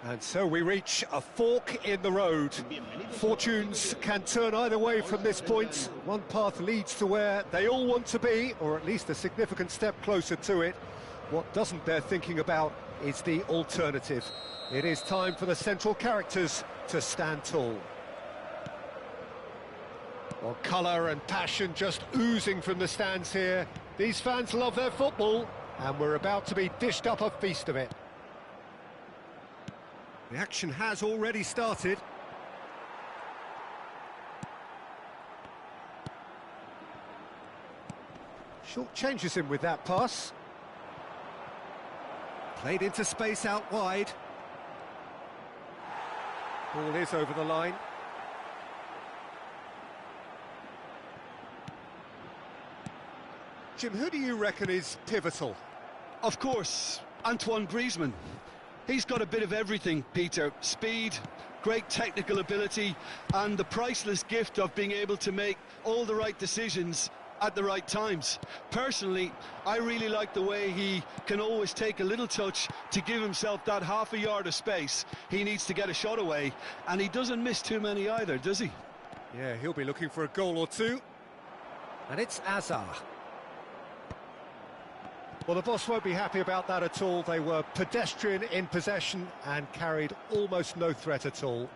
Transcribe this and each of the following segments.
And so we reach a fork in the road. Fortunes can turn either way from this point. One path leads to where they all want to be, or at least a significant step closer to it. What doesn't bear thinking about is the alternative. It is time for the central characters to stand tall. Well, colour and passion just oozing from the stands here. These fans love their football, and we're about to be dished up a feast of it. The action has already started. Short changes him with that pass. Played into space out wide. Ball is over the line. Jim, who do you reckon is pivotal? Of course, Antoine Griezmann. He's got a bit of everything, Peter. Speed, great technical ability, and the priceless gift of being able to make all the right decisions at the right times. Personally, I really like the way he can always take a little touch to give himself that half a yard of space. He needs to get a shot away, and he doesn't miss too many either, does he? Yeah, he'll be looking for a goal or two. And it's Hazard. Well, the boss won't be happy about that at all. They were pedestrian in possession and carried almost no threat at all.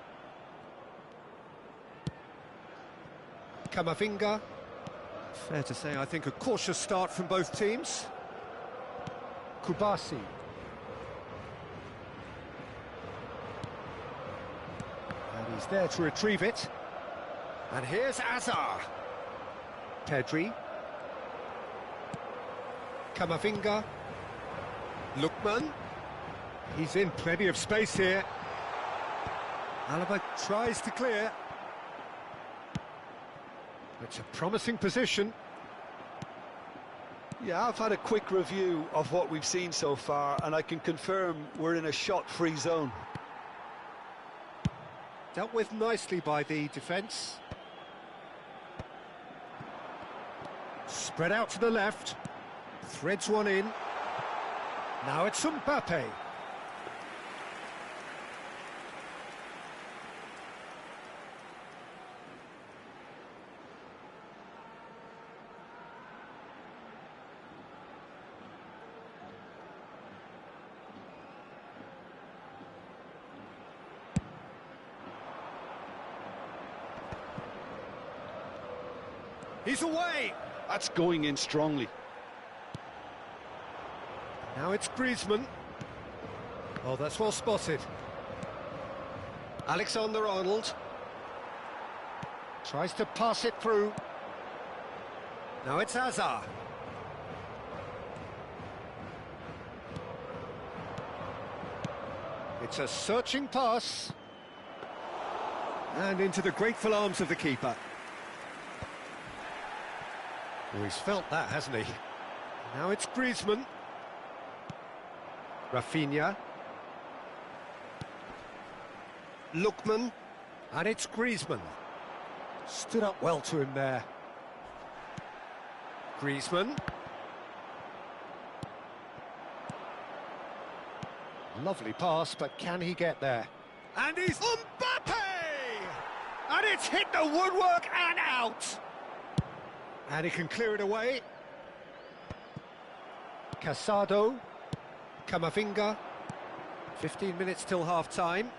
Camavinga. Fair to say, I think, a cautious start from both teams. Kubasi. And he's there to retrieve it. And here's Hazard. Pedri. Camavinga. Lookman. He's in plenty of space here. Alaba tries to clear. It's a promising position. Yeah, I've had a quick review of what we've seen so far, and I can confirm we're in a shot-free zone. Dealt with nicely by the defence. Spread out to the left. Threads one in. Now it's Mbappe. He's away. That's going in strongly. Now it's Griezmann. Oh, that's well spotted. Alexander-Arnold tries to pass it through. Now it's Hazard. It's a searching pass. And into the grateful arms of the keeper. Oh, he's felt that, hasn't he? Now it's Griezmann. Rafinha. Lookman. And it's Griezmann. Stood up well to him there. Griezmann. Lovely pass, but can he get there? And he's Mbappe! And it's hit the woodwork and out! And he can clear it away. Casado. Camavinga. 15 minutes till half-time.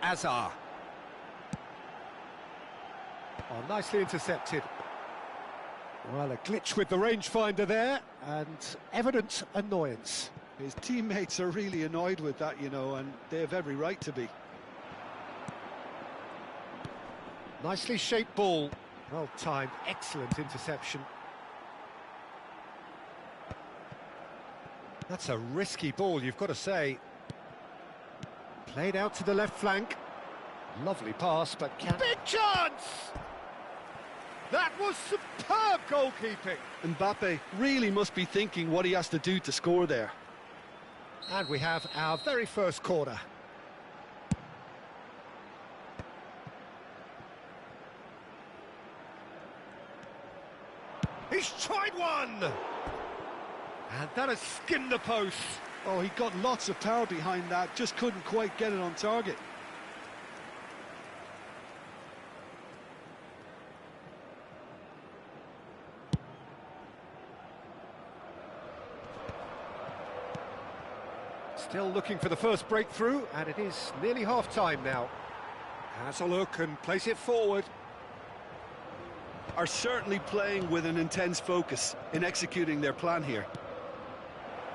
Hazard. Oh, nicely intercepted. Well, a glitch with the rangefinder there, and evident annoyance. His teammates are really annoyed with that, you know, and they have every right to be. Nicely shaped ball. Well timed, excellent interception. That's a risky ball, you've got to say. Played out to the left flank. Lovely pass, but can... Big chance! That was superb goalkeeping. Mbappe really must be thinking what he has to do to score there. And we have our very first corner. He's tried one! And that has skimmed the post. Oh, he got lots of power behind that, just couldn't quite get it on target. Still looking for the first breakthrough, and it is nearly half-time now. Has a look and plays it forward. Are certainly playing with an intense focus in executing their plan here.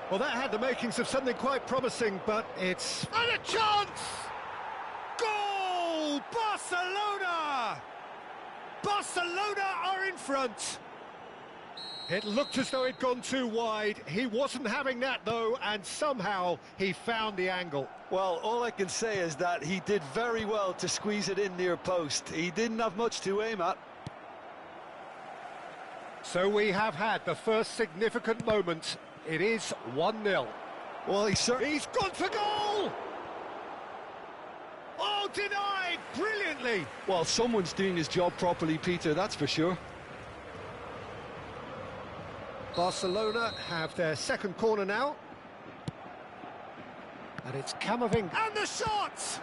Well, that had the makings of something quite promising, but it's... And a chance! Goal! Barcelona! Barcelona are in front. It looked as though it'd gone too wide. He wasn't having that, though, and somehow he found the angle. Well, all I can say is that he did very well to squeeze it in near post. He didn't have much to aim at. So we have had the first significant moment. It is 1-0. Well, he's gone for goal! Oh, denied brilliantly! Well, someone's doing his job properly, Peter, that's for sure. Barcelona have their second corner now. And it's Camavinga. And the shot!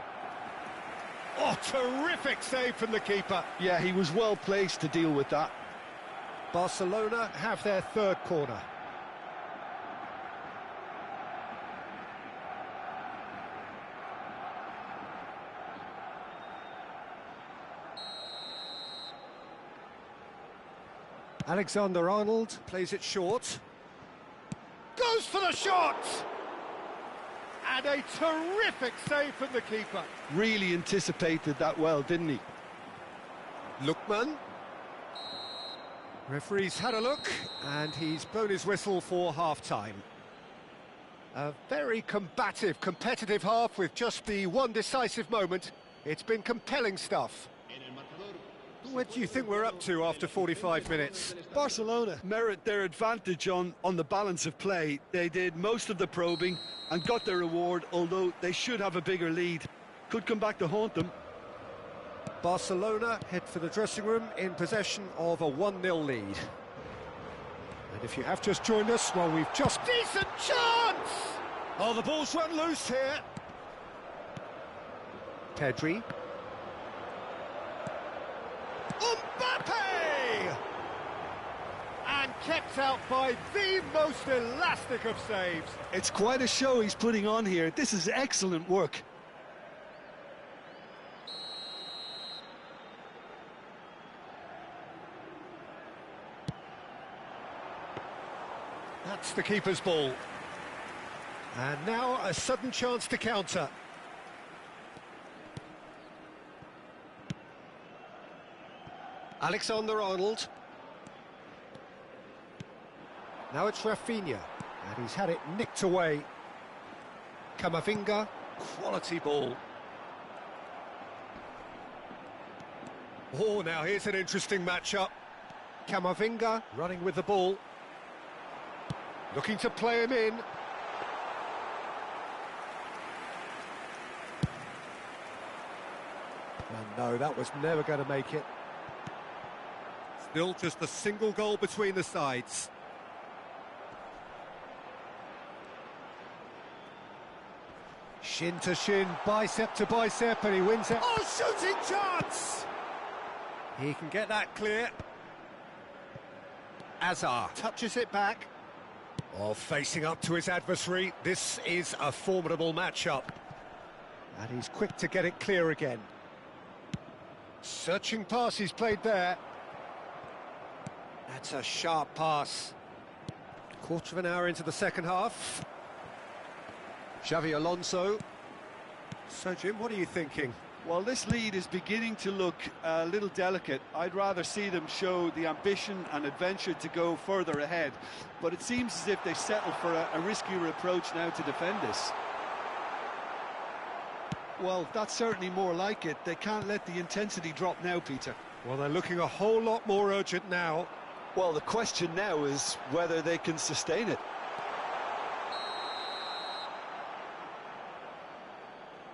Oh, terrific save from the keeper. Yeah, he was well placed to deal with that. Barcelona have their third corner. Alexander-Arnold plays it short. Goes for the shot! And a terrific save from the keeper. Really anticipated that well, didn't he? Lookman. Referee's had a look, and he's blown his whistle for half-time. A very combative, competitive half with just the one decisive moment. It's been compelling stuff. What do you think we're up to after 45 minutes? Barcelona merit their advantage on the balance of play. They did most of the probing and got their reward, although they should have a bigger lead. Could come back to haunt them. Barcelona head for the dressing room in possession of a 1-0 lead. And if you have just joined us, well, we've just... Decent chance! Oh, the ball's run loose here. Pedri. Mbappe! And kept kept out by the most elastic of saves. It's quite a show he's putting on here. This is excellent work. That's the keeper's ball. And now a sudden chance to counter. Alexander-Arnold. Now it's Rafinha, and he's had it nicked away. Camavinga, quality ball. Oh, now here's an interesting matchup. Camavinga running with the ball. Looking to play him in. And no, that was never going to make it. Still just a single goal between the sides. Shin to shin, bicep to bicep, and he wins it. Oh, shooting chance! He can get that clear. Azar touches it back. Oh, facing up to his adversary. This is a formidable matchup. And he's quick to get it clear again. Searching pass he's played there. That's a sharp pass. Quarter of an hour into the second half. Xavi Alonso. So, Jim, what are you thinking? Well, this lead is beginning to look a little delicate. I'd rather see them show the ambition and adventure to go further ahead. But it seems as if they settle for a riskier approach now to defend this. Well, that's certainly more like it. They can't let the intensity drop now, Peter. Well, they're looking a whole lot more urgent now. Well, the question now is whether they can sustain it.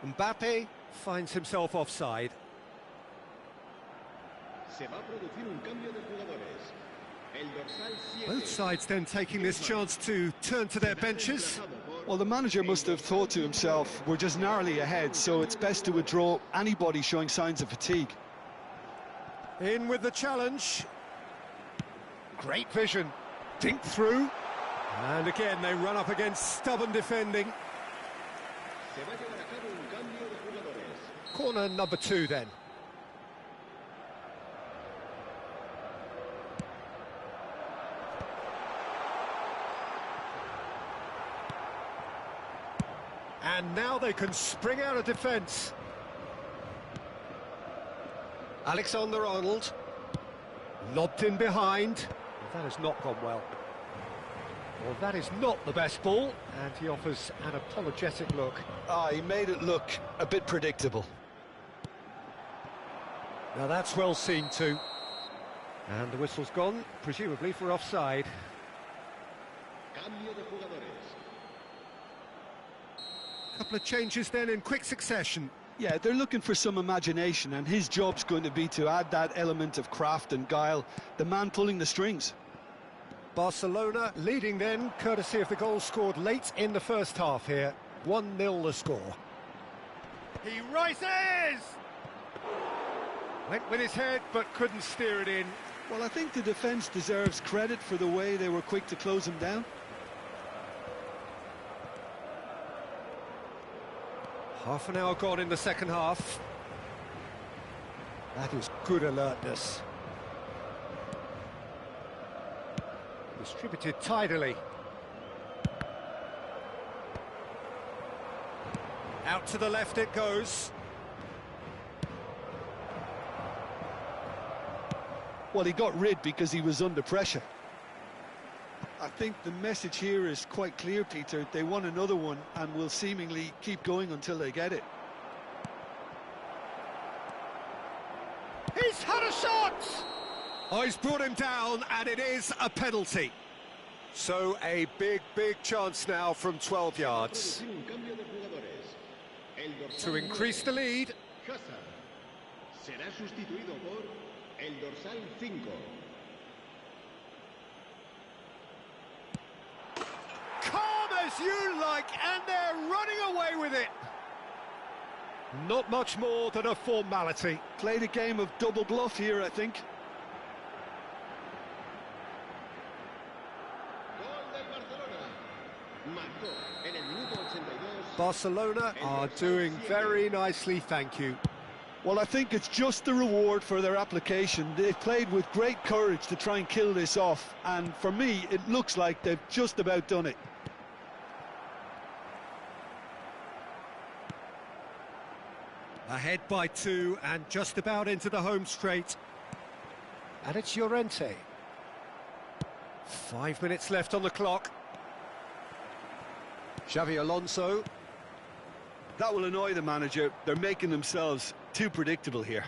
Mbappe finds himself offside. Both sides then taking this chance to turn to their benches. Well, the manager must have thought to himself, we're just narrowly ahead, so it's best to withdraw anybody showing signs of fatigue. In with the challenge. Great vision. Dink through. And again, they run up against stubborn defending. Corner number 2 then. And now they can spring out of defence. Alexander-Arnold. Lobbed in behind. That has not gone well. Well, that is not the best ball, and he offers an apologetic look. He made it look a bit predictable. Now that's well seen too. And the whistle's gone, presumably for offside. Couple of changes then in quick succession. Yeah, they're looking for some imagination, and his job's going to be to add that element of craft and guile, the man pulling the strings. Barcelona leading then, courtesy of the goal scored late in the first half here. 1-0 the score. He rises! Went with his head, but couldn't steer it in. Well, I think the defence deserves credit for the way they were quick to close him down. Half an hour gone in the second half. That is good alertness. Distributed tidily. Out to the left it goes. Well, he got rid because he was under pressure. I think the message here is quite clear, Peter. They want another one and will seemingly keep going until they get it. He's had a shot! Oh, he's brought him down, and it is a penalty. So a big, big chance now from 12 yards. To increase the lead. Calm as you like, and they're running away with it. Not much more than a formality. Played a game of double bluff here, I think. Barcelona are doing very nicely, thank you. Well, I think it's just the reward for their application. They've played with great courage to try and kill this off, and for me, it looks like they've just about done it. Ahead by 2 and just about into the home straight. And it's Llorente. 5 minutes left on the clock. Xavi Alonso. That will annoy the manager. They're making themselves too predictable here.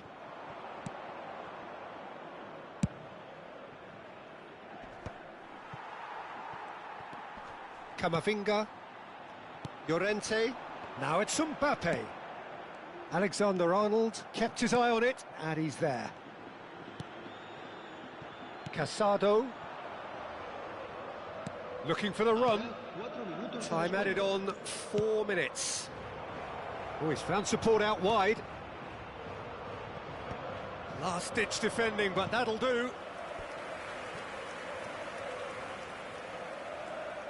Camavinga. Llorente. Now it's Mbappe. Alexander-Arnold kept his eye on it, and he's there. Casado. Looking for the run. Time added on 4 minutes. Oh, he's found support out wide. Last-ditch defending, but that'll do.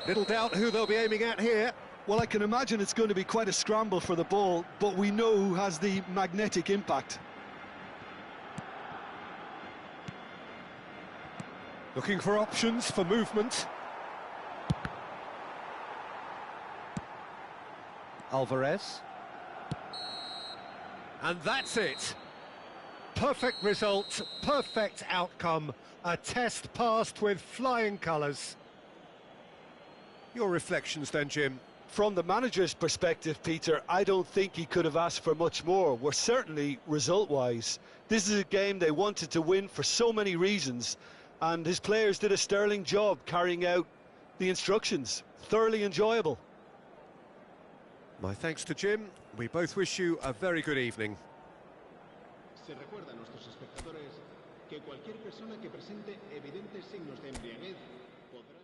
Little doubt who they'll be aiming at here. Well, I can imagine it's going to be quite a scramble for the ball, but we know who has the magnetic impact. Looking for options for movement. Alvarez. And that's it. Perfect result, perfect outcome. A test passed with flying colours. Your reflections then, Jim? From the manager's perspective, Peter, I don't think he could have asked for much more. We're certainly result-wise. This is a game they wanted to win for so many reasons, and his players did a sterling job carrying out the instructions. Thoroughly enjoyable. My thanks to Jim. We both wish you a very good evening. Se recuerda a nuestros espectadores que cualquier persona que presente evidentes signos de embriaguez podrá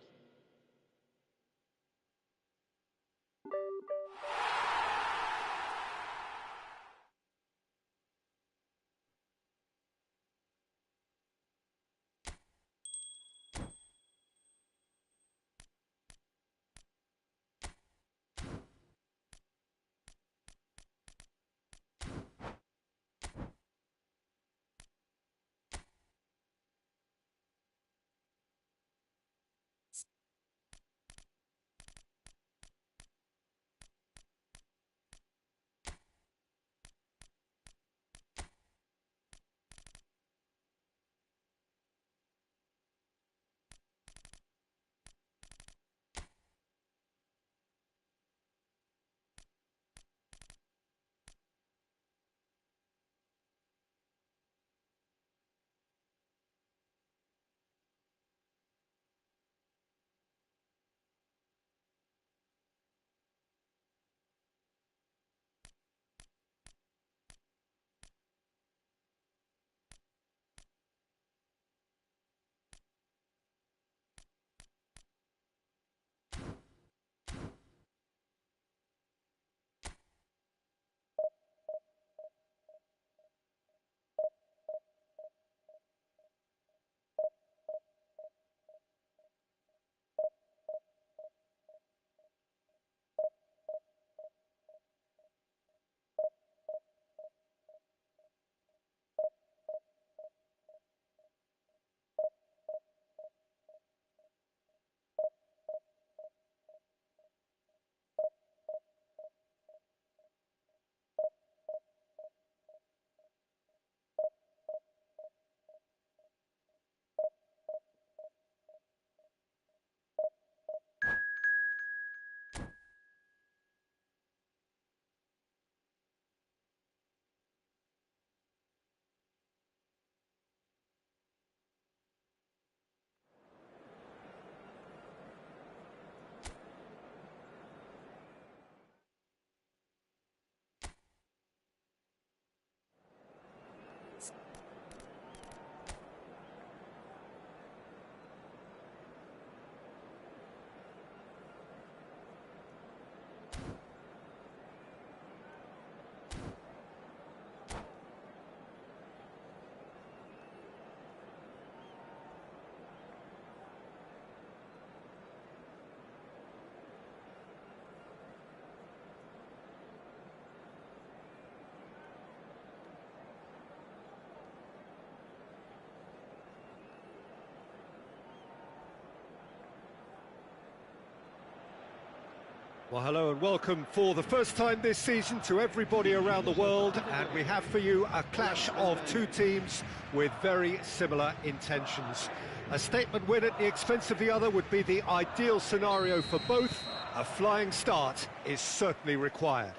Well, hello and welcome for the first time this season to everybody around the world, and we have for you a clash of two teams with very similar intentions. A statement win at the expense of the other would be the ideal scenario for both. A flying start is certainly required.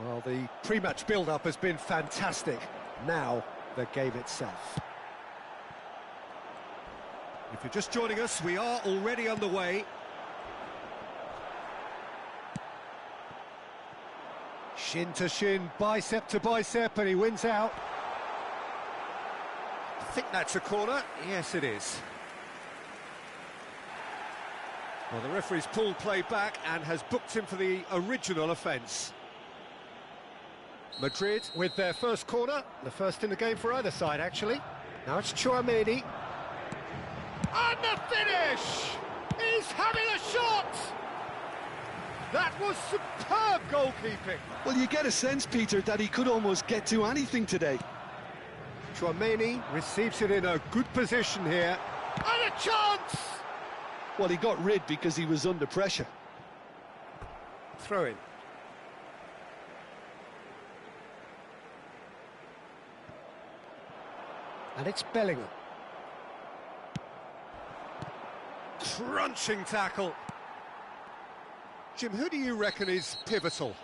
Well, the pre-match build-up has been fantastic. Now, the game itself. If you're just joining us, we are already underway. Shin to shin, bicep to bicep, and he wins out. I think that's a corner. Yes, it is. Well, the referee's pulled play back and has booked him for the original offence. Madrid with their first corner, the first in the game for either side, actually. Now it's Tchouaméni. And the finish! He's having a shot! That was superb goalkeeping. Well, you get a sense, Peter, that he could almost get to anything today. Tchouaméni receives it in a good position here. And a chance! Well, he got rid because he was under pressure. Throw in. And it's Bellingham. Crunching tackle. Jim, who do you reckon is pivotal?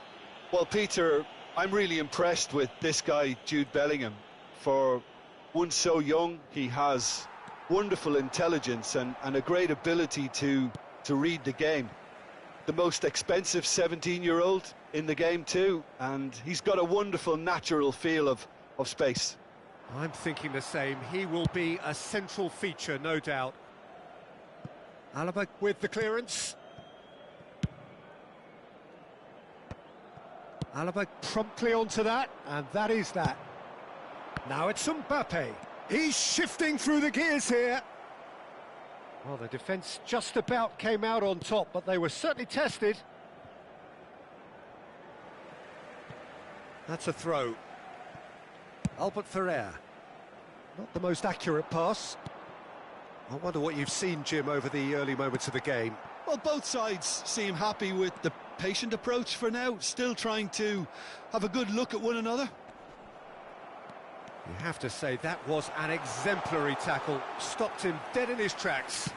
Well, Peter, I'm really impressed with this guy, Jude Bellingham. For one so young, he has wonderful intelligence and a great ability to read the game. The most expensive 17-year-old in the game too, and he's got a wonderful natural feel of space. I'm thinking the same. He will be a central feature, no doubt. Alaba with the clearance. Alaba promptly onto that, and that is that. Now it's Mbappe. He's shifting through the gears here. Well, the defence just about came out on top, but they were certainly tested. That's a throw. Albert Ferrer. Not the most accurate pass. I wonder what you've seen, Jim, over the early moments of the game. Well, both sides seem happy with the patient approach for now, still trying to have a good look at one another. You have to say that was an exemplary tackle, stopped him dead in his tracks.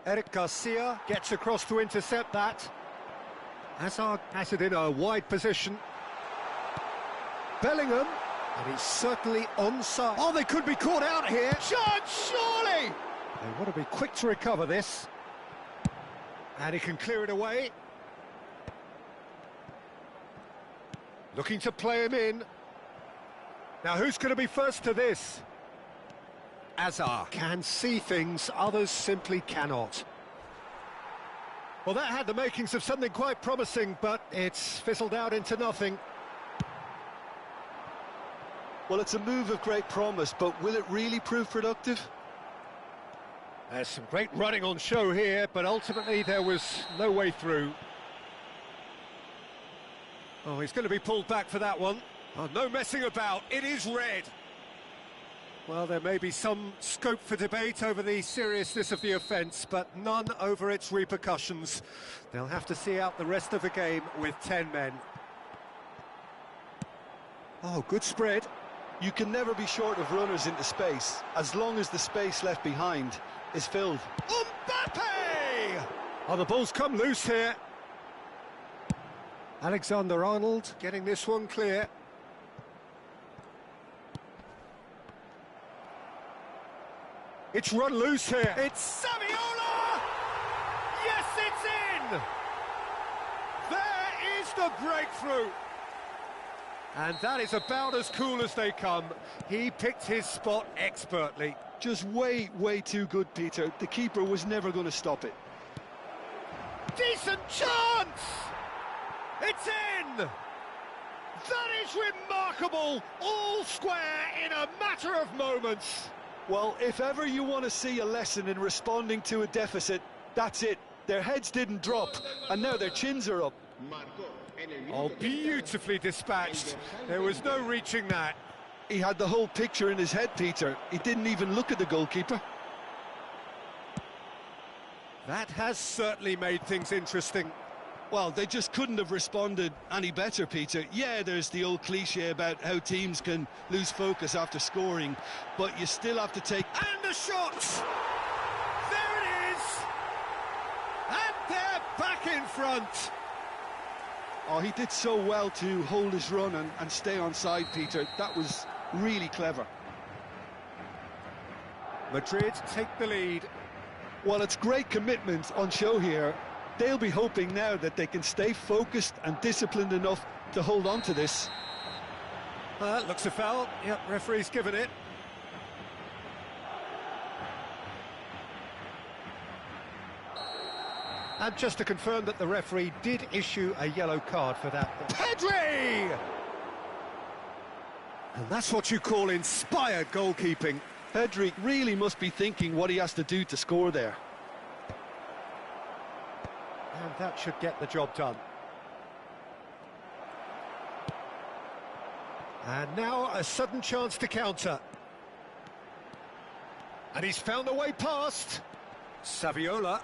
Eric Garcia gets across to intercept that. Hazard has it in a wide position. Bellingham, and he's certainly onside. Oh, they could be caught out here. Chance, surely! They want to be quick to recover this. And he can clear it away. Looking to play him in. Now, who's going to be first to this? Hazard can see things others simply cannot. Well, that had the makings of something quite promising, but it's fizzled out into nothing. Well, it's a move of great promise, but will it really prove productive? There's some great running on show here, but ultimately there was no way through. Oh, he's going to be pulled back for that one. Oh, no messing about, it is red. Well, there may be some scope for debate over the seriousness of the offence, but none over its repercussions. They'll have to see out the rest of the game with 10 men. Oh, good spread. You can never be short of runners into space, as long as the space left behind is filled. Mbappe! Oh, the ball's come loose here. Alexander-Arnold getting this one clear. It's run loose here. It's Saviola! Yes, it's in! There is the breakthrough. And that is about as cool as they come. He picked his spot expertly. Just way too good, Peter. The keeper was never going to stop it. Decent chance! It's in! That is remarkable! All square in a matter of moments. Well, if ever you want to see a lesson in responding to a deficit, that's it. Their heads didn't drop, and now their chins are up. Oh, beautifully dispatched. There was no reaching that. He had the whole picture in his head, Peter. He didn't even look at the goalkeeper. That has certainly made things interesting. Well, they just couldn't have responded any better, Peter. Yeah, there's the old cliche about how teams can lose focus after scoring, but you still have to take... And the shot! There it is! And they're back in front! Oh, he did so well to hold his run and stay on side, Peter. That was really clever. Madrid take the lead. Well, it's great commitment on show here. They'll be hoping now that they can stay focused and disciplined enough to hold on to this. Looks a foul. Yep, referee's given it. And just to confirm that the referee did issue a yellow card for that. Pedri! And that's what you call inspired goalkeeping. Pedri really must be thinking what he has to do to score there. And that should get the job done. And now a sudden chance to counter. And he's found a way past. Saviola.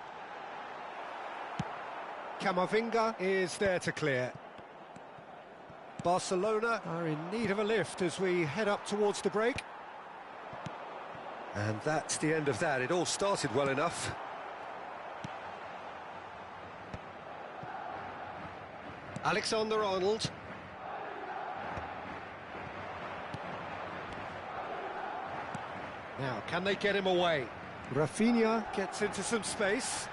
Camavinga is there to clear. Barcelona are in need of a lift as we head up towards the break. And that's the end of that. It all started well enough. Alexander-Arnold. Now, can they get him away? Rafinha gets into some space.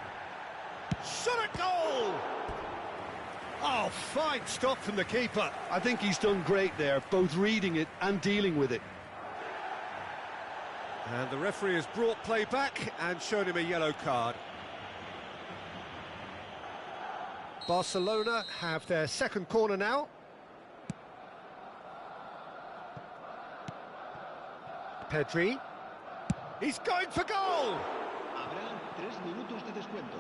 Shot at goal! Oh, fine stop from the keeper. I think he's done great there, both reading it and dealing with it. And the referee has brought play back and shown him a yellow card. Barcelona have their second corner now. Pedri. He's going for goal! Habrá 3 minutos de descuento.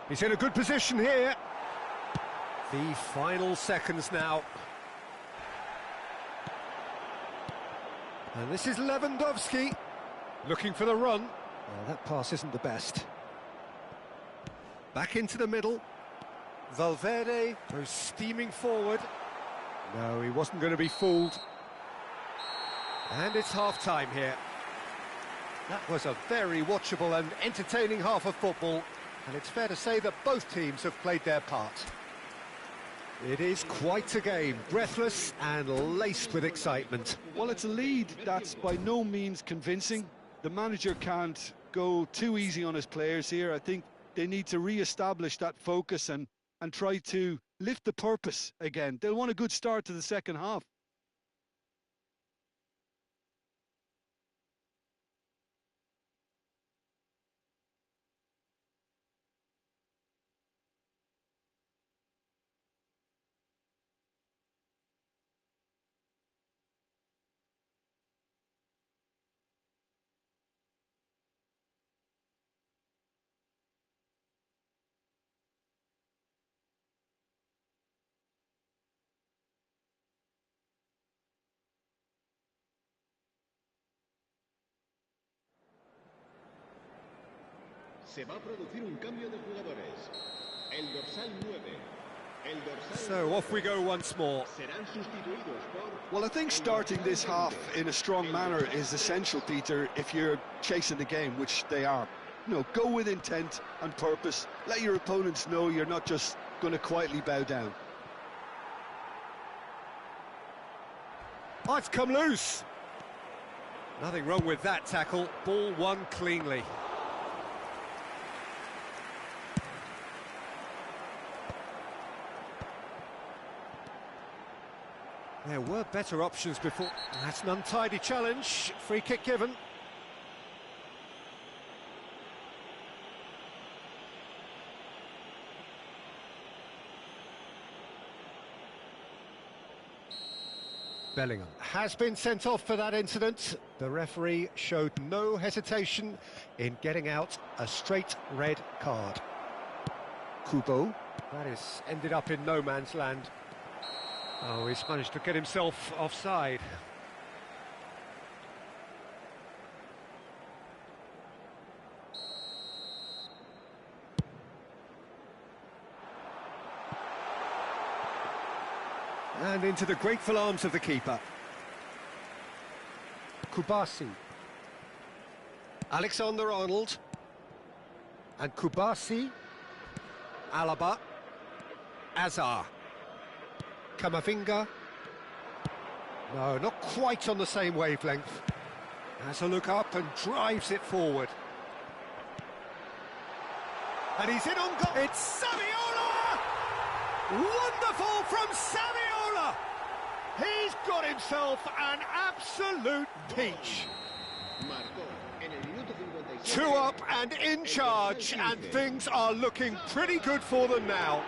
He's in a good position here. The final seconds now. And this is Lewandowski. Looking for the run. Well, that pass isn't the best. Back into the middle. Valverde goes steaming forward. No, he wasn't going to be fooled. And it's half-time here. That was a very watchable and entertaining half of football. And it's fair to say that both teams have played their part. It is quite a game, breathless and laced with excitement. Well, it's a lead that's by no means convincing. The manager can't go too easy on his players here. I think they need to re-establish that focus and try to lift the purpose again. They'll want a good start to the second half. Se va a producir un cambio de jugadores. El dorsal 9. El dorsal So off we go once more. serán sustituidos por... Well, I think starting this half in a strong manner is essential, Peter, if you're chasing the game, which they are. You know, go with intent and purpose. Let your opponents know you're not just going to quietly bow down. Oh, it's come loose. Nothing wrong with that tackle. Ball won cleanly. There were better options before. That's an untidy challenge. Free kick given. Bellingham has been sent off for that incident. The referee showed no hesitation in getting out a straight red card. Kubo. That is ended up in no man's land. Oh, he's managed to get himself offside. And into the grateful arms of the keeper. Kubasi. Alexander-Arnold. And Kubasi. Alaba. Azar. Camavinga. No, not quite on the same wavelength. Has a look up and drives it forward. And he's in on goal. It's Saviola! Wonderful from Saviola! He's got himself an absolute peach. 2 up and in charge, and things are looking pretty good for them now.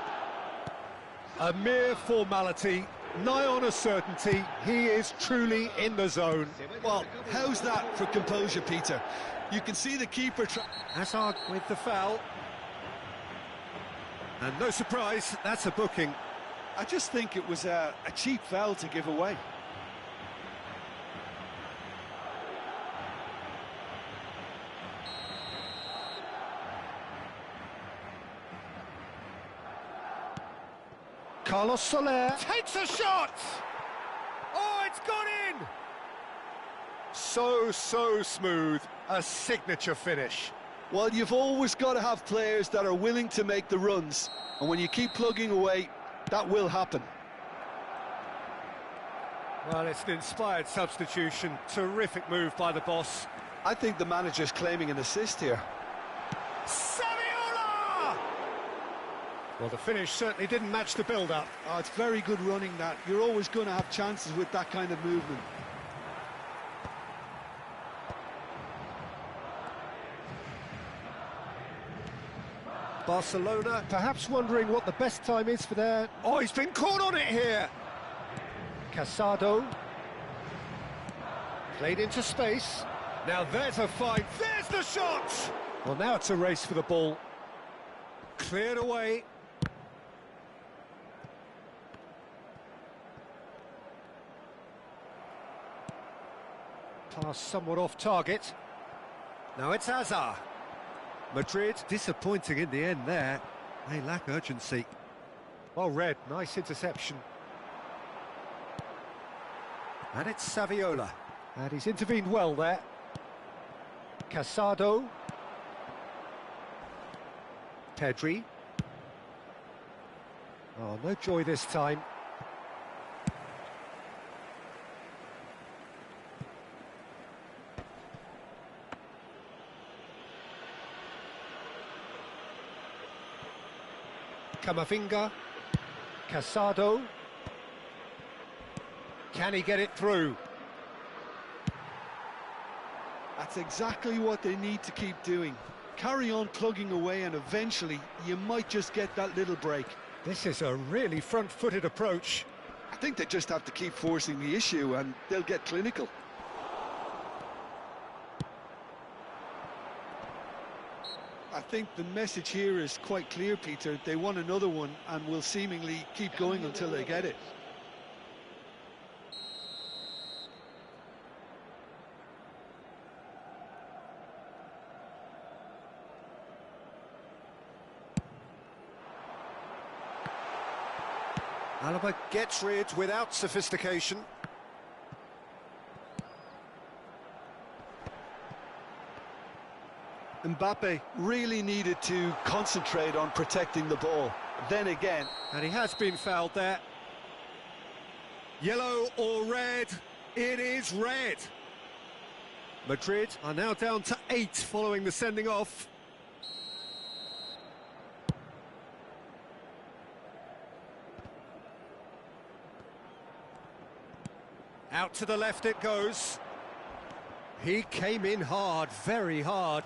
A mere formality, nigh on a certainty. He is truly in the zone. Well, how's that for composure, Peter? You can see the keeper... Hazard with the foul. And no surprise, that's a booking. I just think it was a cheap foul to give away. Carlos Soler takes a shot! Oh, it's gone in! So smooth, a signature finish. Well, you've always got to have players that are willing to make the runs, and when you keep plugging away, that will happen. Well, it's an inspired substitution, terrific move by the boss. I think the manager's claiming an assist here. Saviola! Well, the finish certainly didn't match the build-up. Oh, it's very good running, that. You're always going to have chances with that kind of movement. Barcelona perhaps wondering what the best time is for their... Oh, he's been caught on it here! Casado. Played into space. Now there's a fight. There's the shot! Well, now it's a race for the ball. Cleared away. Pass somewhat off target. Now it's Hazard. Madrid disappointing in the end there. They lack urgency. Well read, nice interception. And it's Saviola. And he's intervened well there. Casado. Pedri. Oh, no joy this time. Camavinga. Casado. Can he get it through? That's exactly what they need to keep doing. Carry on plugging away, and eventually you might just get that little break. This is a really front-footed approach. I think they just have to keep forcing the issue and they'll get clinical. I think the message here is quite clear, Peter. They want another one and will seemingly keep going until they get it. Alaba gets rid without sophistication. Mbappe really needed to concentrate on protecting the ball. Then again... And he has been fouled there. Yellow or red? It is red. Madrid are now down to 8 following the sending off. Out to the left it goes. He came in hard, very hard.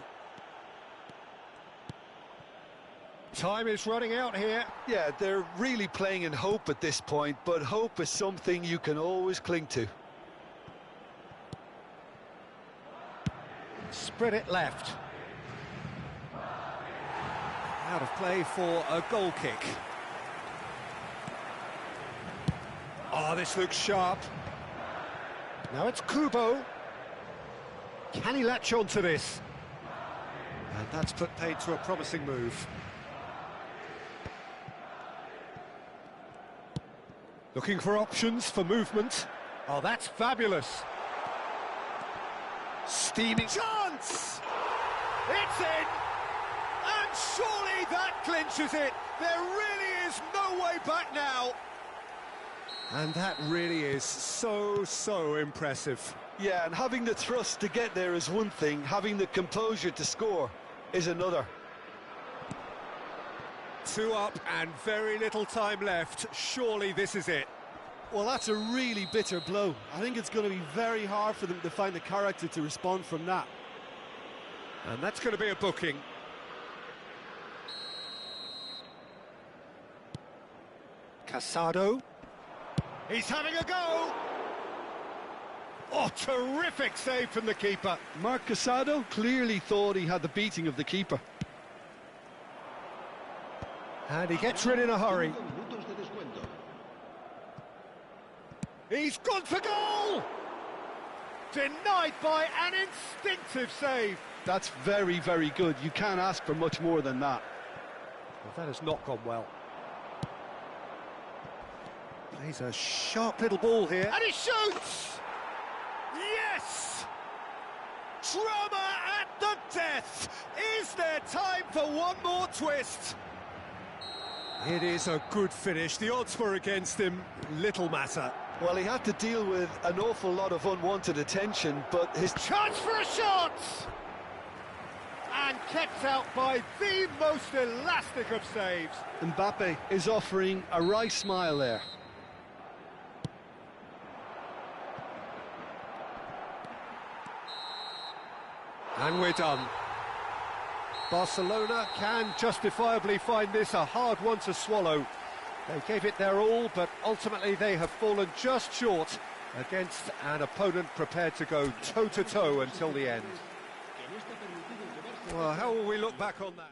Time is running out here. Yeah, they're really playing in hope at this point, but hope is something you can always cling to. Spread it left. Out of play for a goal kick. Oh, this looks sharp. Now it's Kubo. Can he latch on to this? And that's put paid to a promising move. Looking for options for movement. Oh, that's fabulous. Steaming chance! It's in! And surely that clinches it! There really is no way back now! And that really is so impressive. Yeah, and having the thrust to get there is one thing, having the composure to score is another. 2 up and very little time left. Surely this is it. Well, that's a really bitter blow. I think it's going to be very hard for them to find the character to respond from that. And that's going to be a booking. Casado. He's having a go! Oh, terrific save from the keeper. Mark Casado clearly thought he had the beating of the keeper. And he gets rid in a hurry. He's gone for goal! Denied by an instinctive save. That's very good. You can't ask for much more than that. Well, that has not gone well. Plays a sharp little ball here. And he shoots! Yes! Drama at the death! Is there time for one more twist? It is a good finish. The odds were against him. Little matter. Well, he had to deal with an awful lot of unwanted attention, but his chance for a shot! And kept out by the most elastic of saves. Mbappe is offering a wry smile there. And we're done. Barcelona can justifiably find this a hard one to swallow. They gave it their all, but ultimately they have fallen just short against an opponent prepared to go toe-to-toe until the end. Well, how will we look back on that?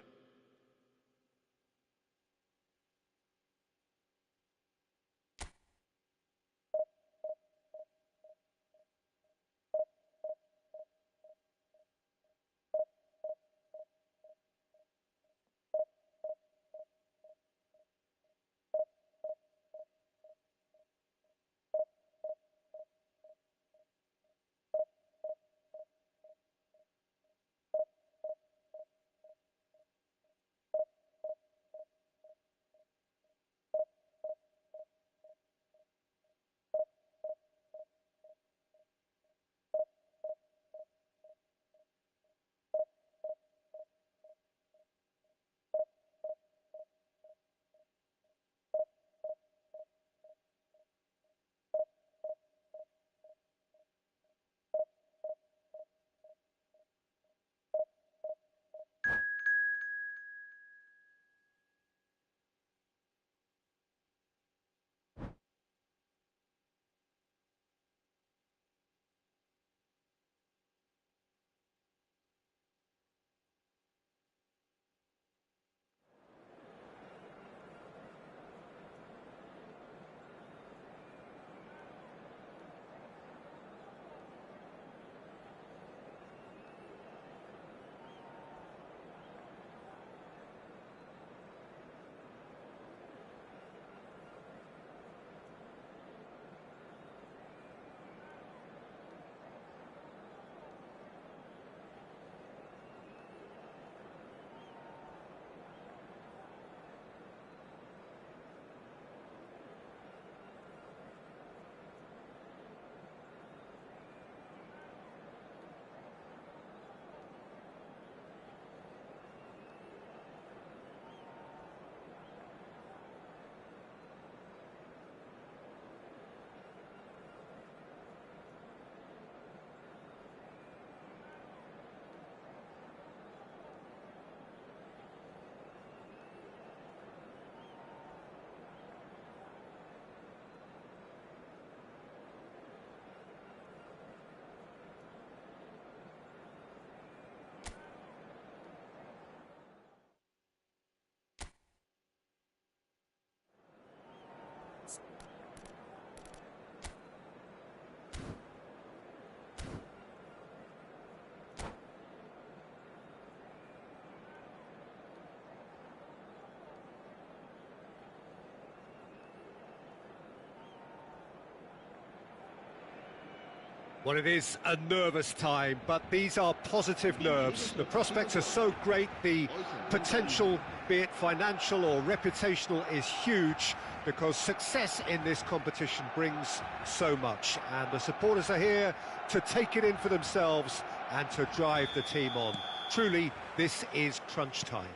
Well, it is a nervous time, but these are positive nerves. The prospects are so great, the potential, be it financial or reputational, is huge, because success in this competition brings so much. And the supporters are here to take it in for themselves and to drive the team on. Truly, this is crunch time.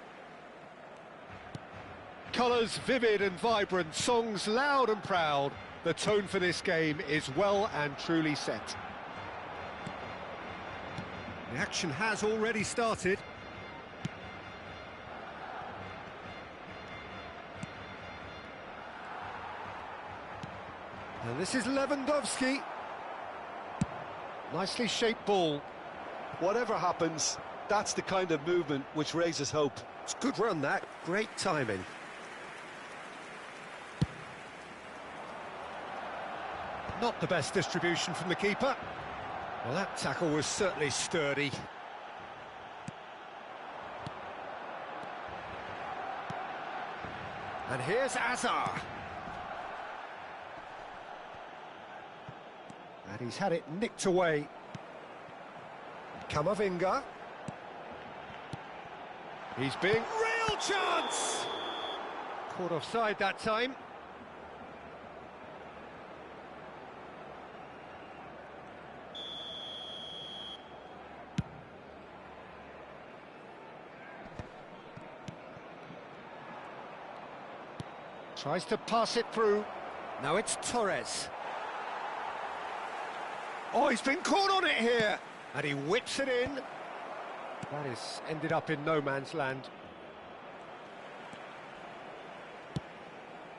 Colours vivid and vibrant, songs loud and proud. The tone for this game is well and truly set. The action has already started. And this is Lewandowski. Nicely shaped ball. Whatever happens, that's the kind of movement which raises hope. It's a good run, that. Great timing. Not the best distribution from the keeper. Well, that tackle was certainly sturdy. And here's Azar. And he's had it nicked away. Camavinga. He's being... Real chance! Caught offside that time. Tries to pass it through. Now it's Torres. Oh, he's been caught on it here. And he whips it in. That is ended up in no man's land.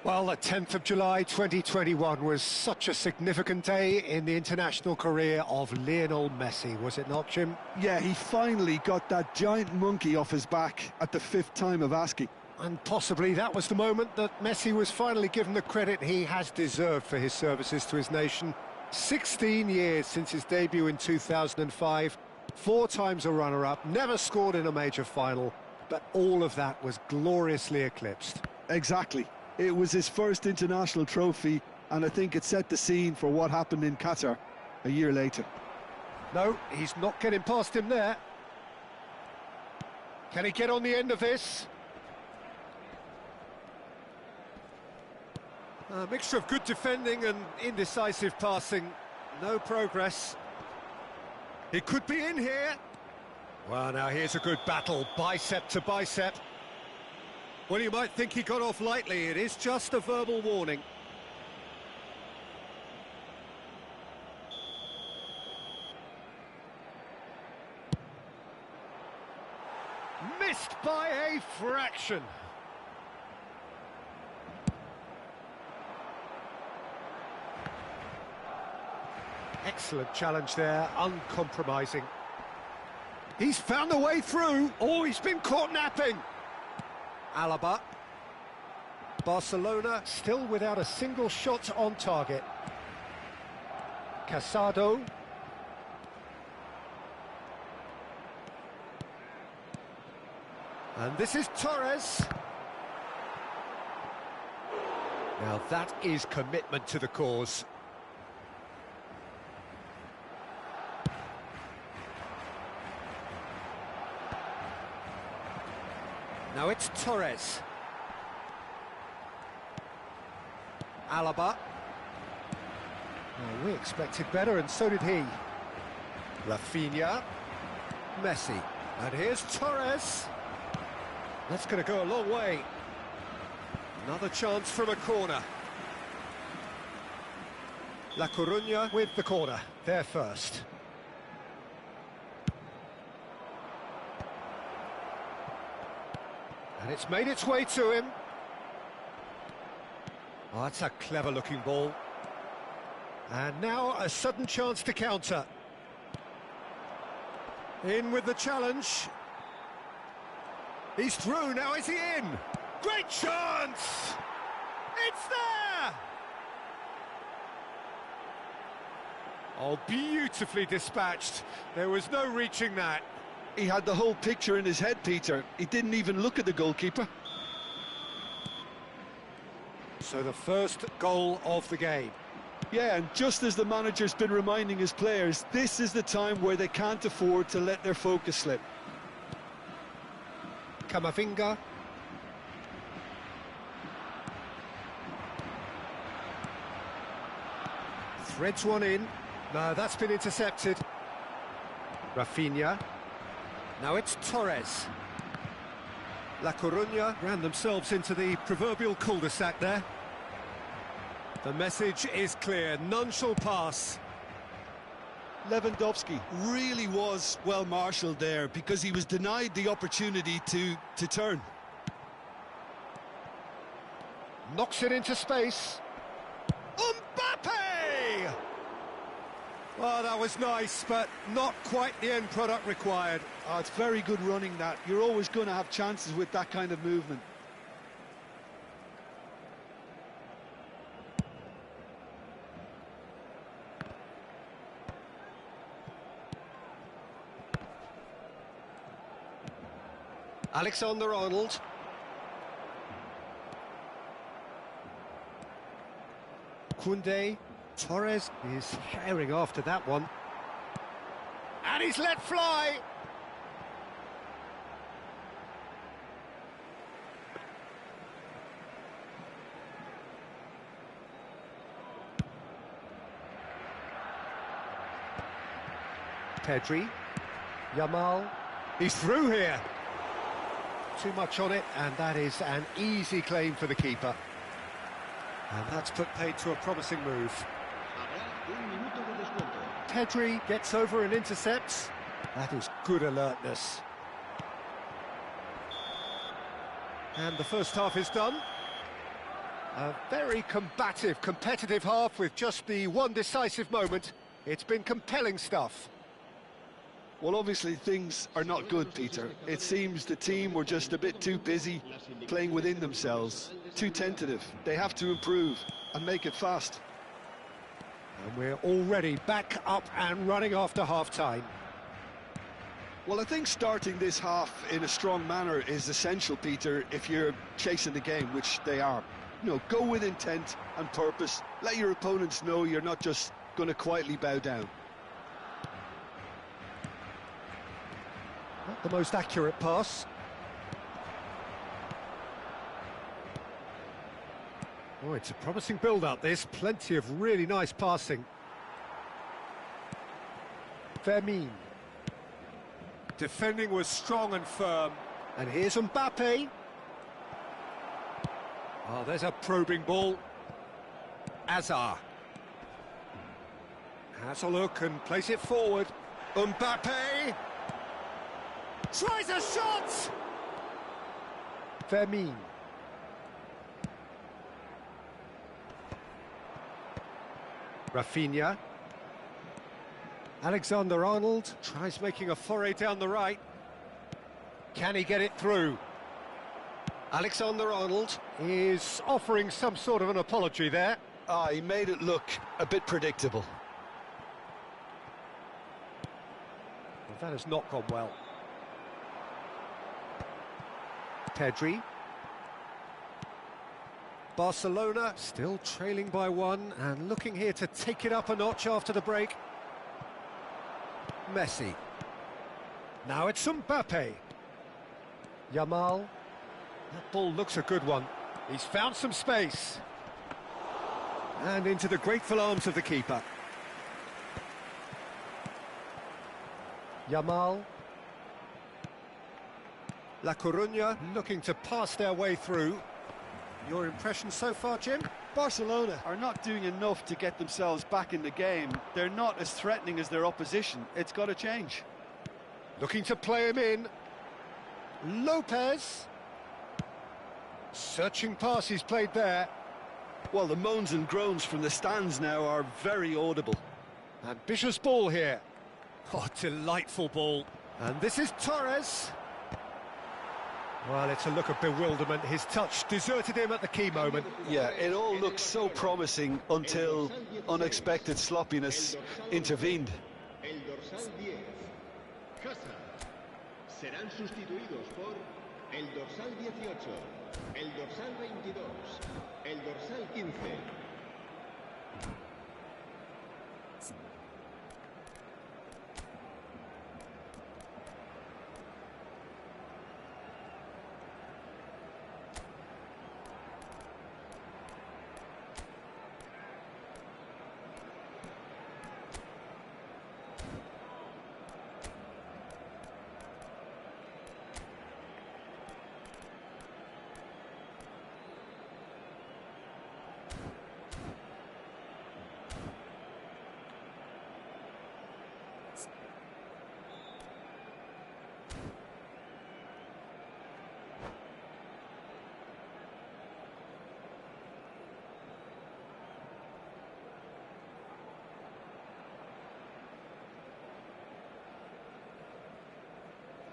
Well, the 10th of July 2021 was such a significant day in the international career of Lionel Messi, was it not, Jim? Yeah, he finally got that giant monkey off his back at the 5th time of asking. And possibly that was the moment that Messi was finally given the credit he has deserved for his services to his nation. 16 years since his debut in 2005, 4 times a runner-up, never scored in a major final, but all of that was gloriously eclipsed. Exactly. It was his first international trophy, and I think it set the scene for what happened in Qatar a year later. No, he's not getting past him there. Can he get on the end of this? A mixture of good defending and indecisive passing. No progress. He could be in here. Well, now here's a good battle, bicep to bicep. Well, you might think he got off lightly. It is just a verbal warning. Missed by a fraction. Excellent challenge there, uncompromising. He's found a way through. Oh, he's been caught napping. Alaba. Barcelona still without a single shot on target. Casado. And this is Torres. Now that is commitment to the cause. Now it's Torres. Alaba. Oh, we expected better, and so did he. Rafinha. Messi. And here's Torres. That's going to go a long way. Another chance from a corner. La Coruña with the corner. There first. And it's made its way to him. Oh, that's a clever-looking ball. And now a sudden chance to counter. In with the challenge. He's through, now is he in? Great chance! It's there! Oh, beautifully dispatched. There was no reaching that. He had the whole picture in his head, Peter. He didn't even look at the goalkeeper. So the first goal of the game. Yeah, and just as the manager's been reminding his players, this is the time where they can't afford to let their focus slip. Camavinga. Threads one in. No, that's been intercepted. Rafinha. Now it's Torres. La Coruña ran themselves into the proverbial cul-de-sac there. The message is clear, none shall pass. Lewandowski really was well marshalled there because he was denied the opportunity to turn. Knocks it into space. Mbappe! Well, that was nice, but not quite the end product required. Oh, it's very good running that. You're always going to have chances with that kind of movement. Alexander-Arnold. Koundé. Torres is herring after that one. And he's let fly! Pedri. Yamal. He's through here. Too much on it, and that is an easy claim for the keeper. And that's put paid to a promising move. Pedri gets over and intercepts. That is good alertness. And the first half is done. A very combative, competitive half with just the one decisive moment. It's been compelling stuff. Well, obviously things are not good, Peter. It seems the team were just a bit too busy playing within themselves, too tentative. They have to improve and make it fast. And we're already back up and running after half-time. Well, I think starting this half in a strong manner is essential, Peter, if you're chasing the game, which they are. You know, go with intent and purpose. Let your opponents know you're not just going to quietly bow down. Not the most accurate pass. Oh, it's a promising build-up, this. Plenty of really nice passing. Fermin. Defending was strong and firm. And here's Mbappe. Oh, there's a probing ball. Azar. Has a look and plays it forward. Mbappe! Tries a shot! Fermin. Rafinha. Alexander-Arnold tries making a foray down the right. Can he get it through? Alexander-Arnold is offering some sort of an apology there. He made it look a bit predictable. Well, that has not gone well. Pedri. Barcelona still trailing by one and looking here to take it up a notch after the break. Messi. Now it's Mbappe. Yamal. That ball looks a good one. He's found some space. And into the grateful arms of the keeper. Yamal. La Coruña looking to pass their way through. Your impression so far, Jim? Barcelona are not doing enough to get themselves back in the game. They're not as threatening as their opposition. It's got to change. Looking to play him in. Lopez. Searching pass he's played there. Well, the moans and groans from the stands now are very audible. Ambitious ball here. Oh, delightful ball. And this is Torres. Well, it's a look of bewilderment. His touch deserted him at the key moment. Yeah, it all looked so promising until unexpected sloppiness intervened. El dorsal 10, Hazard. Serán sustituidos por el dorsal 18, el dorsal 22, el dorsal 15.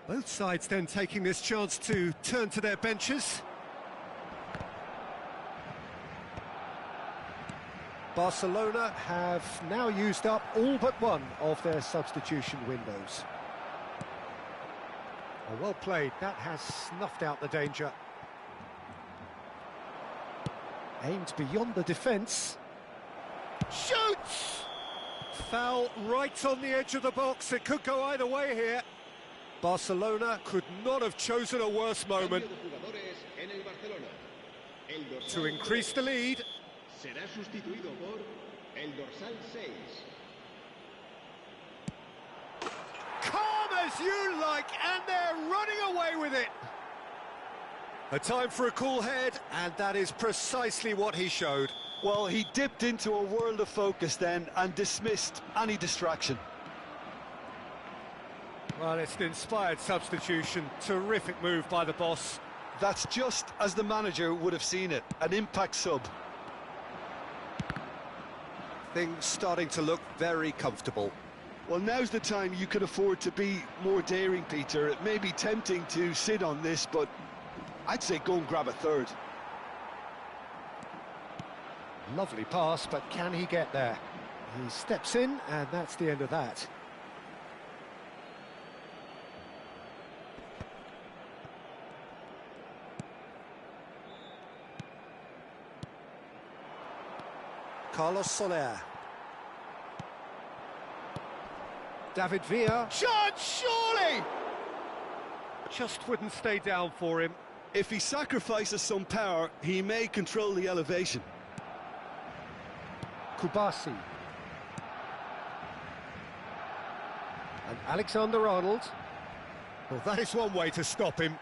Both sides then taking this chance to turn to their benches. Barcelona have now used up all but one of their substitution windows. Oh, well played, that has snuffed out the danger. Aimed beyond the defence. Shoots! Foul right on the edge of the box, it could go either way here. Barcelona could not have chosen a worse moment to increase the lead. Será sustituido por el dorsal 6. Calm as you like, and they're running away with it. A time for a cool head, and that is precisely what he showed. Well, he dipped into a world of focus then and dismissed any distraction. Well, it's an inspired substitution. Terrific move by the boss. That's just as the manager would have seen it, an impact sub. Things starting to look very comfortable. Well, now's the time you can afford to be more daring, Peter. It may be tempting to sit on this, but I'd say go and grab a third. Lovely pass, but can he get there? He steps in, and that's the end of that. Carlos Soler. David Villa. Shot, surely! Just wouldn't stay down for him. If he sacrifices some power, he may control the elevation. Kubasi. And Alexander-Arnold. Well, that is one way to stop him.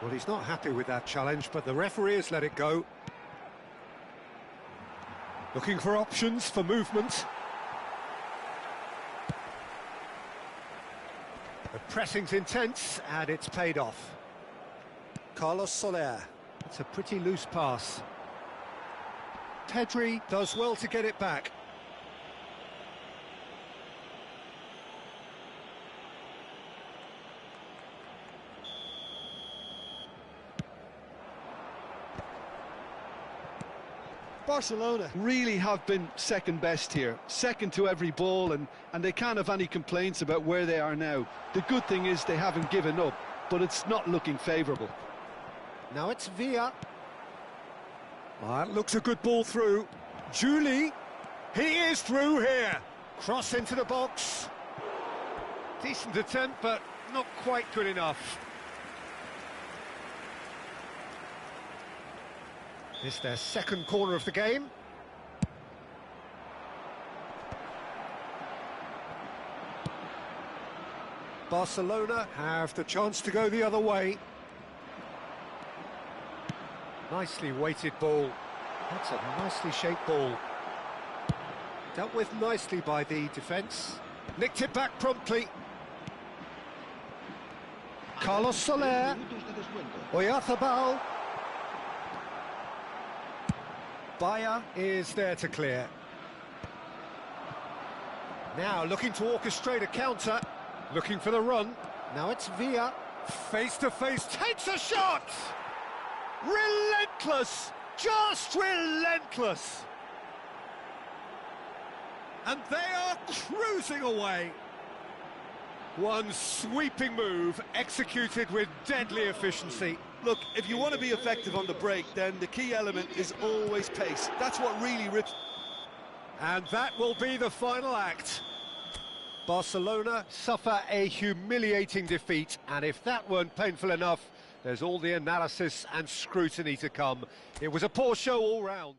Well, he's not happy with that challenge, but the referee has let it go. Looking for options for movement. The pressing's intense, and it's paid off. Carlos Soler. It's a pretty loose pass. Pedri does well to get it back. Barcelona really have been second best here, second to every ball, and they can't have any complaints about where they are now. The good thing is they haven't given up, but it's not looking favourable. Now it's Villa. That looks a good ball through. Julie, he is through here. Cross into the box. Decent attempt, but not quite good enough. It's their second corner of the game. Barcelona have the chance to go the other way. Nicely weighted ball. That's a nicely shaped ball. Dealt with nicely by the defence. Nicked it back promptly. Carlos Soler. Oyarzabal. Bayer is there to clear. Now looking to orchestrate a counter. Looking for the run. Now it's Villa. Face to face. Takes a shot! Relentless! Just relentless! And they are cruising away. One sweeping move executed with deadly efficiency. Look, if you want to be effective on the break, then the key element is always pace. That's what really rips. And that will be the final act. Barcelona suffer a humiliating defeat, and if that weren't painful enough, there's all the analysis and scrutiny to come. It was a poor show all round.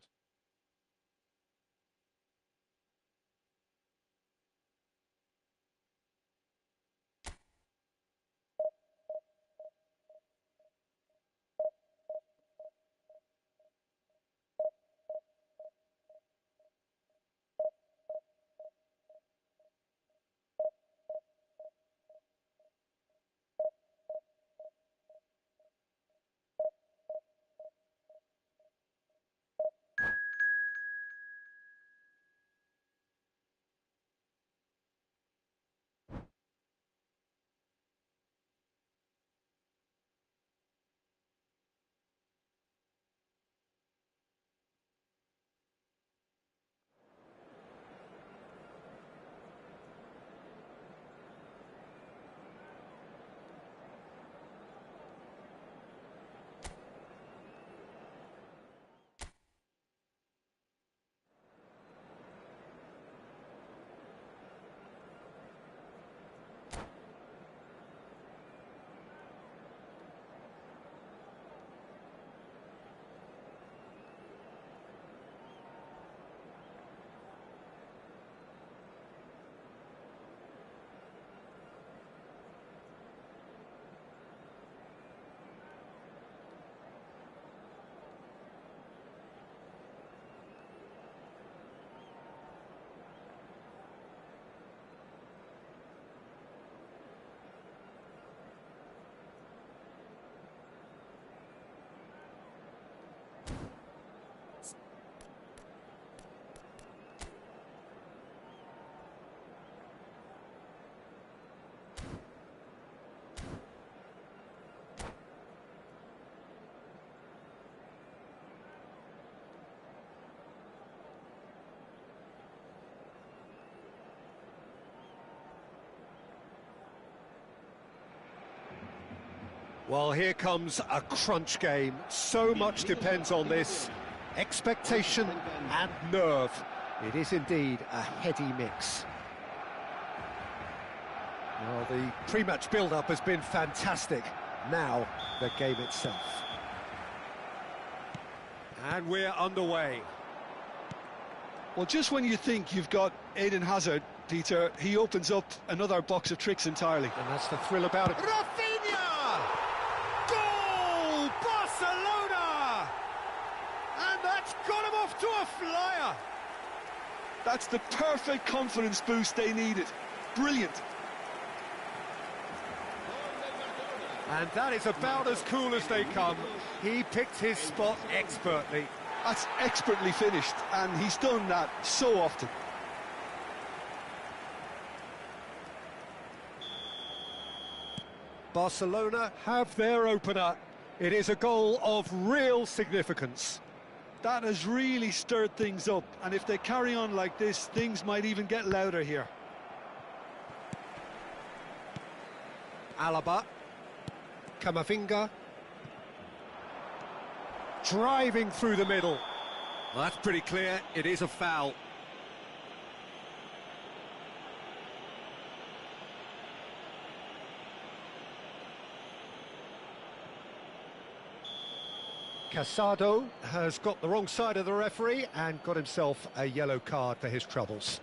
Well, here comes a crunch game. So much depends on this. Expectation and nerve. It is indeed a heady mix. Well, the pre-match build-up has been fantastic. Now, the game itself. And we're underway. Well, just when you think you've got Eden Hazard, Peter, he opens up another box of tricks entirely. And that's the thrill about it. Rafinha! Goal! Barcelona! And that's got him off to a flyer. That's the perfect confidence boost they needed. Brilliant. And that is about as cool as they come. He picked his spot expertly. That's expertly finished, and he's done that so often. Barcelona have their opener. It is a goal of real significance. That has really stirred things up, and if they carry on like this, things might even get louder here. Alaba. Camavinga. Driving through the middle. Well, that's pretty clear. It is a foul. Casado has got the wrong side of the referee and got himself a yellow card for his troubles.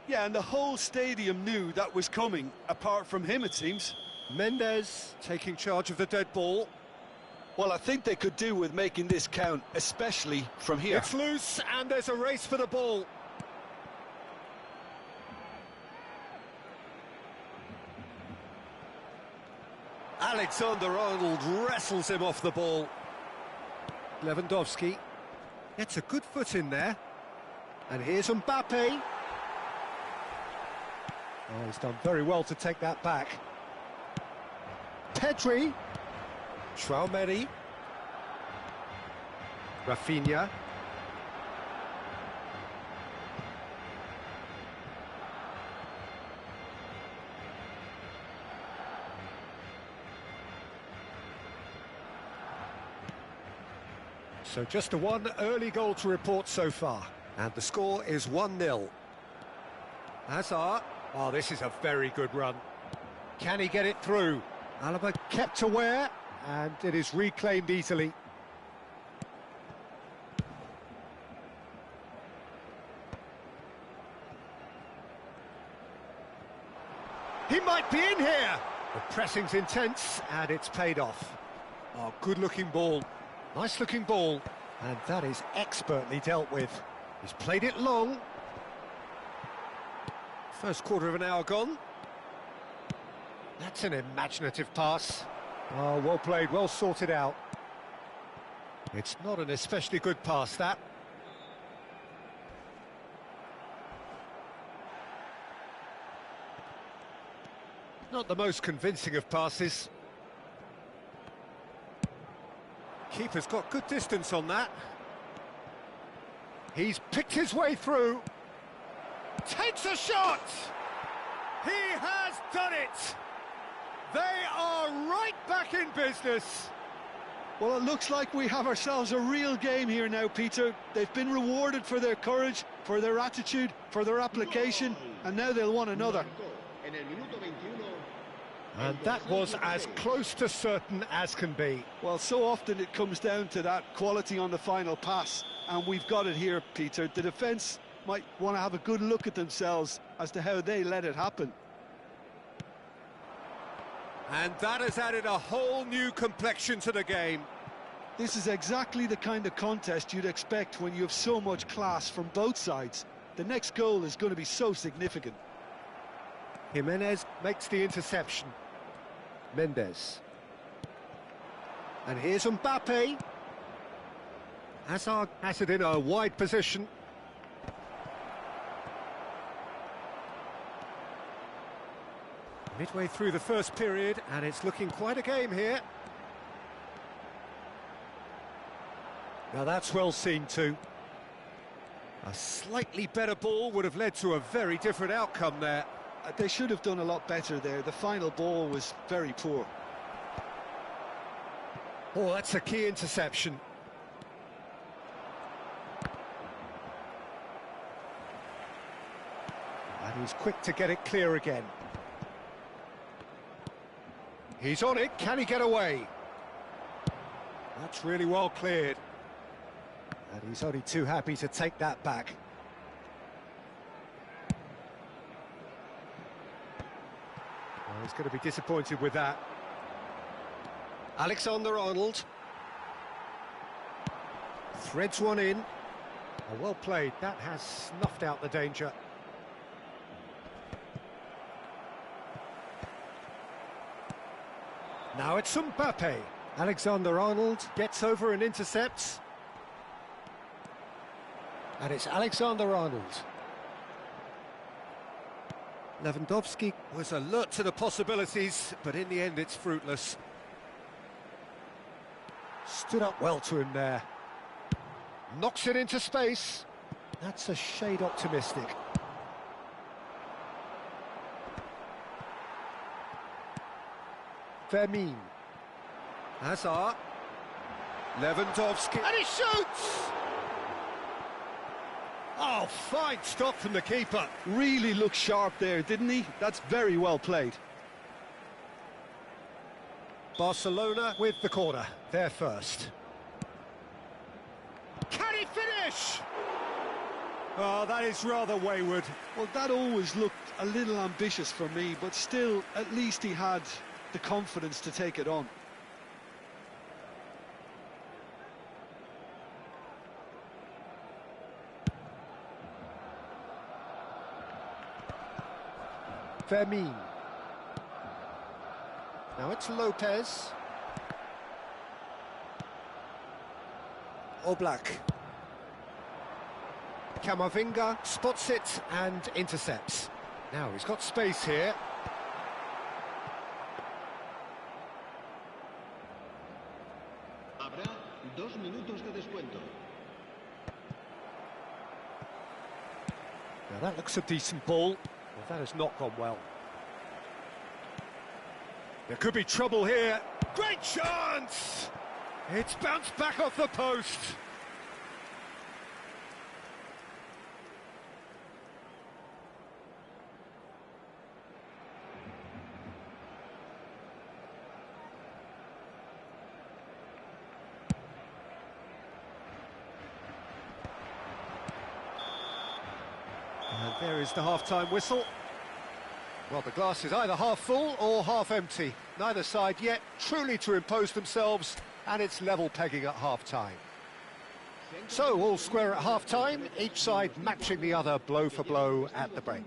Yeah, and the whole stadium knew that was coming, apart from him, it seems. Mendes taking charge of the dead ball. Well, I think they could do with making this count, especially from here. It's loose, and there's a race for the ball. Alexander-Arnold wrestles him off the ball. Lewandowski gets a good foot in there. And here's Mbappe. Oh, he's done very well to take that back. Pedri. Traoré. Rafinha. So just a one early goal to report so far. And the score is 1-0. Hazard. Oh, this is a very good run. Can he get it through? Alaba kept aware, and it is reclaimed easily. He might be in here! The pressing's intense, and it's paid off. Oh, good-looking ball. Nice-looking ball. And that is expertly dealt with. He's played it long. First quarter of an hour gone. That's an imaginative pass. Oh, well played, well sorted out. It's not an especially good pass, that. Not the most convincing of passes. Keeper's got good distance on that. He's picked his way through. Takes a shot! He has done it! They are right back in business. Well, it looks like we have ourselves a real game here now, Peter. They've been rewarded for their courage, for their attitude, for their application, and now they'll want another. And that was as close to certain as can be. Well, so often it comes down to that quality on the final pass, and we've got it here, Peter. The defence might want to have a good look at themselves as to how they let it happen. And that has added a whole new complexion to the game. This is exactly the kind of contest you'd expect when you have so much class from both sides. The next goal is going to be so significant. Jimenez makes the interception. Mendes. And here's Mbappe. Hazard has it in a wide position. Midway through the first period, and it's looking quite a game here. Now that's well seen too. A slightly better ball would have led to a very different outcome there. They should have done a lot better there. The final ball was very poor. Oh, that's a key interception. And he's quick to get it clear again. He's on it, can he get away? That's really well cleared. And he's only too happy to take that back. Well, he's going to be disappointed with that. Alexander-Arnold. Threads one in. Oh, well played, that has snuffed out the danger. Now it's Mbappe. Alexander-Arnold gets over and intercepts. And it's Alexander-Arnold. Lewandowski was alert to the possibilities, but in the end it's fruitless. Stood up well to him there. Knocks it into space. That's a shade optimistic. Vermeer. Hazard. Lewandowski. And he shoots! Oh, fine stop from the keeper. Really looked sharp there, didn't he? That's very well played. Barcelona with the corner. They're first. Can he finish? Oh, that is rather wayward. Well, that always looked a little ambitious for me, but still, at least he had the confidence to take it on. Vermeer. Now it's Lopez. Oblak. Camavinga spots it and intercepts. Now he's got space here. Habrá 2 minutos de descuento. Now that looks a decent ball. Well, that has not gone well. There could be trouble here. Great chance! It's bounced back off the post. And there is the half-time whistle. Well, the glass is either half full or half empty. Neither side yet truly to impose themselves, and it's level pegging at half-time. So, all square at half-time, each side matching the other blow for blow at the break.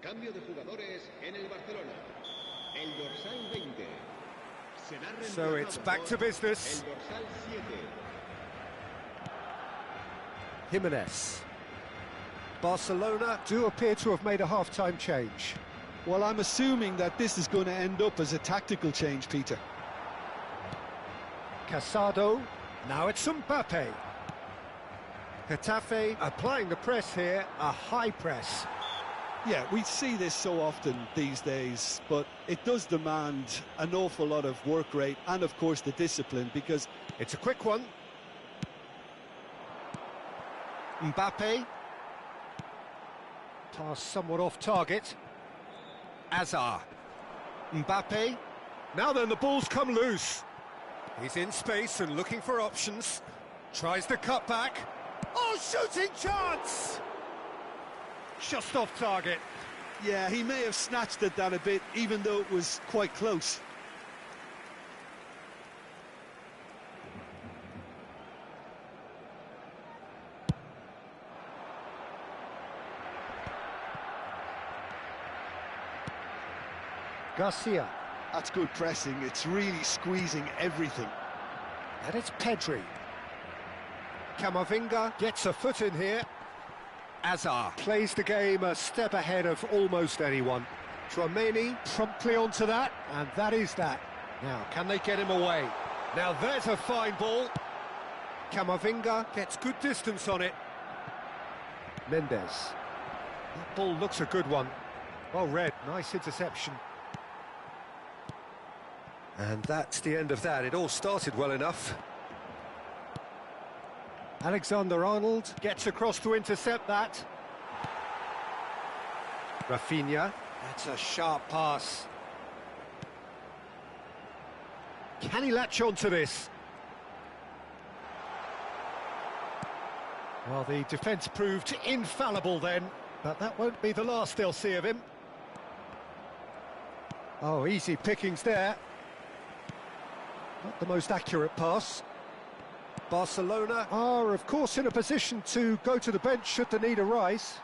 Cambio de jugadores en el Barcelona. El dorsal 20. So it's back to business. El dorsal 7. Jimenez. Barcelona do appear to have made a half-time change. Well, I'm assuming that this is going to end up as a tactical change, Peter. Casado. Now it's Mbappe. Getafe applying the press here, a high press. Yeah, we see this so often these days, but it does demand an awful lot of work rate and, of course, the discipline, because it's a quick one. Mbappe. Pass somewhat off target. Hazard. Mbappe. Now then, the ball's come loose. He's in space and looking for options. Tries the cut back. Oh, shooting chance! Just off target. Yeah, he may have snatched at that a bit, even though it was quite close. Garcia. That's good pressing. It's really squeezing everything. And it's Pedri. Camavinga gets a foot in here. Azar plays the game a step ahead of almost anyone. Tchouaméni promptly onto that, and that is that. Now, can they get him away? Now there's a fine ball. Camavinga gets good distance on it. Mendes. That ball looks a good one. Well read, nice interception. And that's the end of that. It all started well enough. Alexander-Arnold gets across to intercept that. Rafinha, that's a sharp pass. Can he latch on to this? Well, the defence proved infallible then, but that won't be the last they'll see of him. Oh, easy pickings there. Not the most accurate pass. Barcelona are, of course, in a position to go to the bench should the need arise.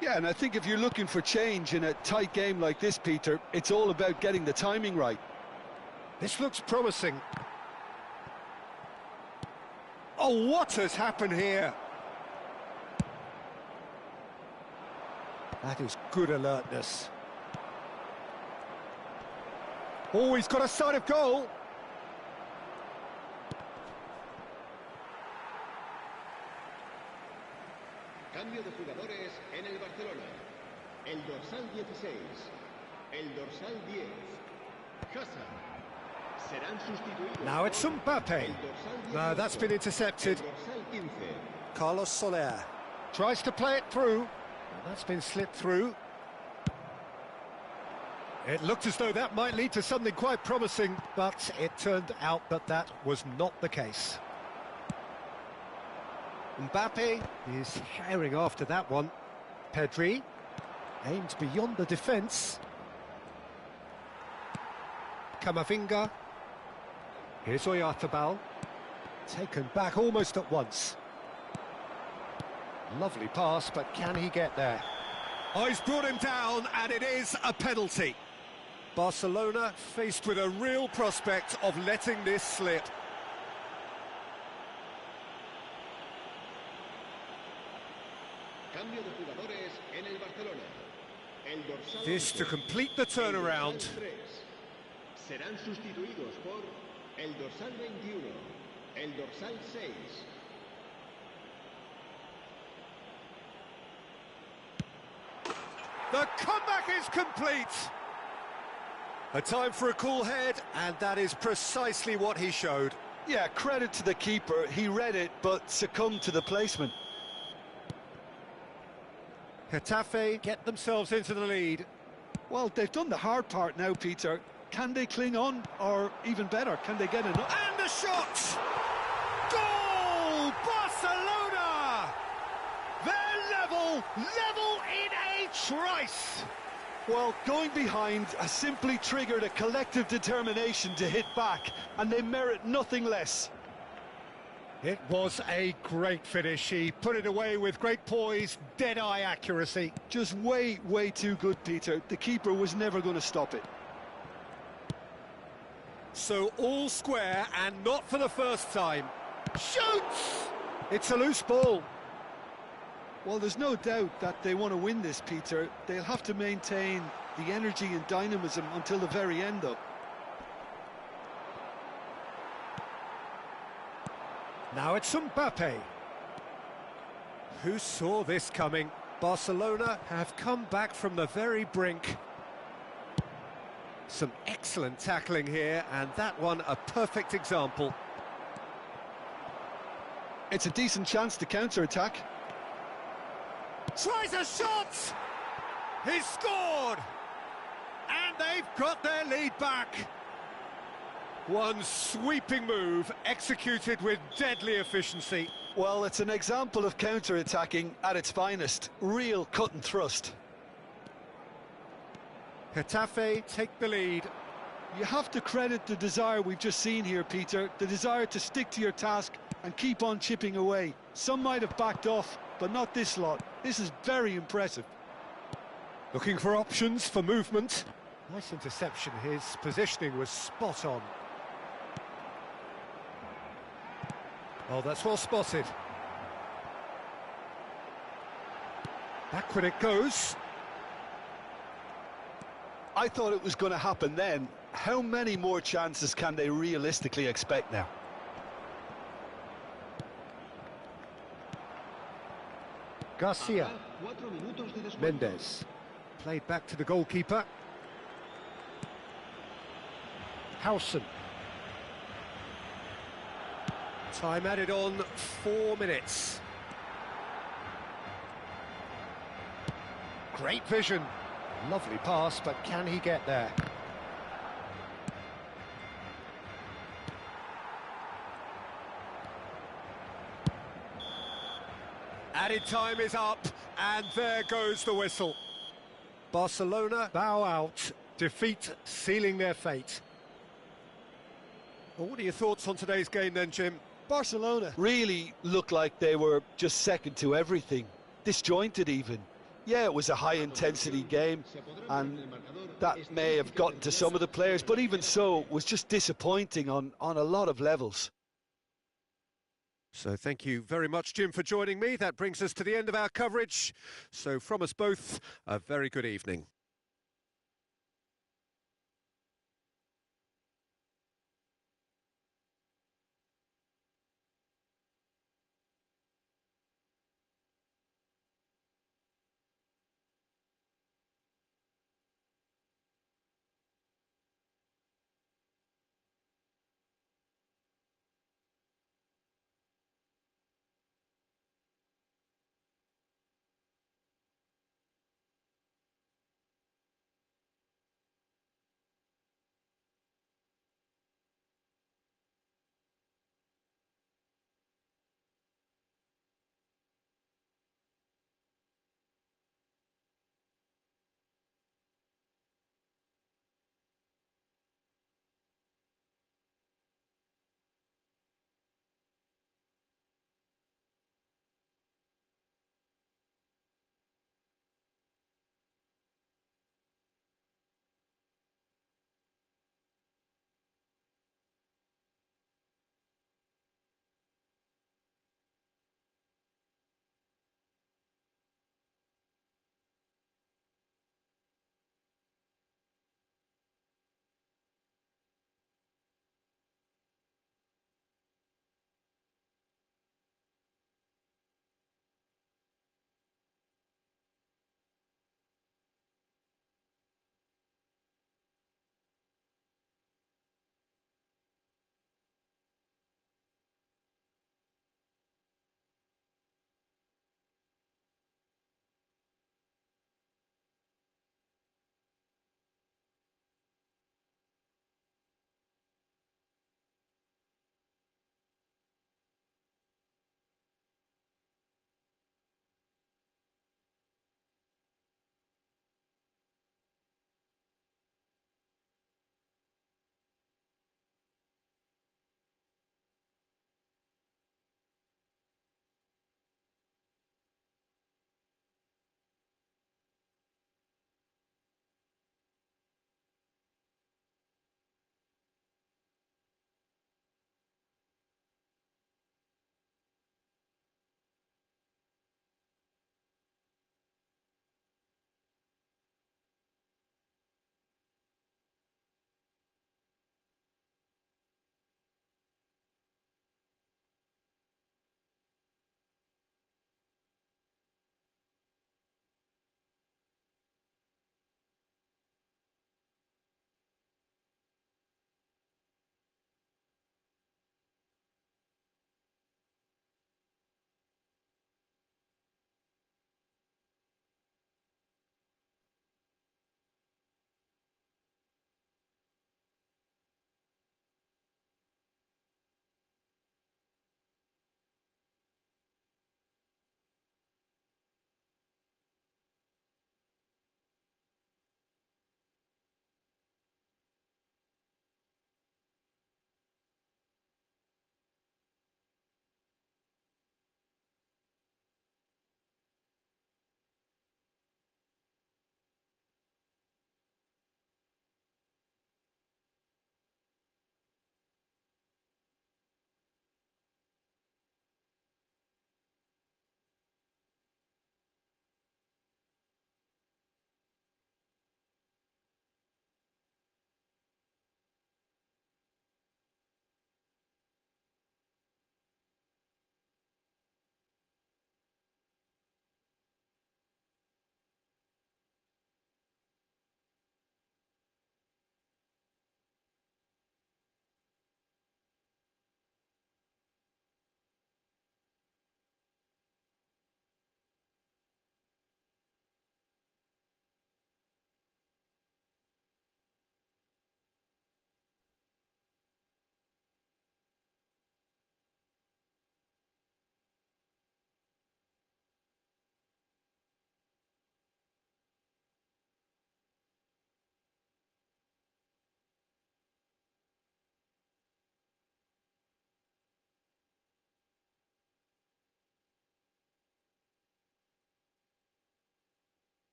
Yeah, and I think if you're looking for change in a tight game like this, Peter, it's all about getting the timing right. This looks promising. Oh, what has happened here? That is good alertness. Oh, he's got a sight of goal. Cambio de jugadores en el Barcelona. El dorsal 16. El dorsal 10. Hazard. Serán sustituidos. Now it's Mbappe. No, that's been intercepted. El dorsal 15. Carlos Soler tries to play it through. Well, that's been slipped through. It looked as though that might lead to something quite promising, but it turned out that that was not the case. Mbappe is herring after that one. Pedri aimed beyond the defence. Camavinga. Here's Oyarzabal. Taken back almost at once. Lovely pass, but can he get there? Oh, he's brought him down, and it is a penalty. Barcelona faced with a real prospect of letting this slip. Cambio de jugadores en el Barcelona. El dorsal This to complete the turnaround. Serán sustituidos por el dorsal 21, el dorsal 6. The comeback is complete. A time for a cool head, and that is precisely what he showed. Yeah, credit to the keeper. He read it, but succumbed to the placement. Getafe get themselves into the lead. Well, they've done the hard part now, Peter. Can they cling on, or even better, can they get enough? And the shot! Goal! Barcelona! They're level in a trice! Well, going behind has simply triggered a collective determination to hit back, and they merit nothing less. It was a great finish. He put it away with great poise, dead-eye accuracy. Just way too good, Peter. The keeper was never going to stop it. So all square, and not for the first time. Shoots! It's a loose ball. Well, there's no doubt that they want to win this, Peter. They'll have to maintain the energy and dynamism until the very end, though. Now it's Mbappe. Who saw this coming? Barcelona have come back from the very brink. Some excellent tackling here, and that one a perfect example. It's a decent chance to counter-attack. Tries a shot! He's scored! And they've got their lead back. One sweeping move, executed with deadly efficiency. Well, it's an example of counter-attacking at its finest. Real cut and thrust. Getafe take the lead. You have to credit the desire we've just seen here, Peter. The desire to stick to your task and keep on chipping away. Some might have backed off, but not this lot. This is very impressive. Looking for options for movement. Nice interception, his positioning was spot on. Oh, that's well spotted. Backward it goes. I thought it was going to happen then. How many more chances can they realistically expect now? Garcia. Mendes. Played back to the goalkeeper. Howson. Time added on 4 minutes. Great vision. Lovely pass, but can he get there? Added time is up, and there goes the whistle. Barcelona bow out, defeat sealing their fate. Well, what are your thoughts on today's game then, Jim? Barcelona really looked like they were just second to everything, disjointed even. Yeah, it was a high-intensity game, and that may have gotten to some of the players, but even so, it was just disappointing on a lot of levels. So thank you very much, Jim, for joining me. That brings us to the end of our coverage. So from us both, a very good evening.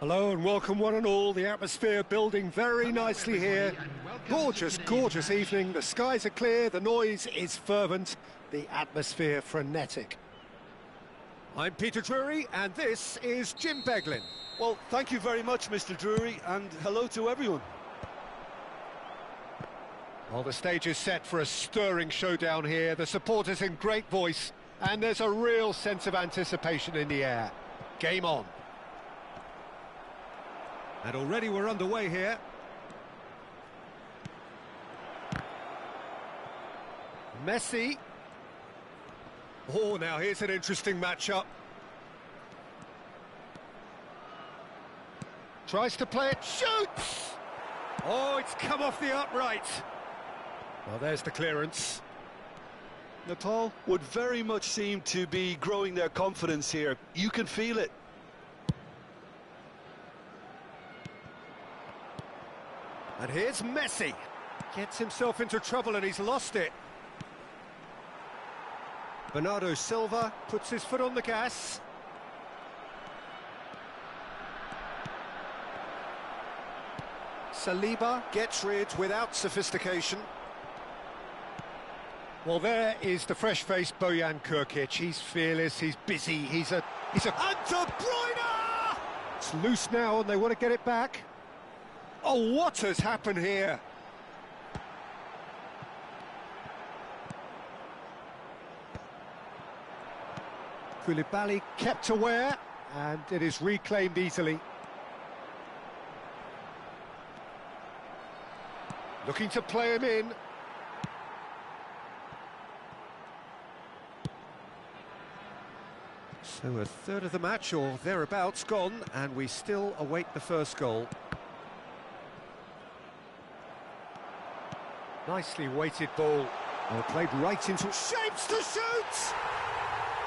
Hello and welcome one and all. The atmosphere building very nicely here. Gorgeous, gorgeous evening. The skies are clear, the noise is fervent, the atmosphere frenetic. I'm Peter Drury and this is Jim Beglin. Well, thank you very much, Mr. Drury, and hello to everyone. Well, the stage is set for a stirring showdown here. The supporters in great voice, and there's a real sense of anticipation in the air. Game on. And already we're underway here. Messi. Oh, now here's an interesting matchup. Tries to play it, shoots! Oh, it's come off the upright. Well, there's the clearance. Nepal would very much seem to be growing their confidence here. You can feel it. And here's Messi. Gets himself into trouble and he's lost it. Bernardo Silva puts his foot on the gas. Saliba gets rid without sophistication. Well, there is the fresh-faced Bojan Krkic. He's fearless, he's busy, he's a... And De Bruyne! It's loose now and they want to get it back. Oh, what has happened here? Koulibaly kept aware, and it is reclaimed easily. Looking to play him in. So a third of the match, or thereabouts, gone, and we still await the first goal. Nicely weighted ball. Well, played right into... Shapes to shoot!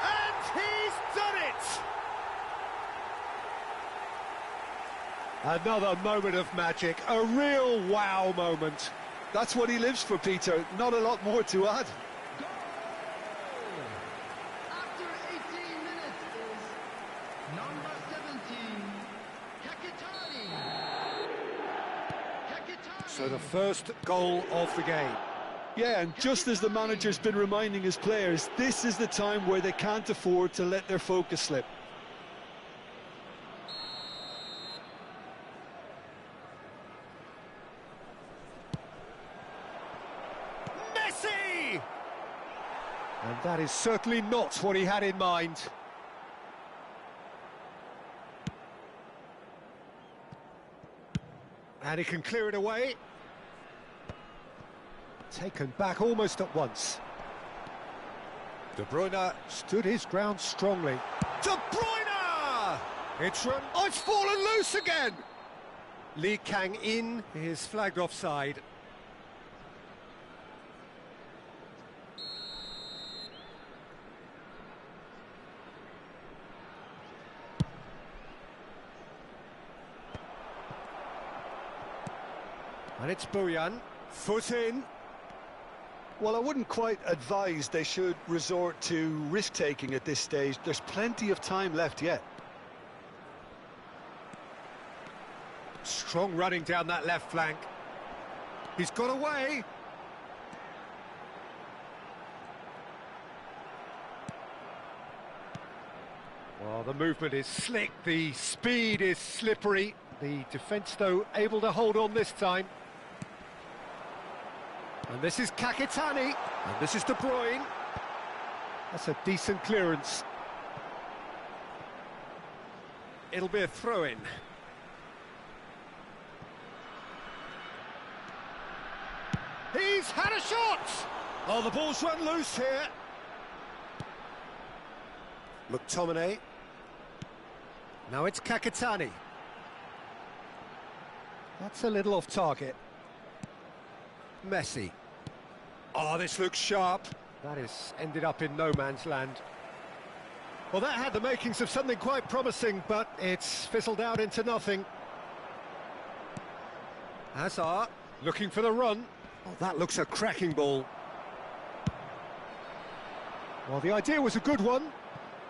And he's done it! Another moment of magic, a real wow moment. That's what he lives for, Peter. Not a lot more to add. After 18 minutes is number 17, Kakitani. So the first goal of the game. Yeah, and just as the manager's been reminding his players, this is the time where they can't afford to let their focus slip. Messi! And that is certainly not what he had in mind. And he can clear it away. Taken back almost at once. De Bruyne stood his ground strongly. De Bruyne! It's run. Oh, it's fallen loose again! Lee Kang-in is flagged offside. And it's Bojan. Foot in. Well, I wouldn't quite advise they should resort to risk-taking at this stage. There's plenty of time left yet. Strong running down that left flank. He's got away. Well, the movement is slick, the speed is slippery. The defence, though, able to hold on this time. And this is Kakitani, and this is De Bruyne. That's a decent clearance. It'll be a throw-in. He's had a shot! Oh, the ball's run loose here. McTominay. Now it's Kakitani. That's a little off target. Messi. Oh, this looks sharp. That has ended up in no man's land. Well, that had the makings of something quite promising, but it's fizzled out into nothing. Hazard looking for the run. Oh, that looks a cracking ball. Well, the idea was a good one.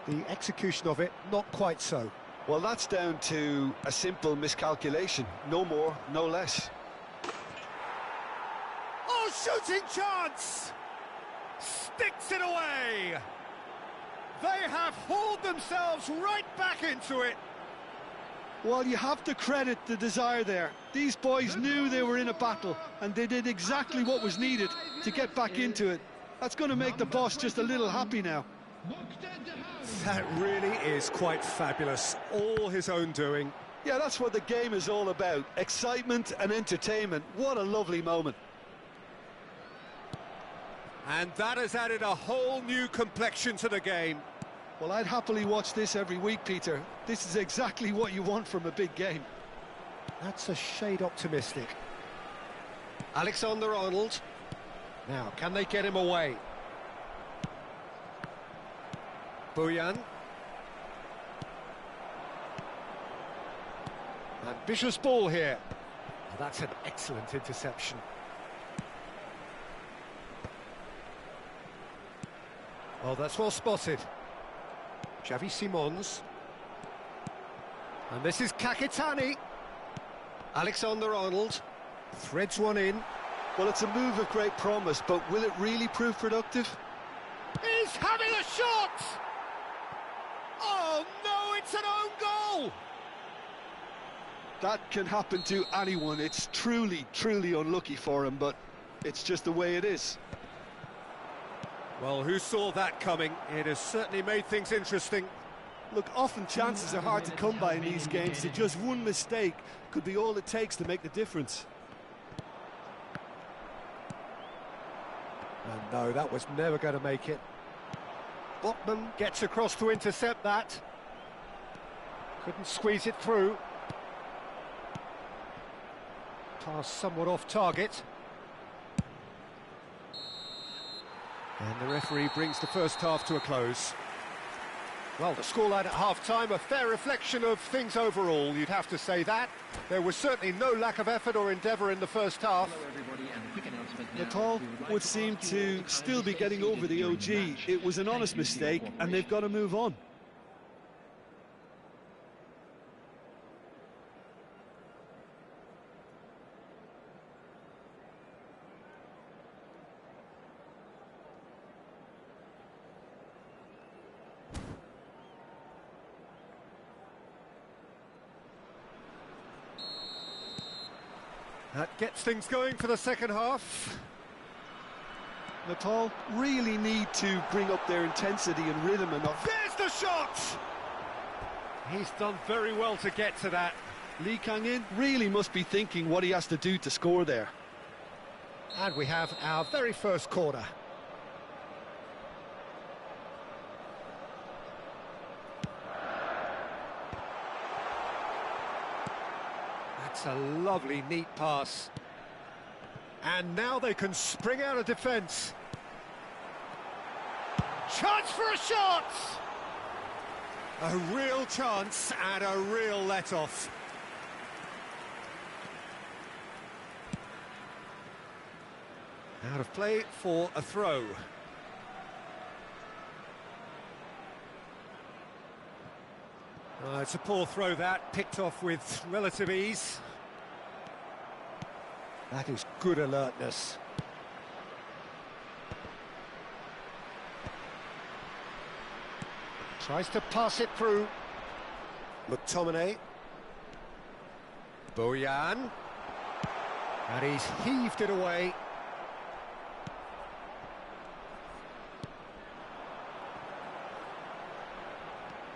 The execution of it, not quite so. Well, that's down to a simple miscalculation. No more, no less. Oh, shooting chance! Sticks it away! They have hauled themselves right back into it. Well, you have to credit the desire there. These boys knew they were in a battle, and they did exactly what was needed to get back into it. That's going to make the boss just a little happy now. That really is quite fabulous. All his own doing. Yeah, that's what the game is all about. Excitement and entertainment. What a lovely moment. And that has added a whole new complexion to the game. Well, I'd happily watch this every week, Peter. This is exactly what you want from a big game. That's a shade optimistic. Alexander-Arnold. Now, can they get him away? Bojan. Ambitious ball here. Oh, that's an excellent interception. Well, that's well spotted. Xavi Simons. And this is Kakitani. Alexander-Arnold threads one in. Well, it's a move of great promise, but will it really prove productive? He's having a shot! Oh, no, it's an own goal! That can happen to anyone. It's truly, truly unlucky for him, but it's just the way it is. Well, who saw that coming? It has certainly made things interesting. Look, often chances are hard to come by in these games, so just one mistake could be all it takes to make the difference. And no, that was never going to make it. Botman gets across to intercept that. Couldn't squeeze it through. Pass somewhat off target. And the referee brings the first half to a close. Well, the scoreline at half-time, a fair reflection of things overall, you'd have to say that. There was certainly no lack of effort or endeavour in the first half. Nepal would seem to still be getting over the OG. It was an honest mistake, and they've got to move on. That gets things going for the second half. Nepal really need to bring up their intensity and rhythm enough. There's the shot! He's done very well to get to that. Lee Kang-in really must be thinking what he has to do to score there. And we have our very first corner. That's a lovely, neat pass. And now they can spring out of defence. Chance for a shot! A real chance and a real let-off. Out of play for a throw. It's a poor throw that, picked off with relative ease. That is good alertness. Tries to pass it through. McTominay. Bojan. And he's heaved it away.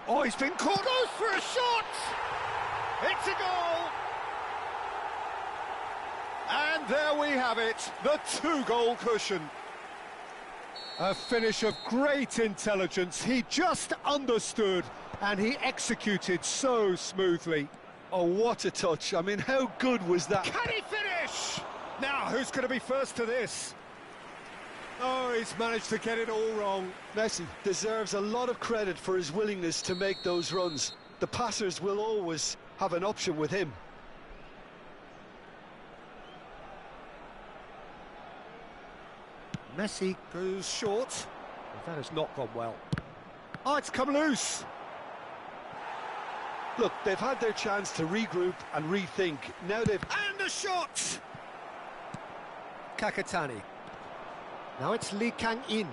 Oh, he's been caught. Goes for a shot! It's a goal! And there we have it, the two-goal cushion. A finish of great intelligence. He just understood and he executed so smoothly. Oh, what a touch. I mean, how good was that? Can he finish? Now, who's going to be first to this? Oh, he's managed to get it all wrong. Messi deserves a lot of credit for his willingness to make those runs. The passers will always have an option with him. Messi goes short. That has not gone well. Oh, it's come loose. Look, they've had their chance to regroup and rethink. Now they've... And a shot! Kakatani. Now it's Lee Kang-in.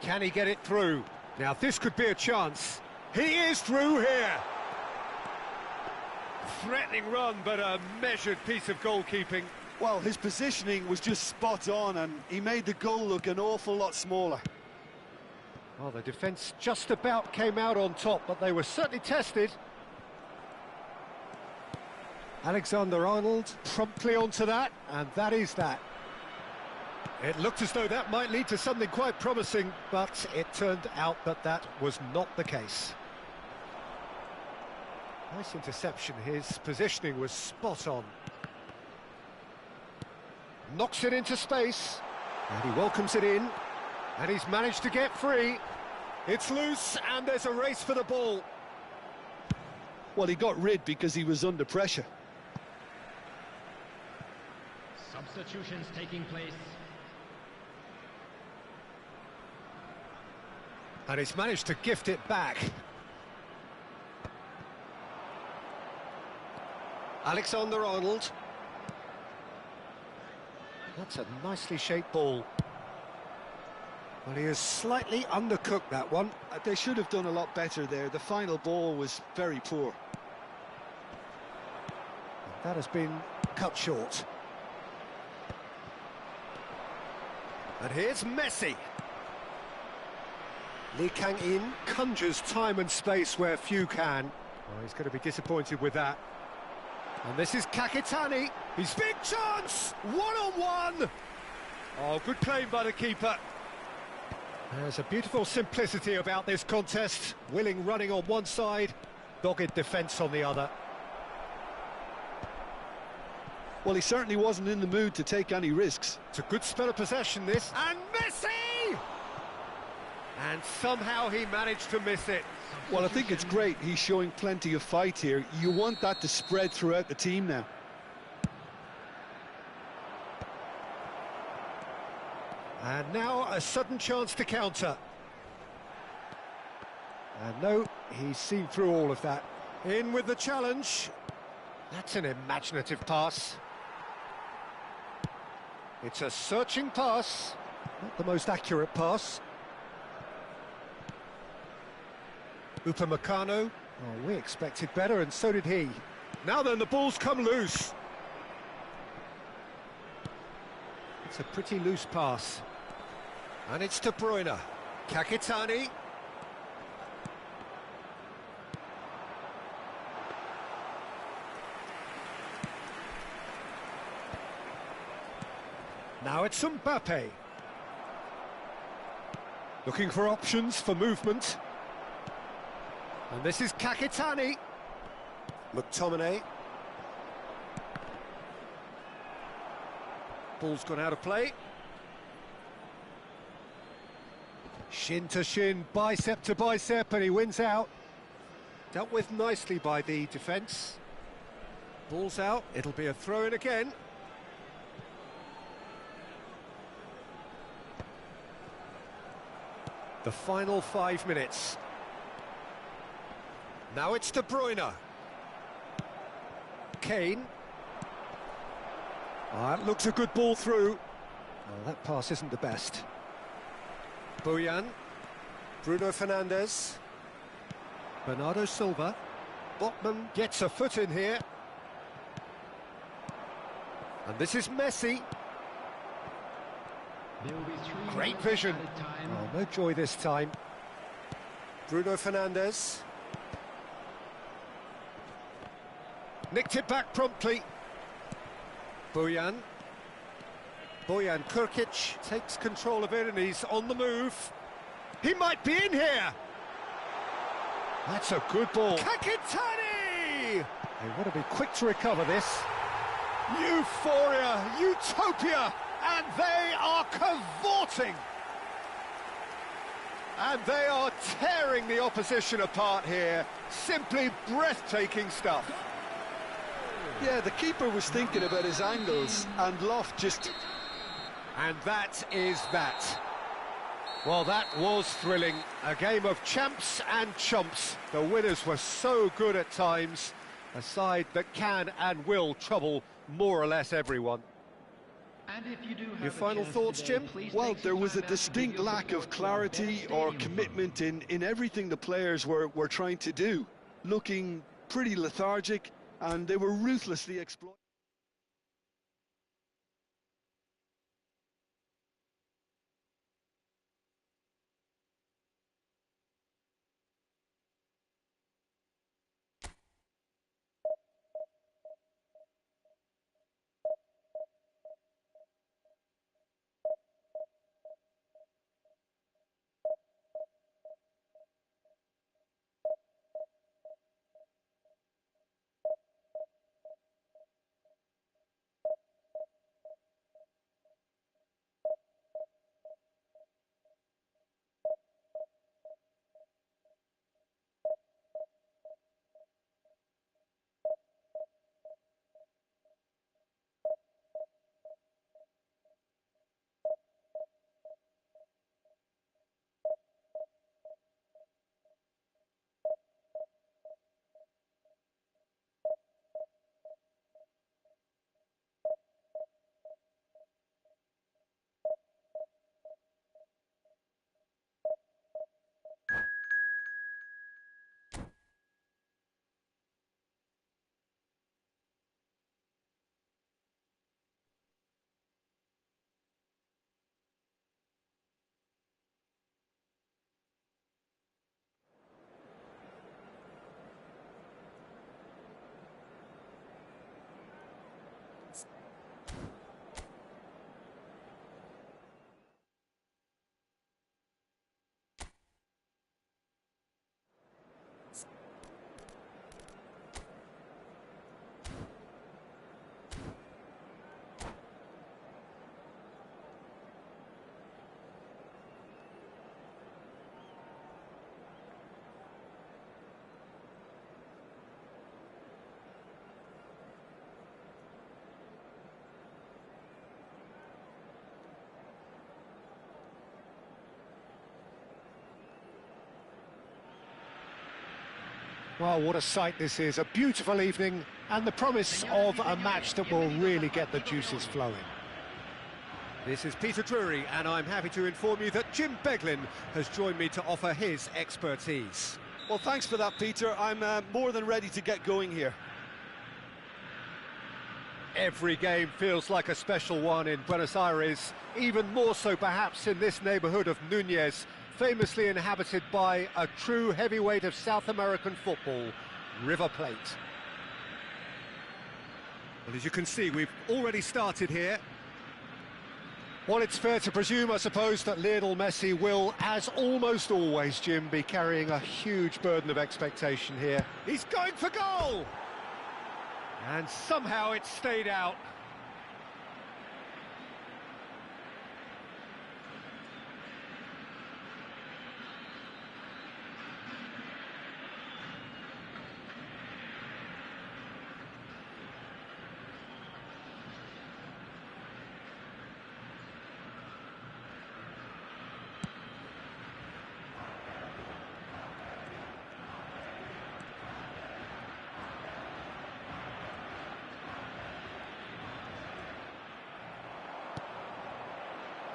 Can he get it through? Now this could be a chance. He is through here. Threatening run, but a measured piece of goalkeeping. Well, his positioning was just spot on, and he made the goal look an awful lot smaller. Well, the defence just about came out on top, but they were certainly tested. Alexander-Arnold promptly onto that, and that is that. It looked as though that might lead to something quite promising, but it turned out that that was not the case. Nice interception, his positioning was spot on. Knocks it into space, and he welcomes it in, and he's managed to get free. It's loose, and there's a race for the ball. Well, he got rid because he was under pressure. Substitutions taking place. And he's managed to gift it back. Alexander-Arnold. That's a nicely shaped ball. Well, he has slightly undercooked that one. They should have done a lot better there. The final ball was very poor. That has been cut short. And here's Messi. Lee Kang-in conjures time and space where few can. Oh, he's going to be disappointed with that. And this is Kakitani. He's big chance! One-on-one! Oh, good claim by the keeper. There's a beautiful simplicity about this contest. Willing running on one side, dogged defence on the other. Well, he certainly wasn't in the mood to take any risks. It's a good spell of possession, this. And Messi! And somehow he managed to miss it. Well, I think it's great. He's showing plenty of fight here. You want that to spread throughout the team now. And now a sudden chance to counter. And no, he's seen through all of that. In with the challenge. That's an imaginative pass. It's a searching pass. Not the most accurate pass. Upamecano. Oh, we expected better, and so did he. Now then, the ball's come loose. It's a pretty loose pass. And it's De Bruyne. Kakitani. Now it's Mbappe. Looking for options for movement. And this is Kakitani. McTominay. Ball's gone out of play. Shin to shin, bicep to bicep, and he wins out. Dealt with nicely by the defence. Ball's out, it'll be a throw-in again. The final 5 minutes. Now it's De Bruyne. Kane. Oh, that looks a good ball through. Oh, that pass isn't the best. Bojan. Bruno Fernandes. Bernardo Silva. Botman gets a foot in here. And this is Messi. Great vision. Oh, no joy this time. Bruno Fernandes. Nicked it back promptly. Bojan. Bojan Kurkic takes control of it and he's on the move. He might be in here. That's a good ball. Kakitani! They want to be quick to recover this. Euphoria, utopia, and they are cavorting. And they are tearing the opposition apart here. Simply breathtaking stuff. Yeah, the keeper was thinking about his angles, and Loft just... And that is that. Well, that was thrilling. A game of champs and chumps. The winners were so good at times. A side that can and will trouble more or less everyone. And if you do have Your final thoughts, today, Jim? Well, there was a distinct lack of clarity or commitment in everything the players were trying to do. Looking pretty lethargic, and they were ruthlessly exploiting. Well, what a sight this is. A beautiful evening and the promise of a match that will really get the juices flowing. This is Peter Drury, and I'm happy to inform you that Jim Beglin has joined me to offer his expertise. Well, thanks for that, Peter. I'm more than ready to get going here. Every game feels like a special one in Buenos Aires, even more so perhaps in this neighbourhood of Núñez, famously inhabited by a true heavyweight of South American football, River Plate. Well, as you can see, we've already started here. Well, it's fair to presume, I suppose, that Lionel Messi will, as almost always, Jim, be carrying a huge burden of expectation here. He's going for goal! And somehow it stayed out.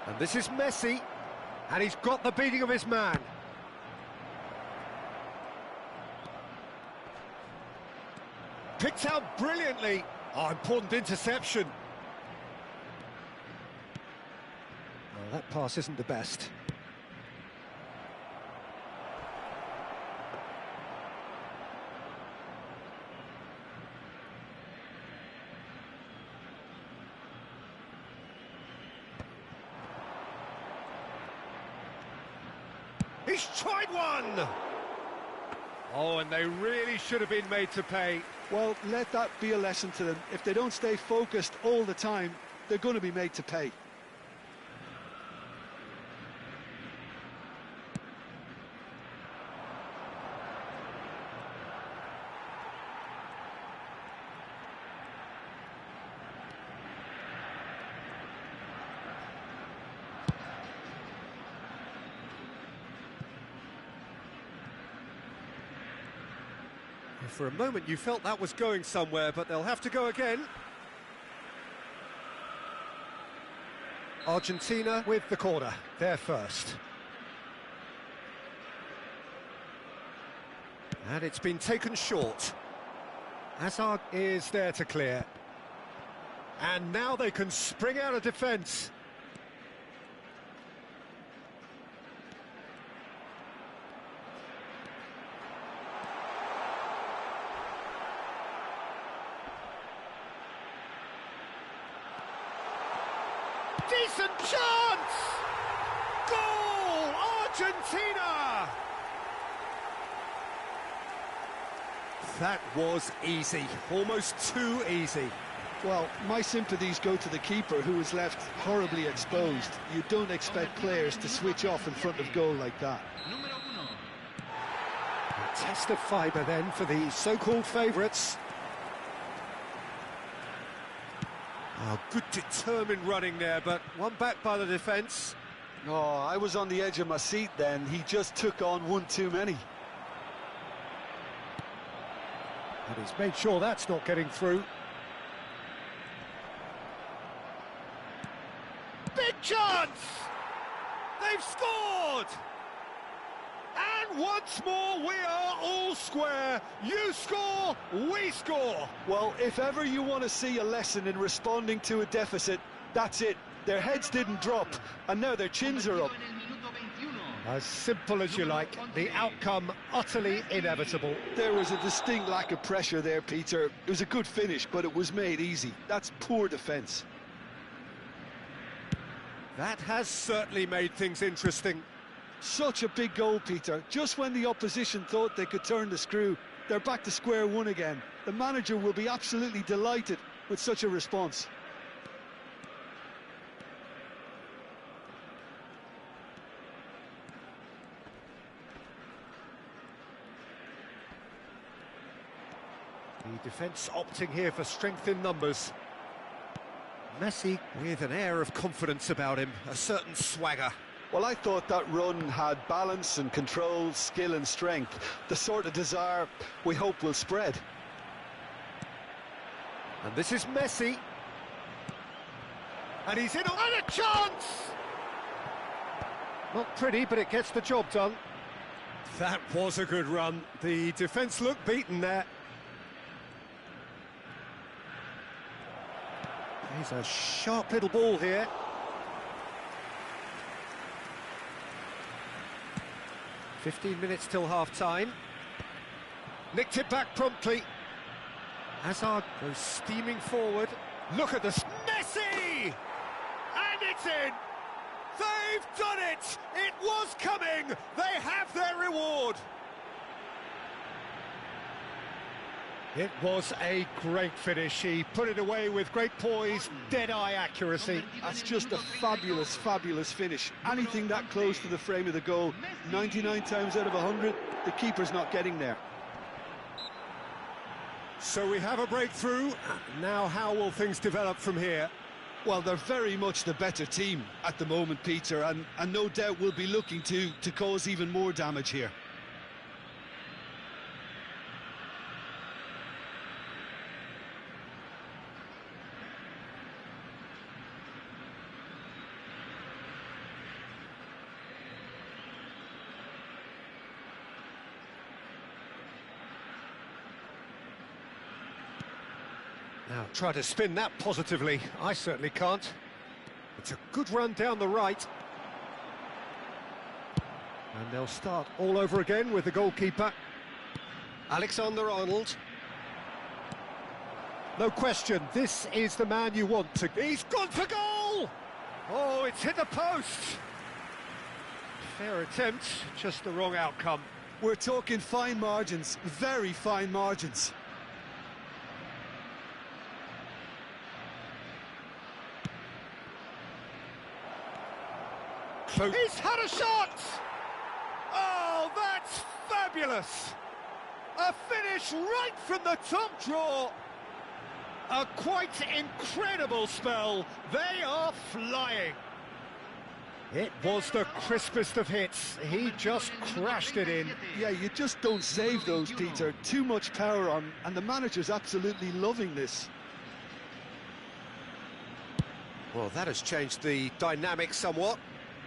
And this is Messi, and he's got the beating of his man. Picked out brilliantly. Oh, important interception. Well, that pass isn't the best. He's tried one! Oh, and they really should have been made to pay. Well, let that be a lesson to them. If they don't stay focused all the time, they're going to be made to pay. For a moment you felt that was going somewhere, but they'll have to go again. Argentina with the corner, they're first. And it's been taken short. Hazard is there to clear. And now they can spring out of defence. Decent chance! Goal! Argentina! That was easy, almost too easy. Well, my sympathies go to the keeper, who was left horribly exposed. You don't expect players to switch off in front of goal like that. A test of fibre then for the so-called favourites. Oh, good determined running there, but one back by the defence. Oh, I was on the edge of my seat then. He just took on one too many. And he's made sure that's not getting through. Big chance! They've scored! And once more we are all square. You score, we score. Well, if ever you want to see a lesson in responding to a deficit, that's it. Their heads didn't drop, and now their chins are up. As simple as you like, the outcome utterly inevitable. There was a distinct lack of pressure there, Peter. It was a good finish, but it was made easy. That's poor defence. That has certainly made things interesting. Such a big goal, Peter. Just when the opposition thought they could turn the screw, they're back to square one again. The manager will be absolutely delighted with such a response. The defence opting here for strength in numbers. Messi with an air of confidence about him, a certain swagger. Well, I thought that run had balance and control, skill and strength. The sort of desire we hope will spread. And this is Messi. And he's in and a chance! Not pretty, but it gets the job done. That was a good run. The defence looked beaten there. He's a sharp little ball here. "15 minutes till half-time. Nicked it back promptly. Hazard goes steaming forward. Look at this. Messi! And it's in! They've done it! It was coming! They have their reward! It was a great finish. He put it away with great poise, dead-eye accuracy. That's just a fabulous, fabulous finish. Anything that close to the frame of the goal, 99 times out of 100, the keeper's not getting there. So we have a breakthrough. Now how will things develop from here? Well, they're very much the better team at the moment, Peter, and no doubt will be looking to cause even more damage here. Now, try to spin that positively. I certainly can't. It's a good run down the right. And they'll start all over again with the goalkeeper. Alexander-Arnold. No question, this is the man you want to... He's gone for goal! Oh, it's hit the post. Fair attempt, just the wrong outcome. We're talking fine margins, very fine margins. He's had a shot! Oh, that's fabulous! A finish right from the top draw! A quite incredible spell. They are flying. It was the crispest of hits. He just crashed it in. Yeah, you just don't save those, Peter. Too much power on, and the manager's absolutely loving this. Well, that has changed the dynamic somewhat.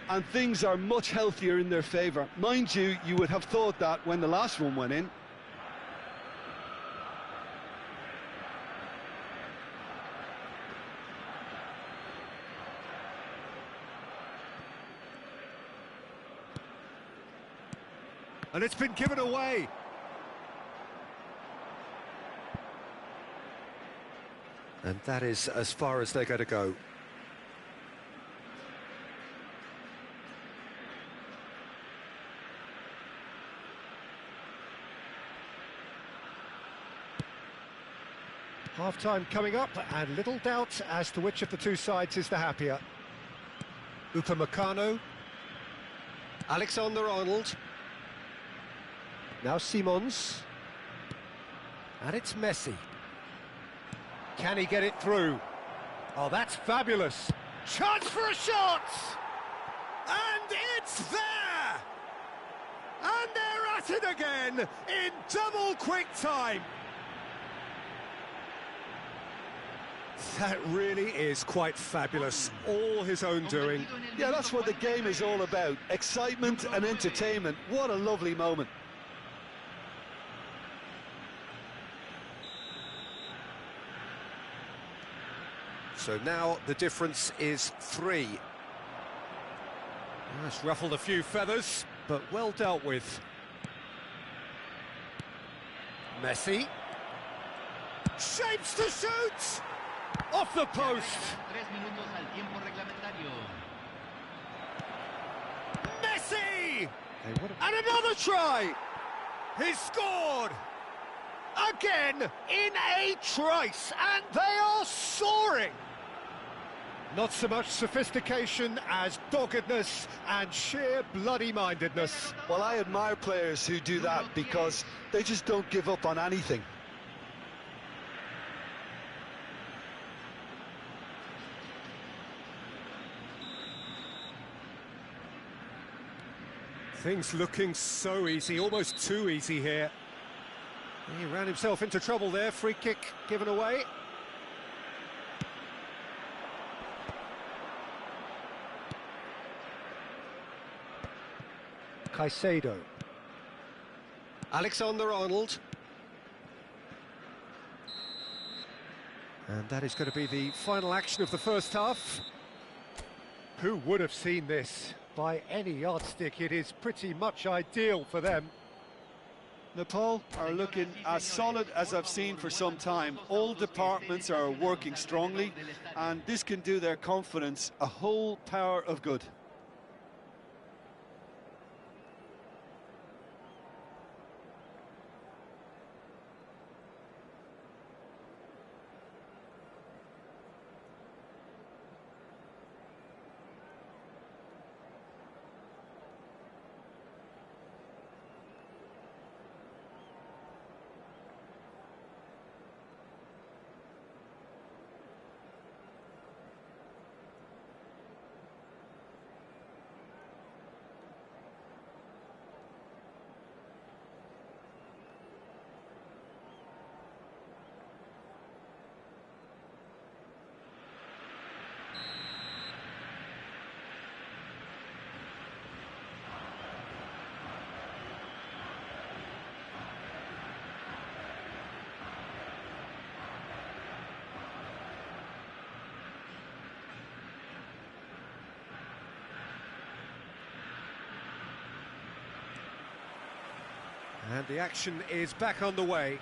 And things are much healthier in their favour. Mind you, you would have thought that when the last one went in. And it's been given away. And that is as far as they're going to go. Half-time coming up, and little doubt as to which of the two sides is the happier. Upamecano. Alexander-Arnold. Now Simons. And it's Messi. Can he get it through? Oh, that's fabulous. Chance for a shot! And it's there! And they're at it again in double quick time. That really is quite fabulous. All his own doing. Yeah, that's what the game is all about. Excitement and entertainment. What a lovely moment. So now the difference is 3. That's ruffled a few feathers, but well dealt with. Messi. Shapes to shoot! Off the post! Messi! And another try! He's scored! Again, in a trice, and they are soaring! Not so much sophistication as doggedness and sheer bloody-mindedness. Well, I admire players who do that because they just don't give up on anything. Things looking so easy, almost too easy here. He ran himself into trouble there, free kick given away. Caicedo. Alexander-Arnold. And that is going to be the final action of the first half. Who would have seen this? By any yardstick, it is pretty much ideal for them. Nepal are looking as solid as I've seen for some time. All departments are working strongly, and this can do their confidence a whole power of good. And the action is back on the way.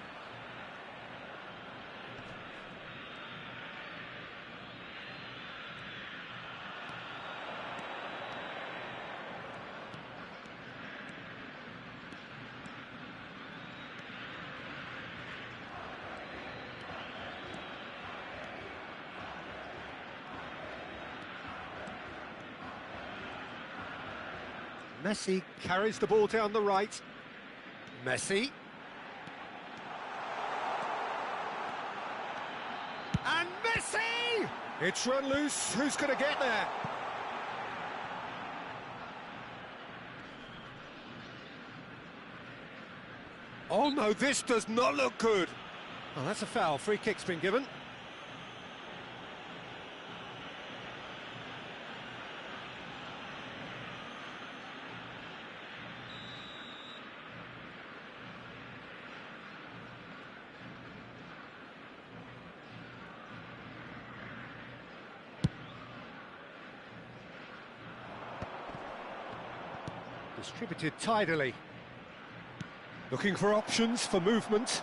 Messi carries the ball down the right. Messi. And Messi! It's run loose. Who's going to get there? Oh no, this does not look good. Oh, that's a foul. Free kick's been given. Distributed tidily. Looking for options for movement.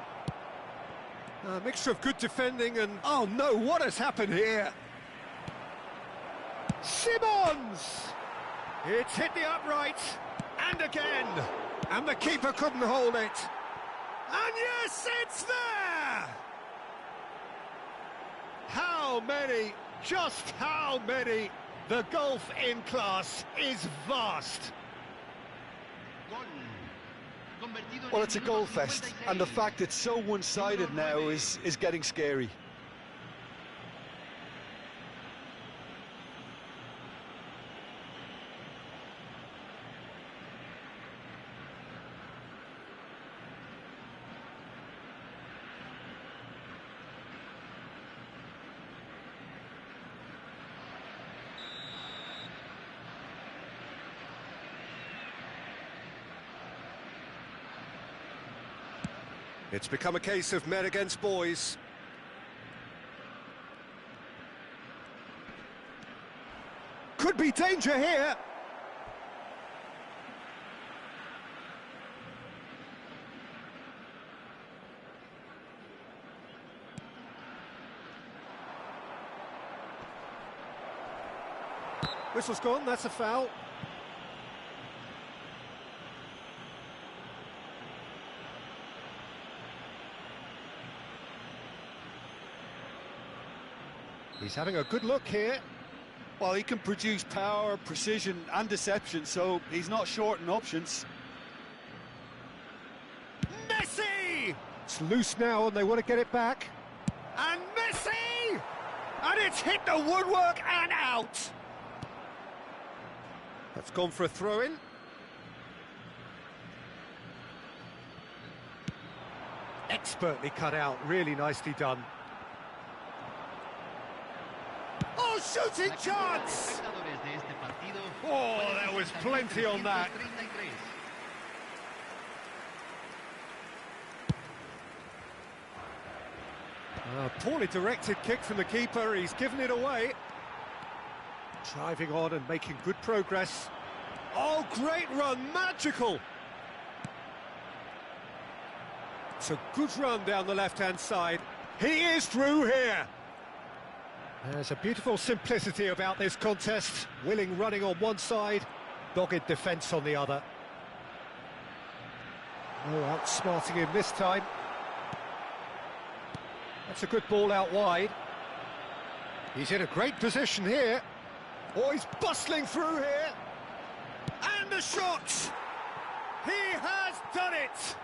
A mixture of good defending and... Oh no, what has happened here? Simmons! It's hit the upright, and again! And the keeper couldn't hold it. And yes, it's there! How many? Just how many? The gulf in class is vast. Well, it's a goal fest, and the fact it's so one-sided now is getting scary. It's become a case of men against boys. Could be danger here. Whistle's gone, that's a foul. He's having a good look here. Well, he can produce power, precision and deception, so he's not short in options. Messi! It's loose now and they want to get it back. And Messi! And it's hit the woodwork and out! That's gone for a throw-in. Expertly cut out, really nicely done. Oh, shooting chance! Oh, there was plenty on that. Poorly directed kick from the keeper, he's given it away. Driving on and making good progress. Oh, great run, magical! It's a good run down the left-hand side. He is through here! There's a beautiful simplicity about this contest. Willing running on one side, dogged defence on the other. Oh, outsmarting him this time. That's a good ball out wide. He's in a great position here. Oh, he's bustling through here. And the shot! He has done it!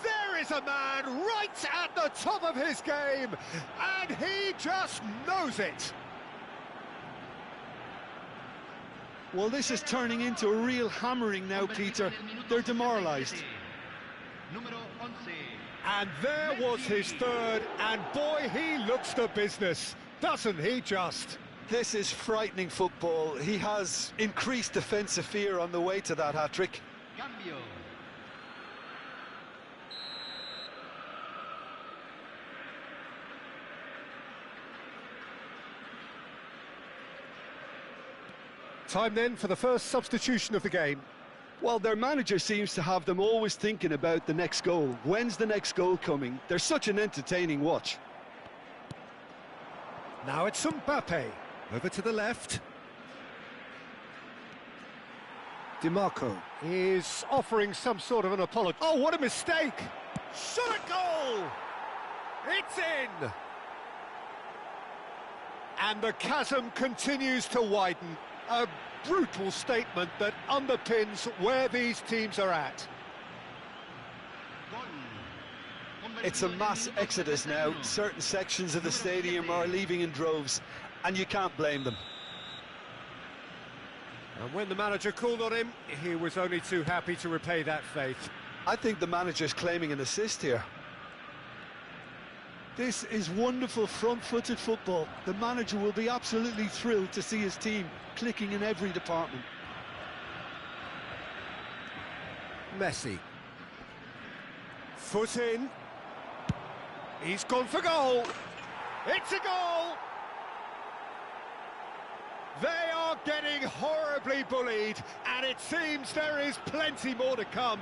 There is a man right at the top of his game, and he just knows it. Well, this is turning into a real hammering now, Peter. They're demoralised. And there was his third, and boy, he looks the business, doesn't he just? This is frightening football. He has increased defensive fear on the way to that hat-trick. Time then for the first substitution of the game. Well, their manager seems to have them always thinking about the next goal. When's the next goal coming? They're such an entertaining watch. Now it's Mbappe. Over to the left. DiMarco is offering some sort of an apology. Oh, what a mistake! Shot a goal! It's in! And the chasm continues to widen. A brutal statement that underpins where these teams are at. It's a mass exodus now. Certain sections of the stadium are leaving in droves, and you can't blame them. And when the manager called on him, he was only too happy to repay that faith. I think the manager's claiming an assist here. This is wonderful front-footed football. The manager will be absolutely thrilled to see his team clicking in every department. Messi. Foot in. He's gone for goal. It's a goal! They are getting horribly bullied, and it seems there is plenty more to come.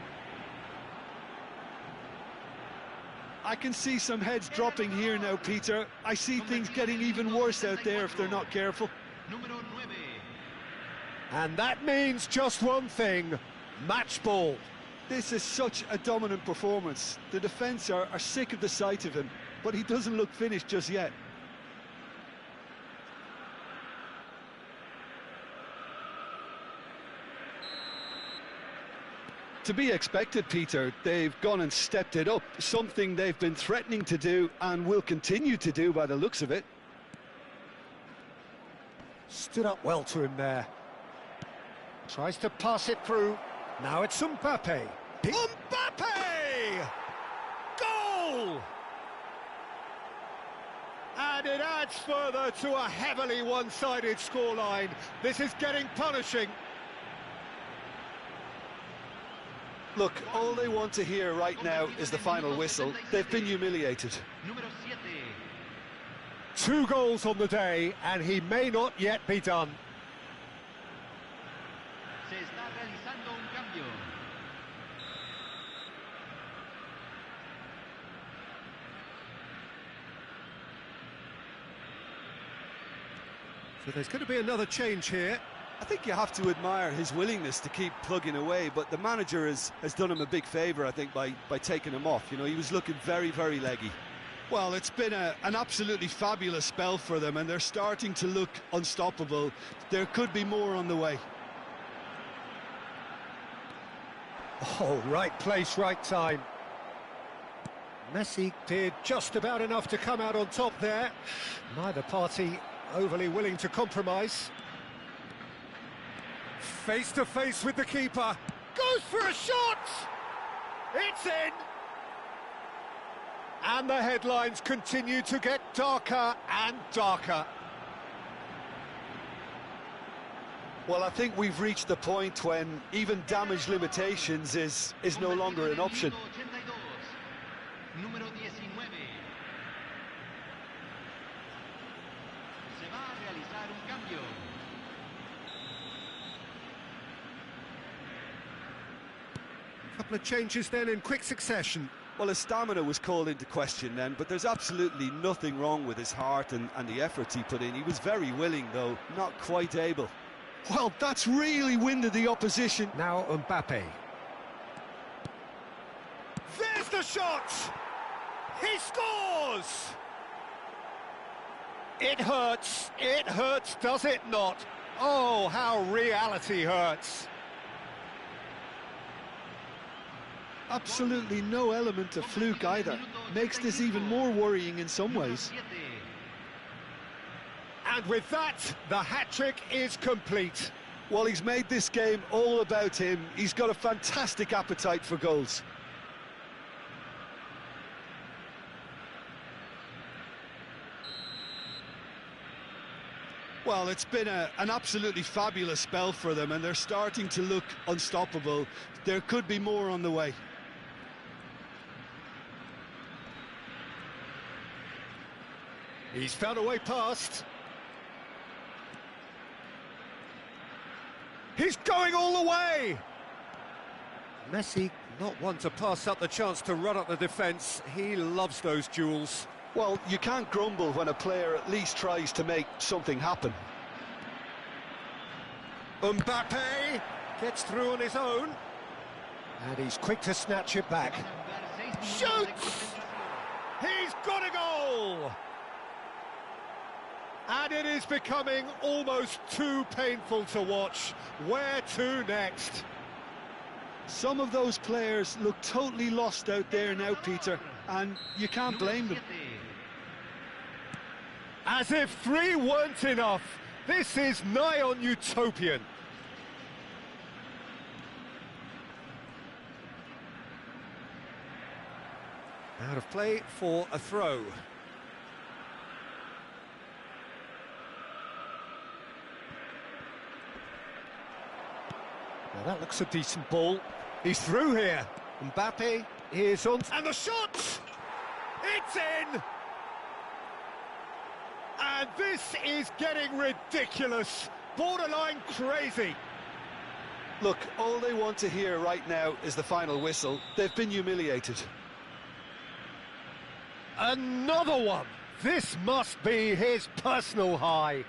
I can see some heads dropping here now, Peter. I see things getting even worse out there if they're not careful. And that means just one thing, match ball. This is such a dominant performance. The defence are sick of the sight of him, but he doesn't look finished just yet. To be expected, Peter. They've gone and stepped it up, something they've been threatening to do and will continue to do by the looks of it. Stood up well to him there. Tries to pass it through. Now it's Mbappe. Mbappe! Goal! And it adds further to a heavily one-sided scoreline. This is getting punishing. Look, all they want to hear right now is the final whistle. They've been humiliated. 2 goals on the day, and he may not yet be done. So there's going to be another change here. I think you have to admire his willingness to keep plugging away, but the manager has done him a big favour, I think, by taking him off. You know, he was looking very, very leggy. Well, it's been an absolutely fabulous spell for them, and they're starting to look unstoppable. There could be more on the way. Oh, right place, right time. Messi did just about enough to come out on top there. Neither party overly willing to compromise. Face to face with the keeper. Goes for a shot! It's in! And the headlines continue to get darker and darker. Well, I think we've reached the point when even damage limitations is no longer an option. Couple of changes then in quick succession. Well, his stamina was called into question then, but there's absolutely nothing wrong with his heart and the efforts he put in. He was very willing, though, not quite able. Well, that's really winded the opposition. Now Mbappe. There's the shot! He scores! It hurts, does it not? Oh, how reality hurts. Absolutely no element of fluke either. Makes this even more worrying in some ways. And with that, the hat-trick is complete. Well, he's made this game all about him. He's got a fantastic appetite for goals. Well, it's been an absolutely fabulous spell for them, and they're starting to look unstoppable. There could be more on the way. He's found a way past. He's going all the way! Messi, not one to pass up the chance to run up the defence. He loves those duels. Well, you can't grumble when a player at least tries to make something happen. Mbappe gets through on his own. And he's quick to snatch it back. Shoots! He's got a goal! And it is becoming almost too painful to watch. Where to next? Some of those players look totally lost out there now, Peter, and you can't blame them. As if 3 weren't enough, this is nigh on utopian. Out of play for a throw. Now that looks a decent ball. He's through here. Mbappe is on. And the shot! It's in! And this is getting ridiculous. Borderline crazy. Look, all they want to hear right now is the final whistle. They've been humiliated. Another one! This must be his personal high.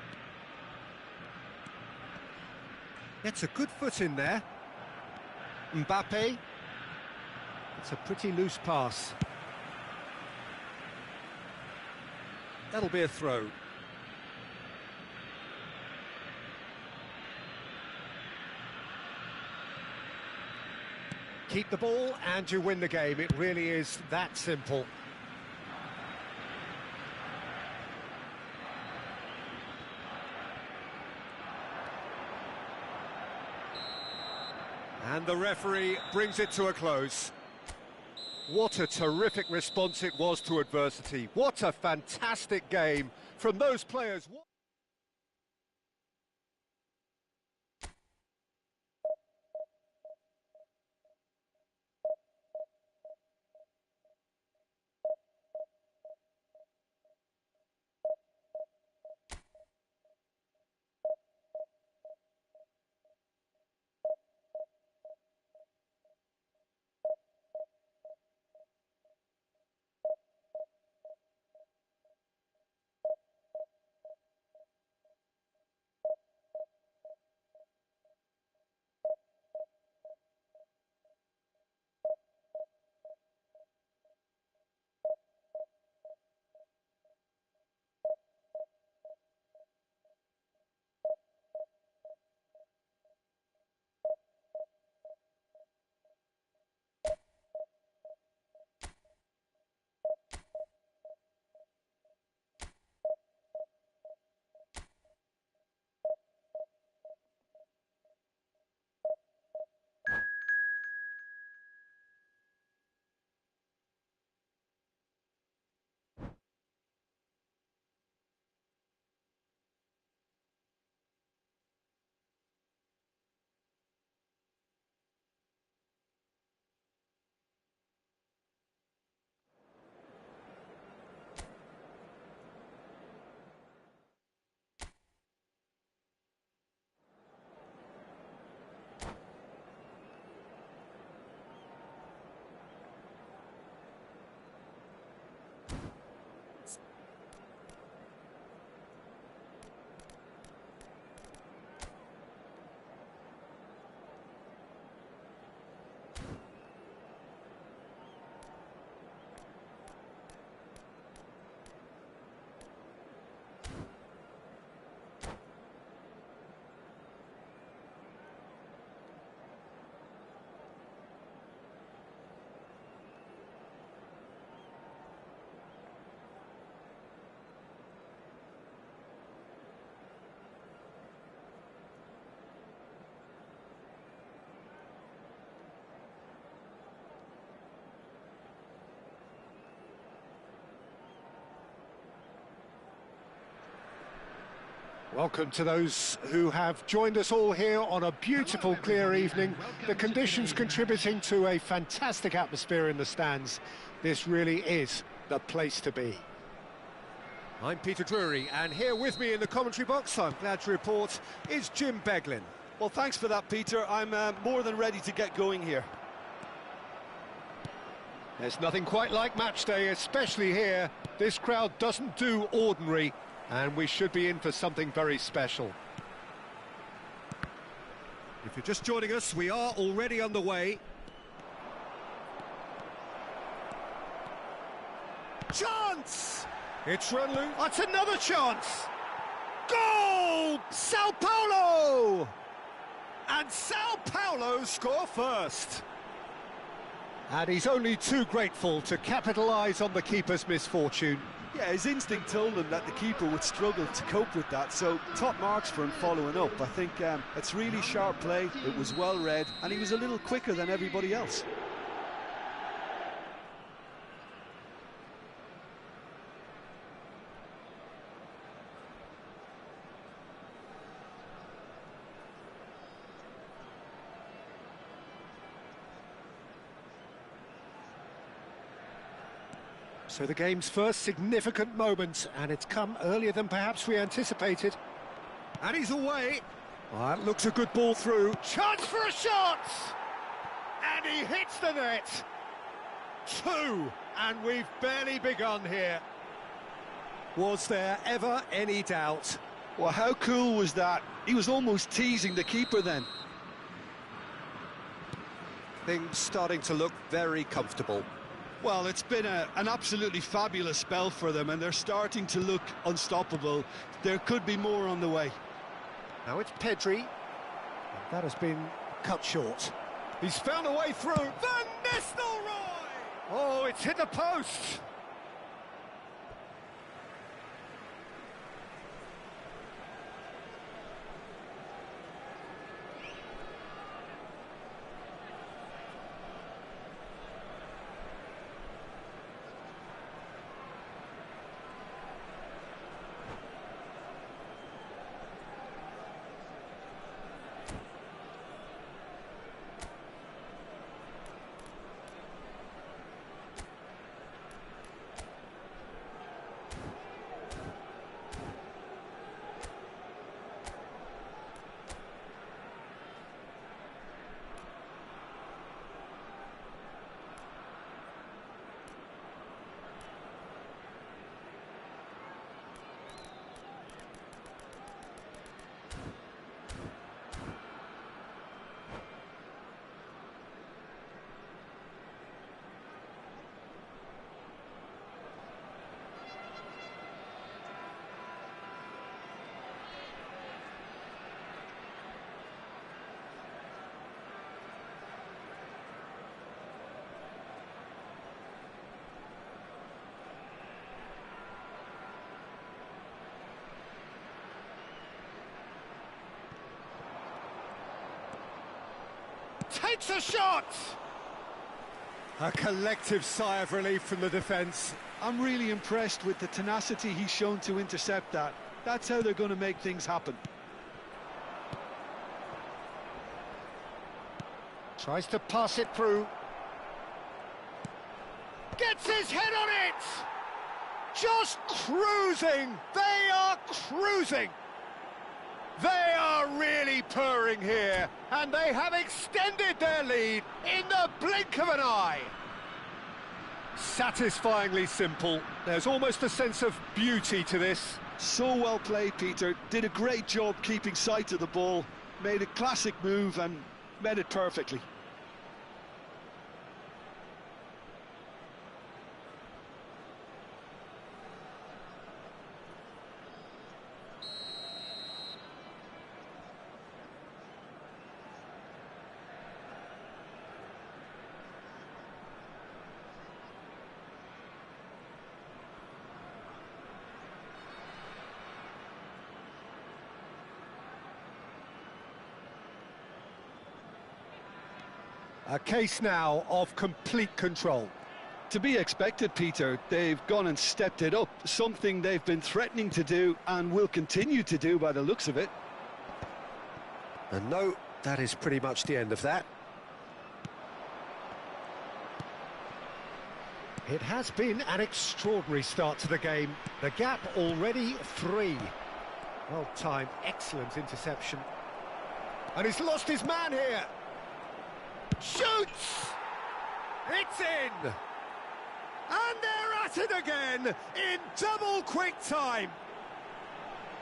Gets a good foot in there. Mbappe. It's a pretty loose pass. That'll be a throw. Keep the ball and you win the game. It really is that simple. And the referee brings it to a close. What a terrific response it was to adversity. What a fantastic game from those players. Welcome to those who have joined us all here on a beautiful, clear evening. The conditions contributing to a fantastic atmosphere in the stands. This really is the place to be. I'm Peter Drury, and here with me in the commentary box, I'm glad to report, is Jim Beglin. Well, thanks for that, Peter. I'm more than ready to get going here. There's nothing quite like match day, especially here. This crowd doesn't do ordinary, and we should be in for something very special. If you're just joining us, we are already underway. Chance! It's run loose. That's another chance! Goal! Sao Paulo! And Sao Paulo score first. And he's only too grateful to capitalise on the keeper's misfortune. Yeah, his instinct told him that the keeper would struggle to cope with that, so top marks for him following up. I think it's really sharp play, it was well read, and he was a little quicker than everybody else. So the game's first significant moment, and it's come earlier than perhaps we anticipated. And he's away. Oh, that looks a good ball through. Chance for a shot! And he hits the net. 2, and we've barely begun here. Was there ever any doubt? Well, how cool was that? He was almost teasing the keeper then. Things starting to look very comfortable. Well, it's been an absolutely fabulous spell for them, and they're starting to look unstoppable. There could be more on the way. Now it's Pedri. And that has been cut short. He's found a way through. Van Nistelrooy! Oh, it's hit the post. Takes a shot! A collective sigh of relief from the defence. I'm really impressed with the tenacity he's shown to intercept that. That's how they're going to make things happen. Tries to pass it through. Gets his head on it! Just cruising! They are cruising! They are really purring here, and they have extended their lead in the blink of an eye. Satisfyingly simple. There's almost a sense of beauty to this. So well played, Peter. Did a great job keeping sight of the ball. Made a classic move and met it perfectly. A case now of complete control. To be expected, Peter. They've gone and stepped it up, something they've been threatening to do and will continue to do by the looks of it. And no, that is pretty much the end of that. It has been an extraordinary start to the game. The gap already 3. Well timed, excellent interception. And he's lost his man here. Shoots! It's in! And they're at it again in double quick time.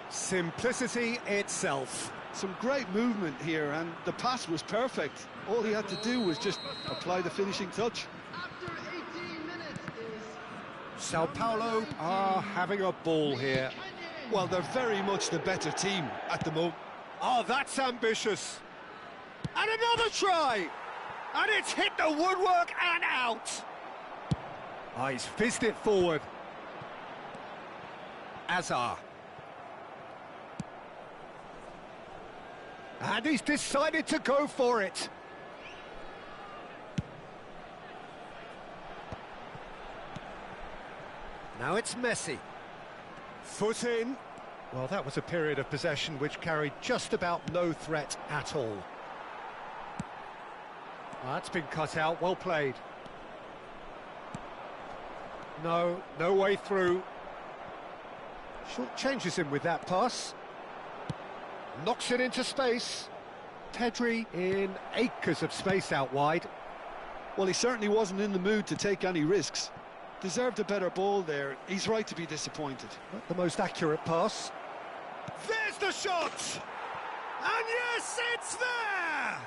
Simplicity itself. Some great movement here, and the pass was perfect. All he had to do was just apply the finishing touch. After 18 minutes is... Sao Paulo are having a ball here. Well, they're very much the better team at the moment. Oh, that's ambitious. And another try! And it's hit the woodwork and out. Oh, he's fizzed it forward. Azar. And he's decided to go for it. Now it's Messi. Foot in. Well, that was a period of possession which carried just about no threat at all. That's been cut out, well played. No, no way through. Short changes him with that pass. Knocks it into space. Pedri in acres of space out wide. Well, he certainly wasn't in the mood to take any risks. Deserved a better ball there. He's right to be disappointed. Not the most accurate pass. There's the shot! And yes, it's there!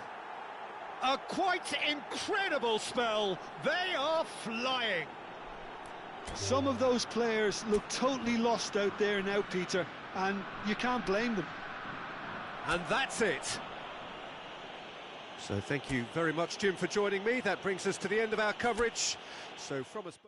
A quite incredible spell. They are flying. Some of those players look totally lost out there now, Peter, and you can't blame them. And that's it. So thank you very much, Jim, for joining me. That brings us to the end of our coverage. So from us...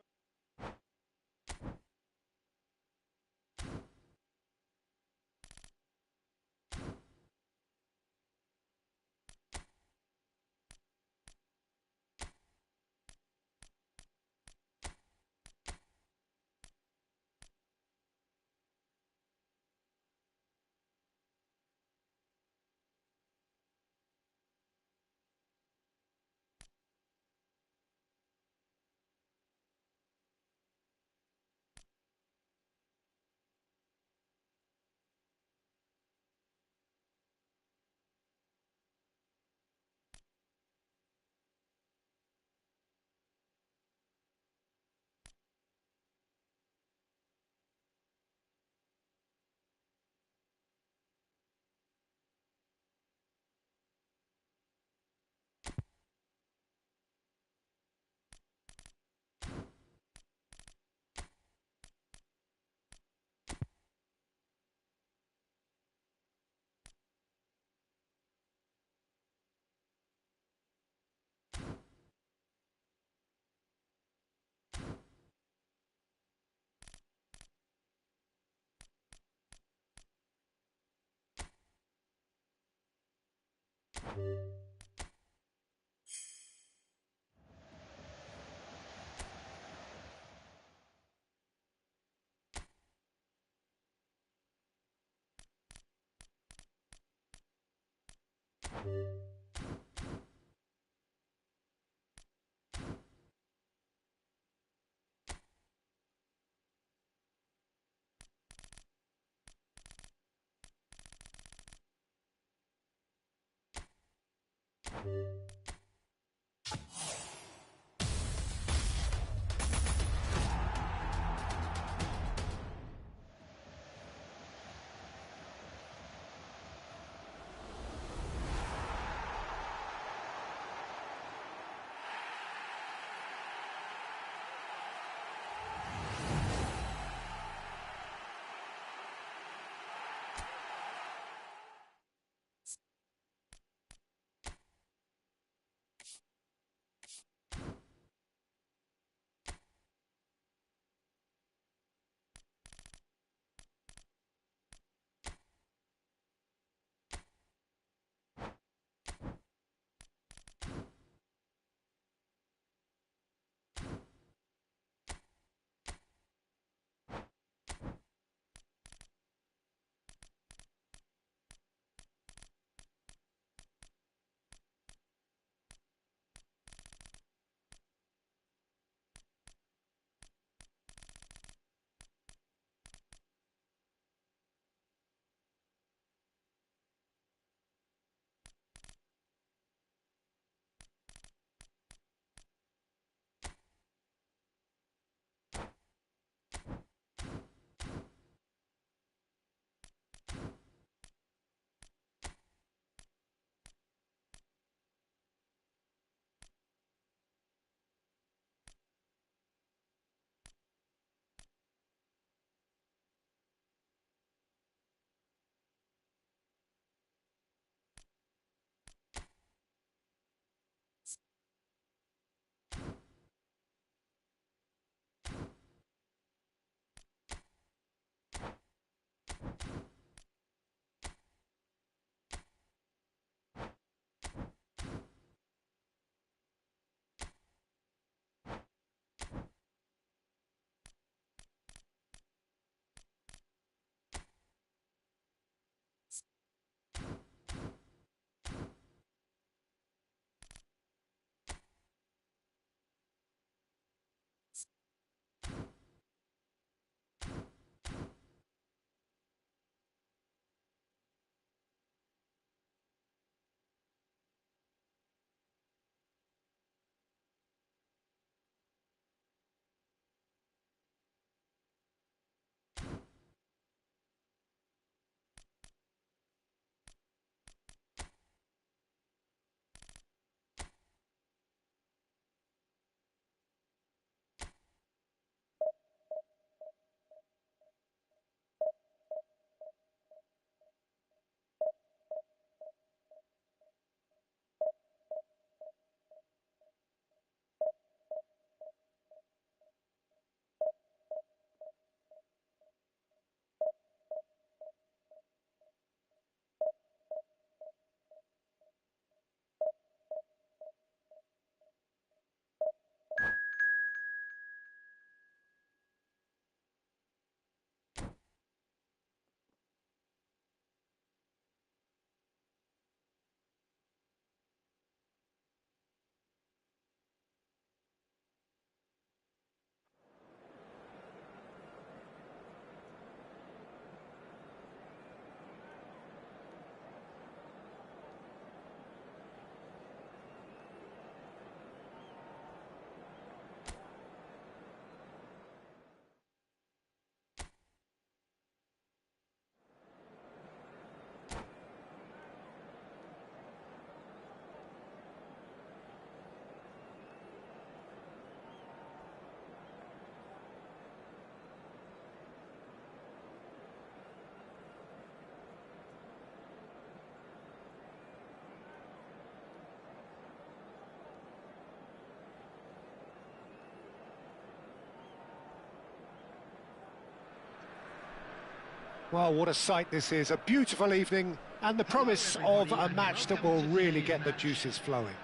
Well, what a sight this is. A beautiful evening and the promise of a match that will really get the juices flowing.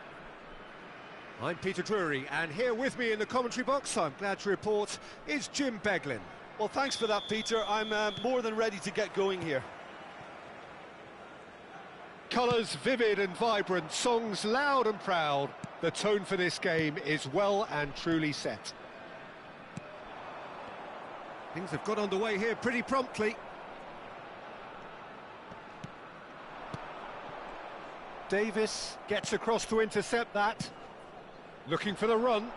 I'm Peter Drury, and here with me in the commentary box, I'm glad to report, is Jim Beglin. Well, thanks for that, Peter. I'm more than ready to get going here. Colours vivid and vibrant, songs loud and proud. The tone for this game is well and truly set. Things have got underway here pretty promptly. Davis gets across to intercept that. Looking for the run.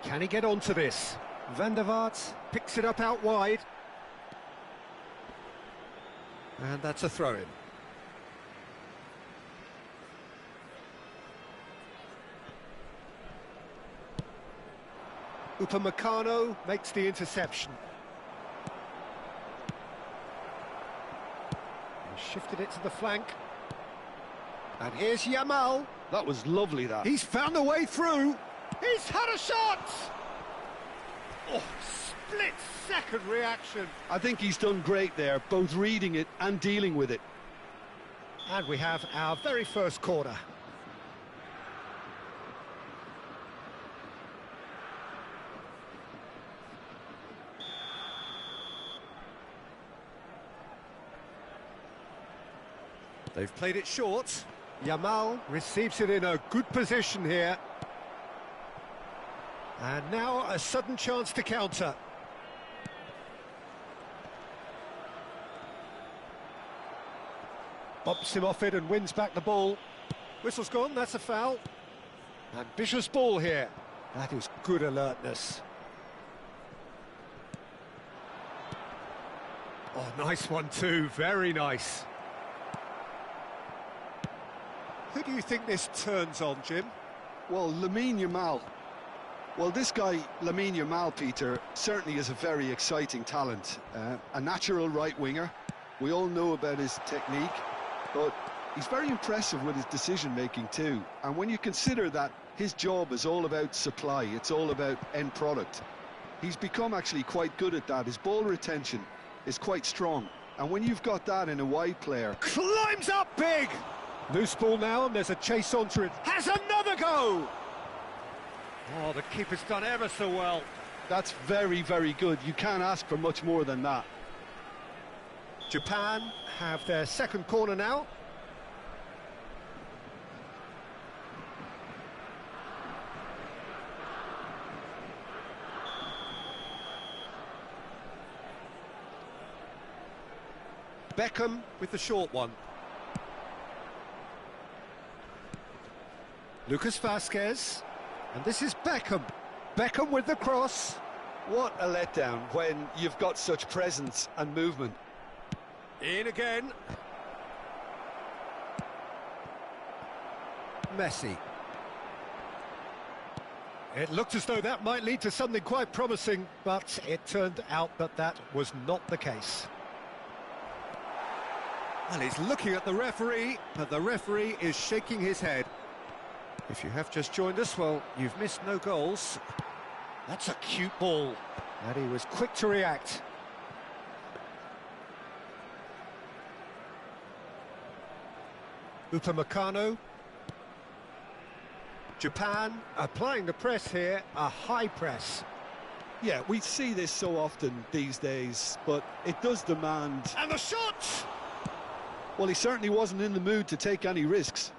Can he get onto this? Van der Vaart picks it up out wide. And that's a throw-in. Upamecano makes the interception. He shifted it to the flank. And here's Yamal. That was lovely, that. He's found a way through. He's had a shot! Oh, split-second reaction. I think he's done great there, both reading it and dealing with it. And we have our very first corner. They've played it short. Yamal receives it in a good position here. And now a sudden chance to counter. Bumps him off it and wins back the ball. Whistle's gone, that's a foul. Ambitious ball here. That is good alertness. Oh, nice one too, very nice. Who do you think this turns on, Jim? Well, Lamine Yamal. Well, this guy, Lamine Yamal, Peter, certainly is a very exciting talent. A natural right winger. We all know about his technique, but he's very impressive with his decision-making too. And when you consider that his job is all about supply, it's all about end product, he's become actually quite good at that. His ball retention is quite strong. And when you've got that in a wide player... Climbs up big! Loose ball now, and there's a chase onto it. Has another go! Oh, the keeper's done ever so well. That's very, very good. You can't ask for much more than that. Japan have their second corner now. Beckham with the short one. Lucas Vazquez, and this is Beckham. Beckham with the cross. What a letdown when you've got such presence and movement. In again. Messi. It looked as though that might lead to something quite promising, but it turned out that that was not the case. Well, he's looking at the referee, but the referee is shaking his head. If you have just joined us, well, you've missed no goals. That's a cute ball, and he was quick to react. Upamecano. Japan applying the press here, a high press. Yeah, we see this so often these days, but it does demand... And the shot! Well, he certainly wasn't in the mood to take any risks.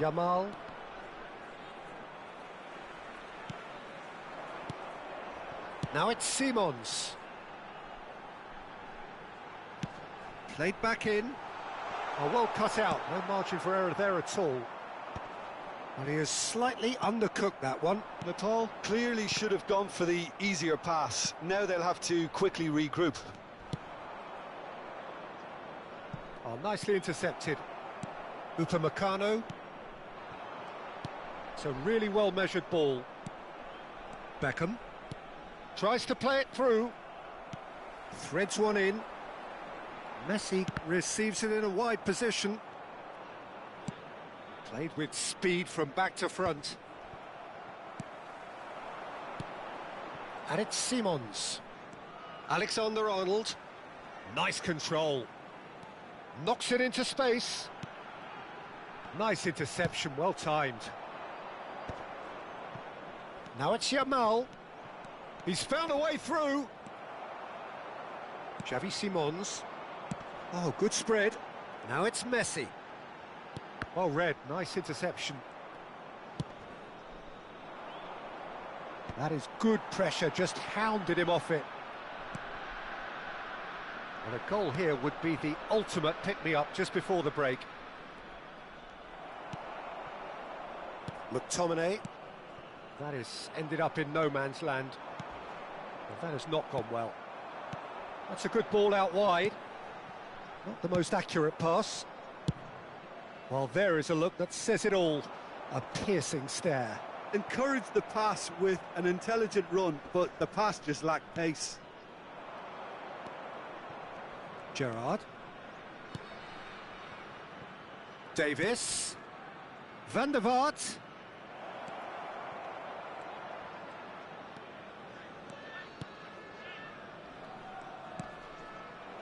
Yamal. Now it's Simons. Played back in. Oh, well cut out. No margin for error there at all. And he has slightly undercooked that one. Nepal clearly should have gone for the easier pass. Now they'll have to quickly regroup. Oh, nicely intercepted. Upamecano. It's a really well-measured ball. Beckham tries to play it through. Threads one in. Messi receives it in a wide position. Played with speed from back to front. And it's Simons. Alexander-Arnold. Nice control. Knocks it into space. Nice interception, well timed. Now it's Yamal. He's found a way through. Xavi Simons. Oh, good spread. Now it's Messi. Well read, nice interception. That is good pressure, just hounded him off it. And a goal here would be the ultimate pick-me-up just before the break. McTominay. That is ended up in no man's land. Well, that has not gone well. That's a good ball out wide. Not the most accurate pass. Well, there is a look that says it all. A piercing stare. Encouraged the pass with an intelligent run, but the pass just lacked pace. Gerrard. Davis. Van der Vaart.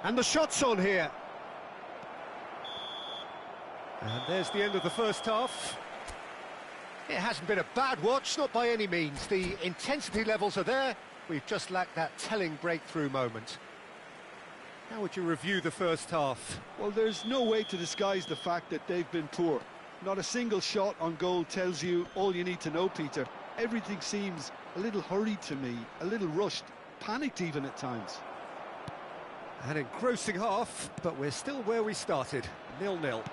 And the shot's on here. And there's the end of the first half. It hasn't been a bad watch, not by any means. The intensity levels are there. We've just lacked that telling breakthrough moment. How would you review the first half? Well, there's no way to disguise the fact that they've been poor. Not a single shot on goal tells you all you need to know, Peter. Everything seems a little hurried to me, a little rushed, panicked even at times. An engrossing half, but we're still where we started, 0-0.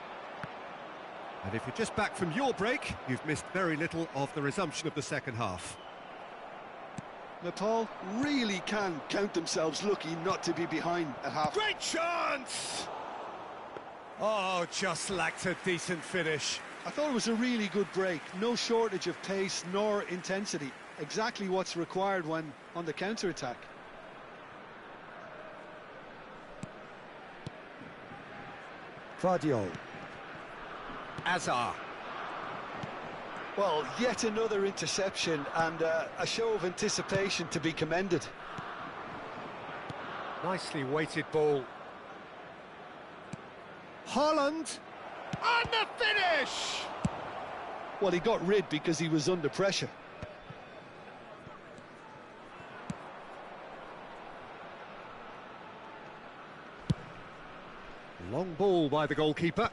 And if you're just back from your break, you've missed very little of the resumption of the second half. Nepal really can count themselves lucky not to be behind at half. Great chance! Oh, just lacked a decent finish. I thought it was a really good break. No shortage of pace nor intensity. Exactly what's required when on the counter-attack. Vardiol. Azar. Well, yet another interception and a show of anticipation to be commended. Nicely weighted ball. Haaland. And the finish! Well, he got rid because he was under pressure. Long ball by the goalkeeper.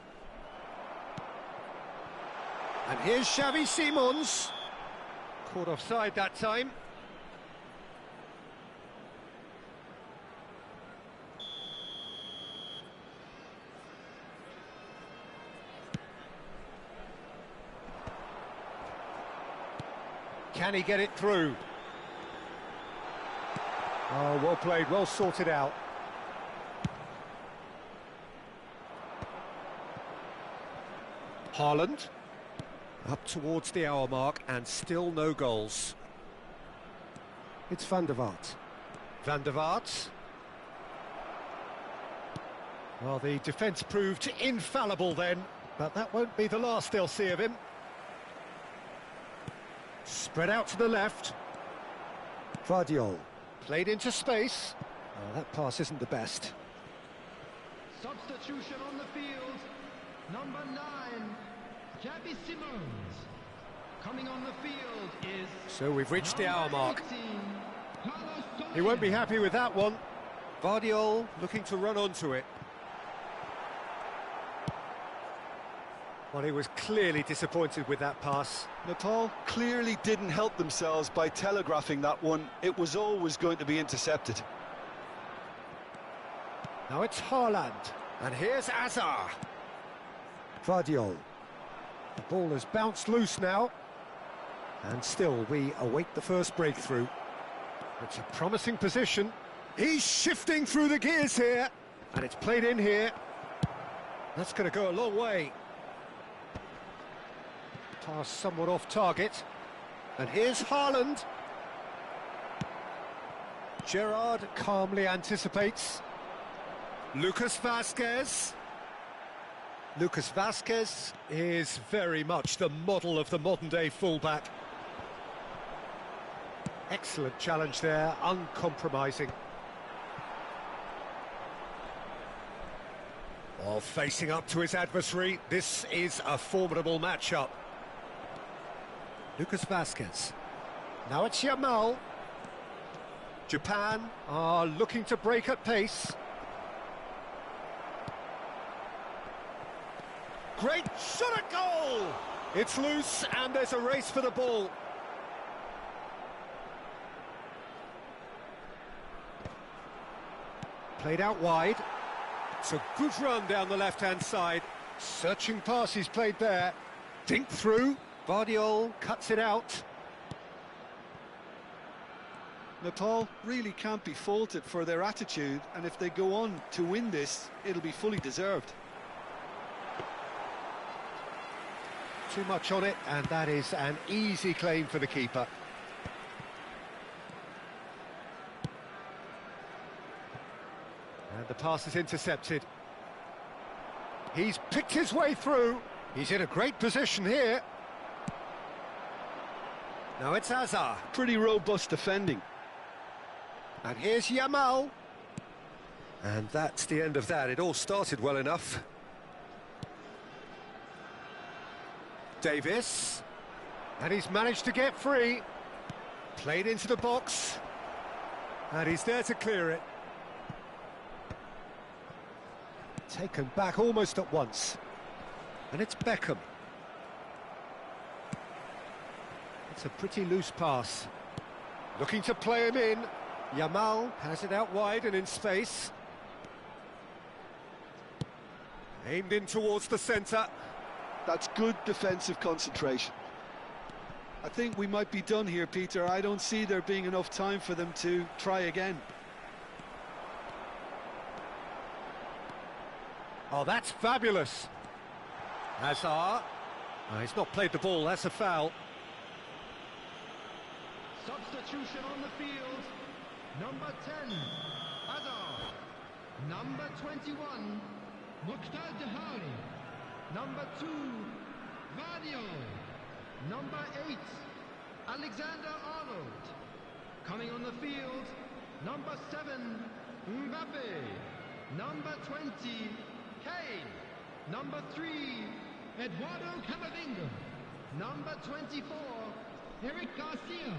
And here's Xavi Simons. Caught offside that time. Can he get it through? Oh, well played, well sorted out. Haaland. Up towards the hour mark and still no goals. It's Van der Vaart. Van der Vaart. Well, the defence proved infallible then, but that won't be the last they'll see of him. Spread out to the left. Vardiol. Played into space. Oh, that pass isn't the best. Substitution on the field. Number 9, Xavi Simons. Coming on the field is... So we've reached the hour mark. 18, He won't be happy with that one. Vardiol looking to run onto it. Well, he was clearly disappointed with that pass. Nepal clearly didn't help themselves by telegraphing that one. It was always going to be intercepted. Now it's Haaland. And here's Azar. Vardiol. The ball has bounced loose now. And still we await the first breakthrough. It's a promising position. He's shifting through the gears here. And it's played in here. That's going to go a long way. Pass somewhat off target. And here's Haaland. Gerrard calmly anticipates. Lucas Vazquez. Lucas Vazquez is very much the model of the modern-day fullback. Excellent challenge there, uncompromising. Oh, facing up to his adversary, this is a formidable matchup. Lucas Vasquez. Now it's Yamal. Japan are looking to break at pace. Great shot at goal! It's loose and there's a race for the ball. Played out wide. It's a good run down the left-hand side. Searching pass he's played there. Dink through. Vardiol cuts it out. Nepal really can't be faulted for their attitude, and if they go on to win this, it'll be fully deserved. Too much on it, and that is an easy claim for the keeper. And the pass is intercepted. He's picked his way through. He's in a great position here. Now it's Azar. Pretty robust defending. And here's Yamal. And that's the end of that. It all started well enough. Davis. And he's managed to get free. Played into the box. And he's there to clear it. Taken back almost at once. And it's Beckham. It's a pretty loose pass. Looking to play him in. Yamal has it out wide and in space. Aimed in towards the centre. That's good defensive concentration. I think we might be done here, Peter. I don't see there being enough time for them to try again. Oh, that's fabulous. Hazard. Oh, he's not played the ball, that's a foul. Substitution on the field. Number 10, Hazard. Number 21, Mukhtar Dahari. Number 2, Vadio. Number 8, Alexander Arnold. Coming on the field, number 7, Mbappe. Number 20, Kane. Number 3, Eduardo Camavinga. Number 24, Eric Garcia.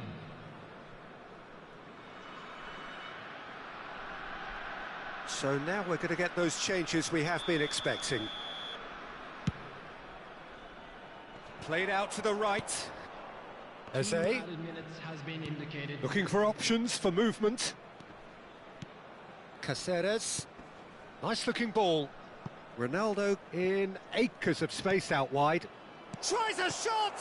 So now we're going to get those changes we have been expecting. Played out to the right. Eze. Has been indicated. Looking for options for movement. Caceres. Nice looking ball. Ronaldo in acres of space out wide. Tries a shot!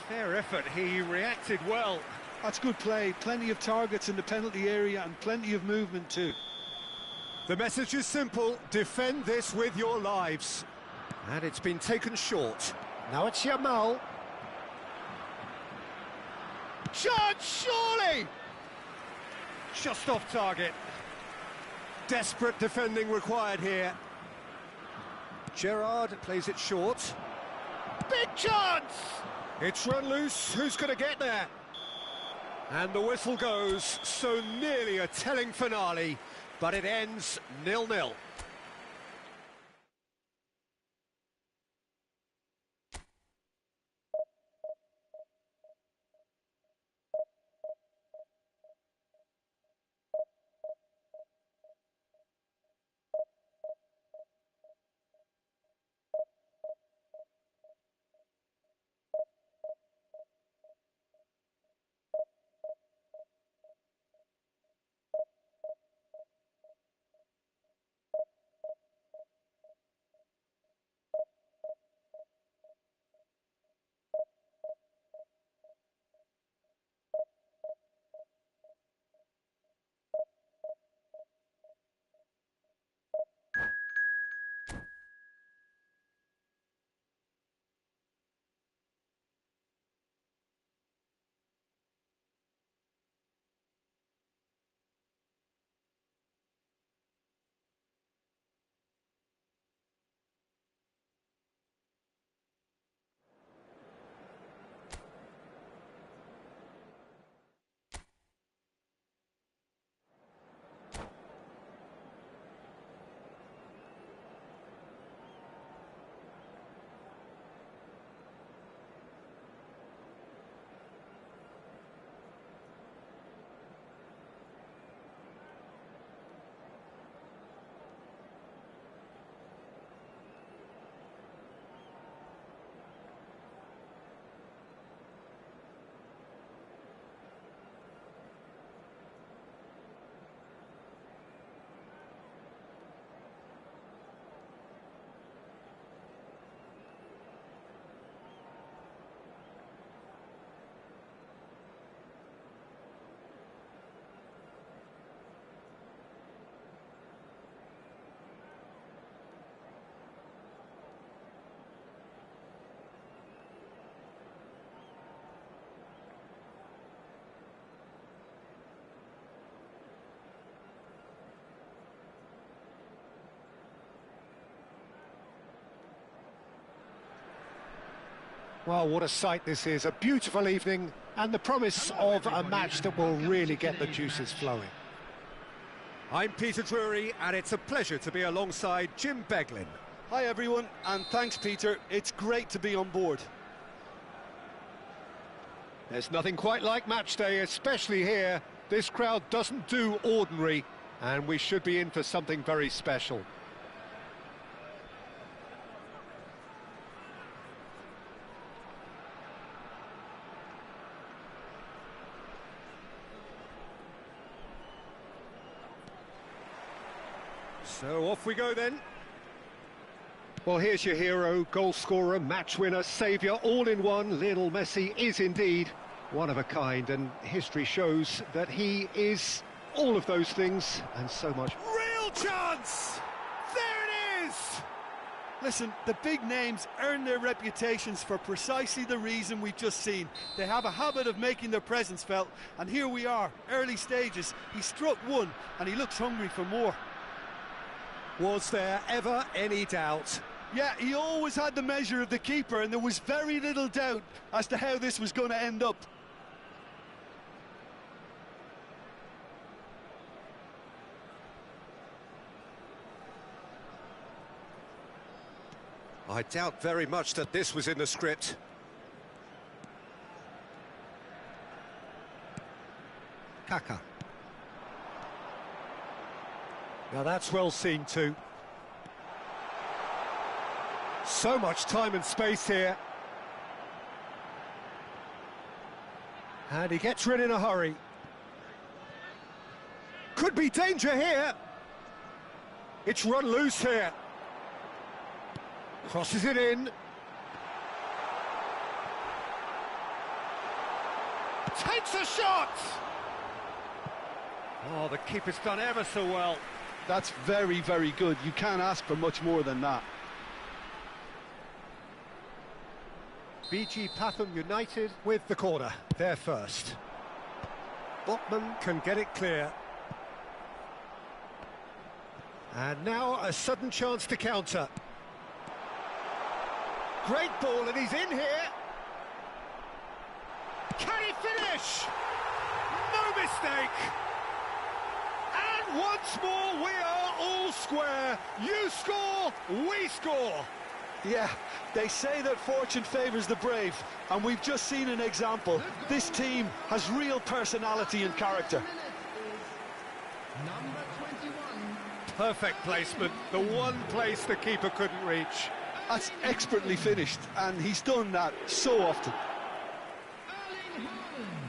Fair effort, he reacted well. That's good play. Plenty of targets in the penalty area and plenty of movement too. The message is simple, defend this with your lives. And it's been taken short. Now it's Yamal. Chance, surely! Just off target. Desperate defending required here. Gerrard plays it short. Big chance! It's run loose, who's going to get there? And the whistle goes, so nearly a telling finale, but it ends 0-0. Well, what a sight this is, a beautiful evening, and the promise of a match that will really get the juices flowing. I'm Peter Drury, and it's a pleasure to be alongside Jim Beglin. Hi everyone, and thanks Peter, it's great to be on board. There's nothing quite like match day, especially here. This crowd doesn't do ordinary, and we should be in for something very special. So off we go then. Well, here's your hero, goal scorer, match winner, saviour, all in one. Lionel Messi is indeed one of a kind, and history shows that he is all of those things and so much. Real chance! There it is! Listen, the big names earn their reputations for precisely the reason we've just seen. They have a habit of making their presence felt, and here we are, early stages. He struck one, and he looks hungry for more. Was there ever any doubt? Yeah, he always had the measure of the keeper, and there was very little doubt as to how this was going to end up. I doubt very much that this was in the script. Kaka. Now that's well seen too. So much time and space here. And he gets rid in a hurry. Could be danger here. It's run loose here. Crosses it in. Takes a shot! Oh, the keeper's done ever so well. That's very, very good. You can't ask for much more than that. BG Pathum United with the corner, they're first. Botman can get it clear. And now a sudden chance to counter. Great ball, and he's in here. Can he finish? No mistake. And once more, we are all square. You score, we score. Yeah, they say that fortune favours the brave, and we've just seen an example. This team has real personality and character. Number 21. Perfect placement, the one place the keeper couldn't reach. That's expertly finished, and he's done that so often. Erling Haaland.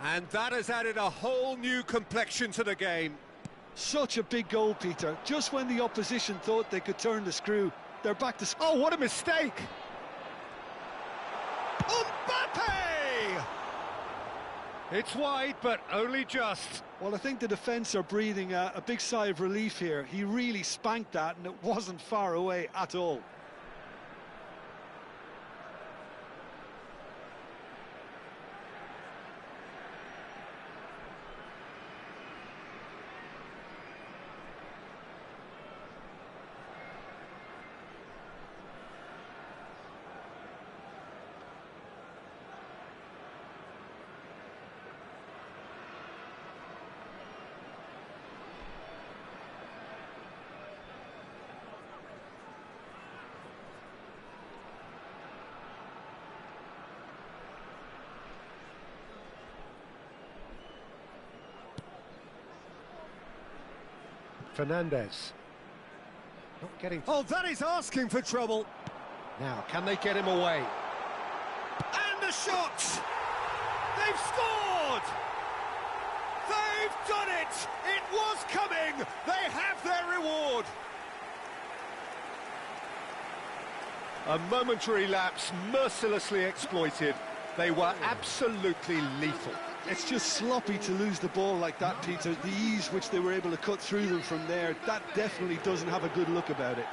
And that has added a whole new complexion to the game. Such a big goal, Peter. Just when the opposition thought they could turn the screw, they're back to... Oh, what a mistake! Mbappe! It's wide, but only just. Well, I think the defence are breathing a big sigh of relief here. He really spanked that, and it wasn't far away at all. Fernandez. Not getting... Oh, that is asking for trouble. Now, can they get him away? And the shot! They've scored! They've done it! It was coming! They have their reward! A momentary lapse, mercilessly exploited. They were absolutely lethal. It's just sloppy to lose the ball like that, Peter. The ease which they were able to cut through them from there, that definitely doesn't have a good look about it.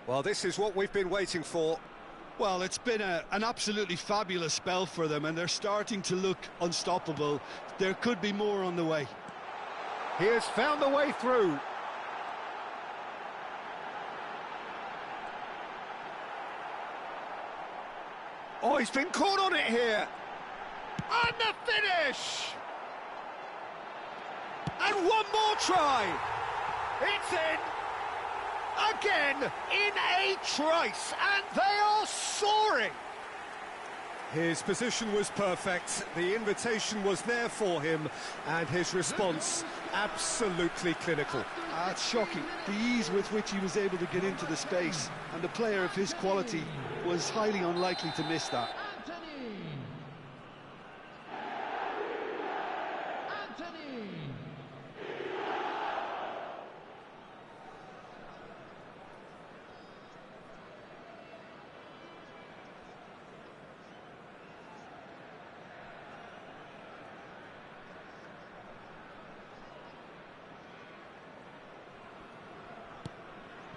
Well, this is what we've been waiting for. Well, it's been an absolutely fabulous spell for them, and they're starting to look unstoppable. There could be more on the way. He has found the way through. Oh, he's been caught on it here. And the finish! And one more try. It's in. Again, in a trice, and they are soaring. His position was perfect, the invitation was there for him, and his response absolutely clinical. It's shocking, the ease with which he was able to get into the space, and a player of his quality was highly unlikely to miss that.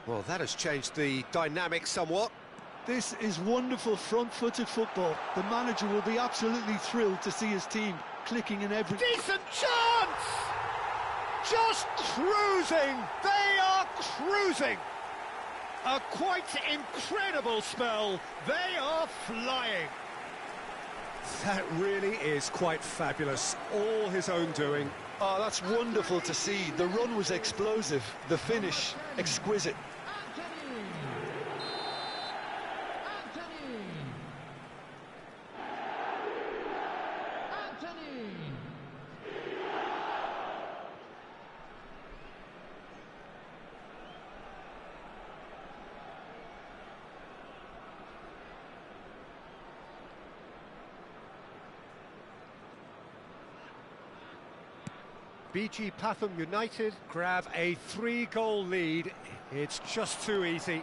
Well, that has changed the dynamic somewhat. This is wonderful front-footed football. The manager will be absolutely thrilled to see his team clicking in every... Decent chance! Just cruising! They are cruising! A quite incredible spell. They are flying. That really is quite fabulous. All his own doing. Oh, that's wonderful to see. The run was explosive. The finish, exquisite. BG Pathum United grab a 3-goal lead. It's just too easy.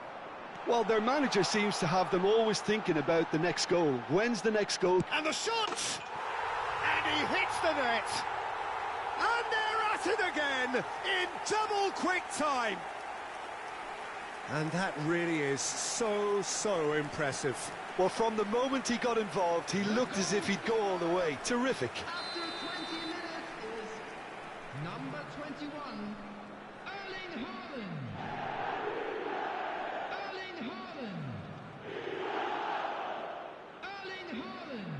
Well, their manager seems to have them always thinking about the next goal. When's the next goal? And the shot! And he hits the net! And they're at it again in double quick time! And that really is so impressive. Well, from the moment he got involved, he looked as if he'd go all the way. Terrific. Number 21, Erling Haaland. Erling Haaland. Erling Haaland.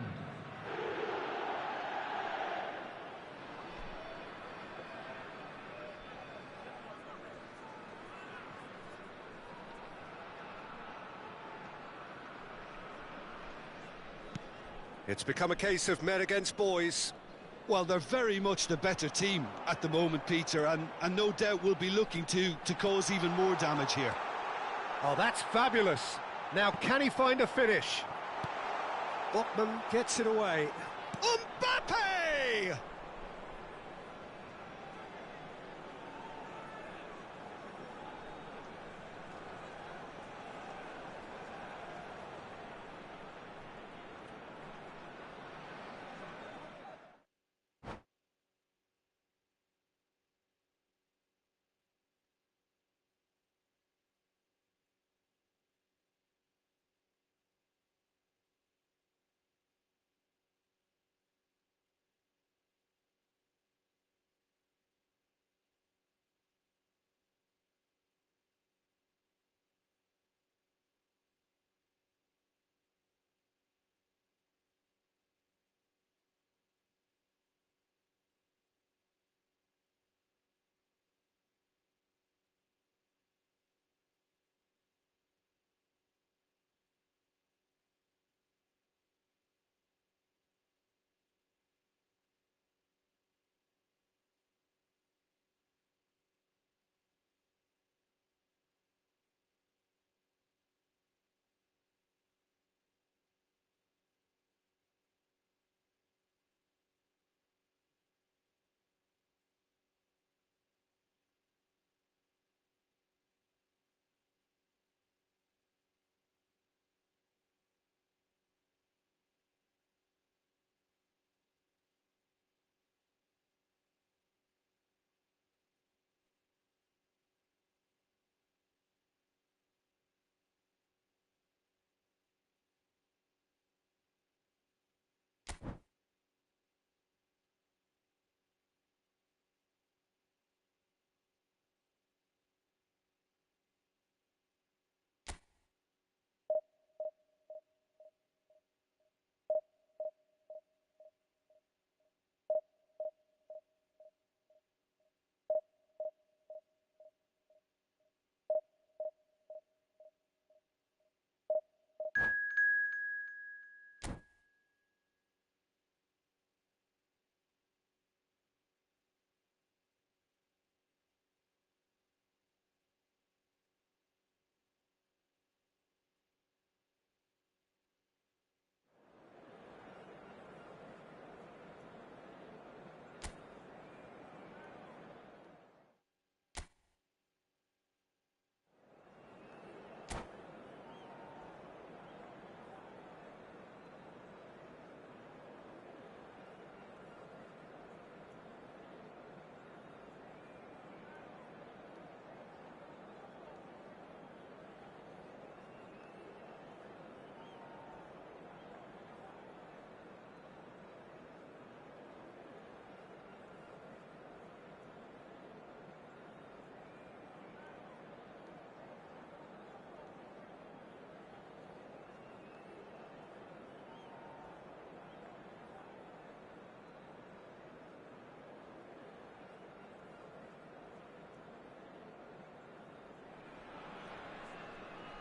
It's become a case of men against boys. Well, they're very much the better team at the moment, Peter, and no doubt will be looking to cause even more damage here. Oh, that's fabulous. Now, can he find a finish? Botman gets it away. Mbappe!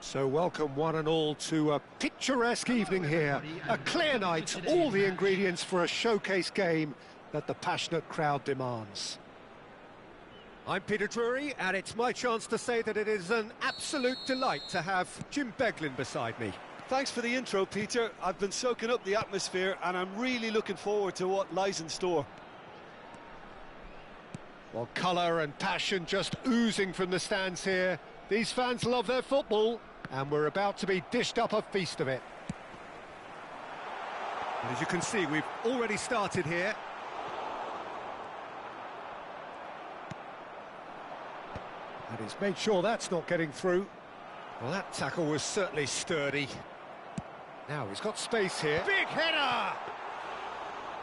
So welcome one and all to a picturesque evening here. A clear night, all the ingredients for a showcase game that the passionate crowd demands. I'm Peter Drury, and it's my chance to say that it is an absolute delight to have Jim Beglin beside me. Thanks for the intro, Peter. I've been soaking up the atmosphere, and I'm really looking forward to what lies in store. Well, colour and passion just oozing from the stands here. These fans love their football, and we're about to be dished up a feast of it. And as you can see, we've already started here. And he's made sure that's not getting through. Well, that tackle was certainly sturdy. Now he's got space here. Big header!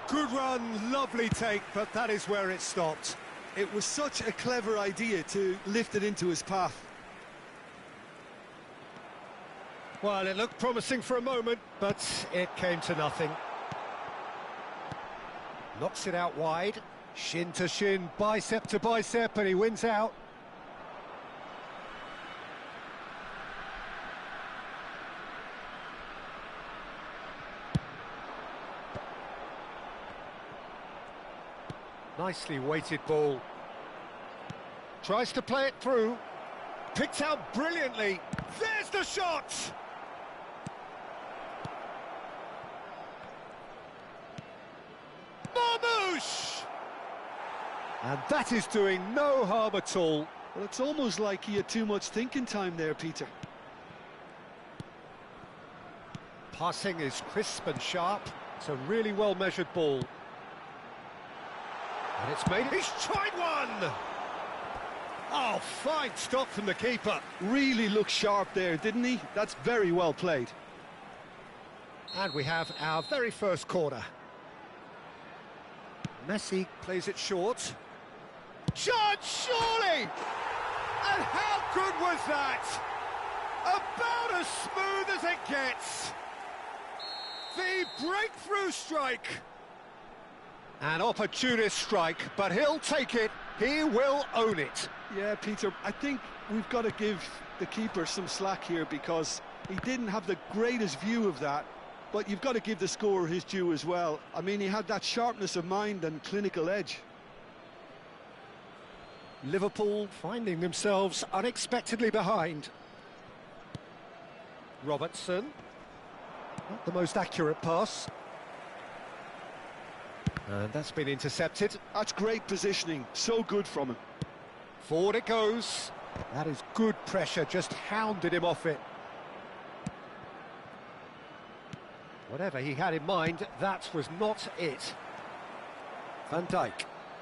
Good run, lovely take, but that is where it stopped. It was such a clever idea to lift it into his path. Well, it looked promising for a moment, but it came to nothing. Knocks it out wide. Shin to shin, bicep to bicep, and he wins out. Nicely weighted ball. Tries to play it through. Picked out brilliantly. There's the shot! Marmouche! And that is doing no harm at all. Well, it's almost like he had too much thinking time there, Peter. Passing is crisp and sharp. It's a really well-measured ball. And it's made... He's tried one! Oh, fine stop from the keeper. Really looked sharp there, didn't he? That's very well played. And we have our very first corner. Messi plays it short. Judge, surely! And how good was that? About as smooth as it gets. The breakthrough strike. An opportunist strike, but he'll take it. He will own it. Yeah, Peter, I think we've got to give the keeper some slack here because he didn't have the greatest view of that, but you've got to give the scorer his due as well. I mean, he had that sharpness of mind and clinical edge. Liverpool finding themselves unexpectedly behind. Robertson. Not the most accurate pass. And that's been intercepted. That's great positioning, so good from him. Forward it goes. That is good pressure, just hounded him off it. Whatever he had in mind, that was not it. Van Dijk.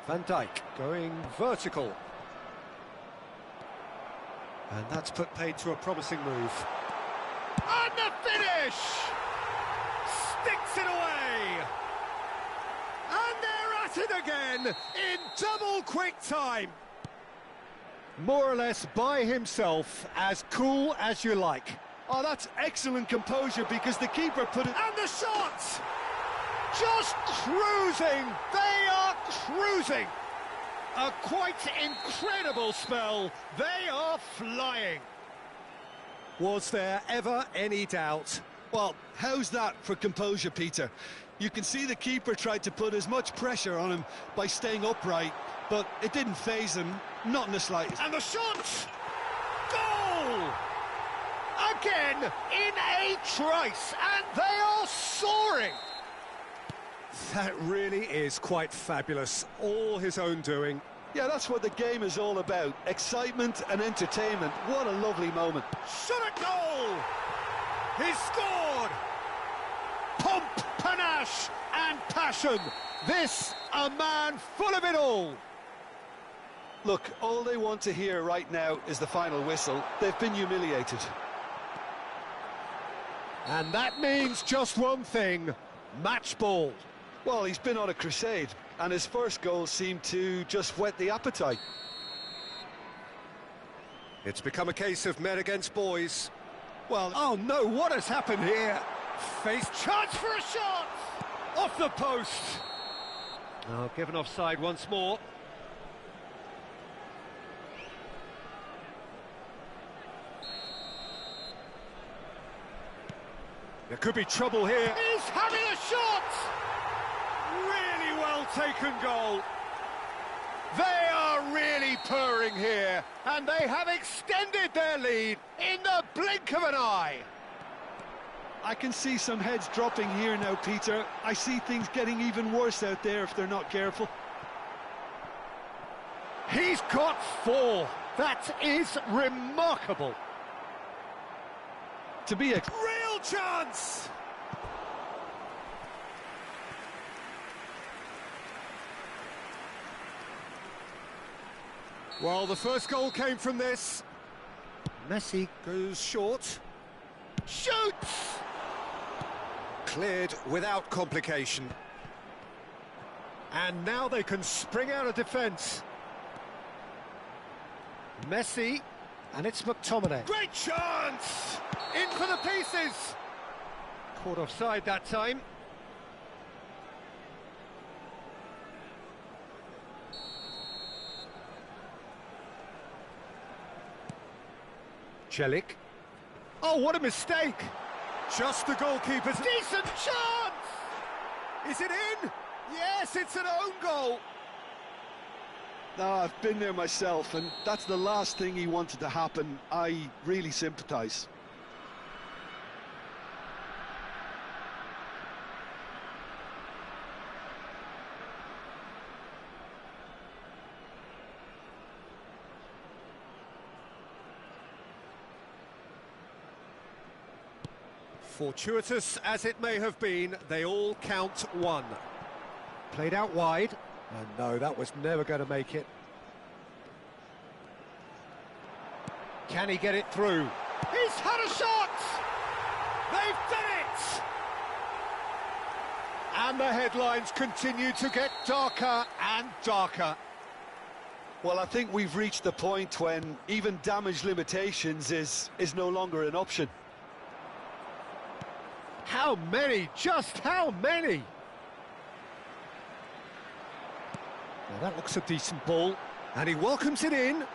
Van Dijk going vertical. And that's put paid to a promising move. And the finish! Sticks it away! And they're at it again in double quick time. More or less by himself, as cool as you like. Oh, that's excellent composure because the keeper put it... And the shot! Just cruising! They are cruising! A quite incredible spell. They are flying. Was there ever any doubt? Well, how's that for composure, Peter? You can see the keeper tried to put as much pressure on him by staying upright, but it didn't faze him, not in the slightest. And the shot! Goal! Again, in a trice, and they are soaring! That really is quite fabulous, all his own doing. Yeah, that's what the game is all about, excitement and entertainment. What a lovely moment. Shot at goal! He's scored! Pomp, panache and passion. This, a man full of it all. Look, all they want to hear right now is the final whistle. They've been humiliated. And that means just one thing, match ball. Well, he's been on a crusade, and his first goal seemed to just whet the appetite. It's become a case of men against boys. Well, oh no, what has happened here? Face chance for a shot! Off the post! Oh, given offside once more. There could be trouble here. He's having a shot! Really well taken goal. They are really purring here, and they have extended their lead in the blink of an eye. I can see some heads dropping here now, Peter. I see things getting even worse out there if they're not careful. He's got 4. That is remarkable. To be a Real chance! Well, the first goal came from this. Messi goes short. Shoots! Cleared without complication. And now they can spring out of defence. Messi, and it's McTominay. Great chance! In for the pieces! Caught offside that time. Celik. Oh, what a mistake! Just the goalkeeper's decent chance! Is it in? Yes, it's an own goal! No, I've been there myself, and that's the last thing he wanted to happen. I really sympathise. Fortuitous as it may have been, they all count 1. Played out wide, and no, that was never going to make it. Can he get it through? He's had a shot! They've done it! And the headlines continue to get darker and darker. Well, I think we've reached the point when even damage limitations is no longer an option. How many? Just how many? Now that looks a decent ball, and he welcomes it in.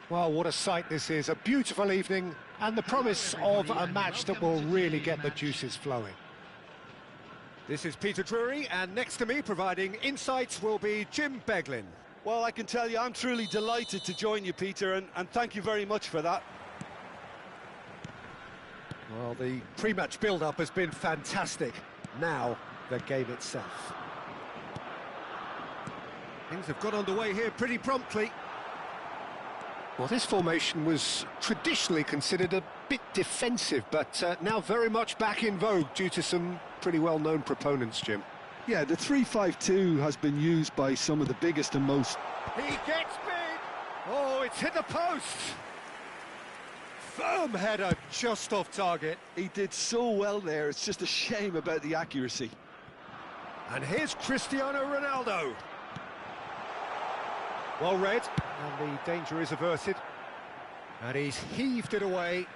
Well, what a sight this is, a beautiful evening, and the promise of a match that will really get the juices flowing. This is Peter Drury, and next to me, providing insights, will be Jim Beglin. Well, I can tell you, I'm truly delighted to join you, Peter, and thank you very much for that. Well, the pre-match build-up has been fantastic. Now, the game itself. Things have got underway here pretty promptly. Well, this formation was traditionally considered a bit defensive, but now very much back in vogue due to some pretty well-known proponents, Jim. Yeah, the 3-5-2 has been used by some of the biggest and most... He gets big! Oh, it's hit the post! Firm header, just off target. He did so well there, it's just a shame about the accuracy. And here's Cristiano Ronaldo. Well read, and the danger is averted. And he's heaved it away.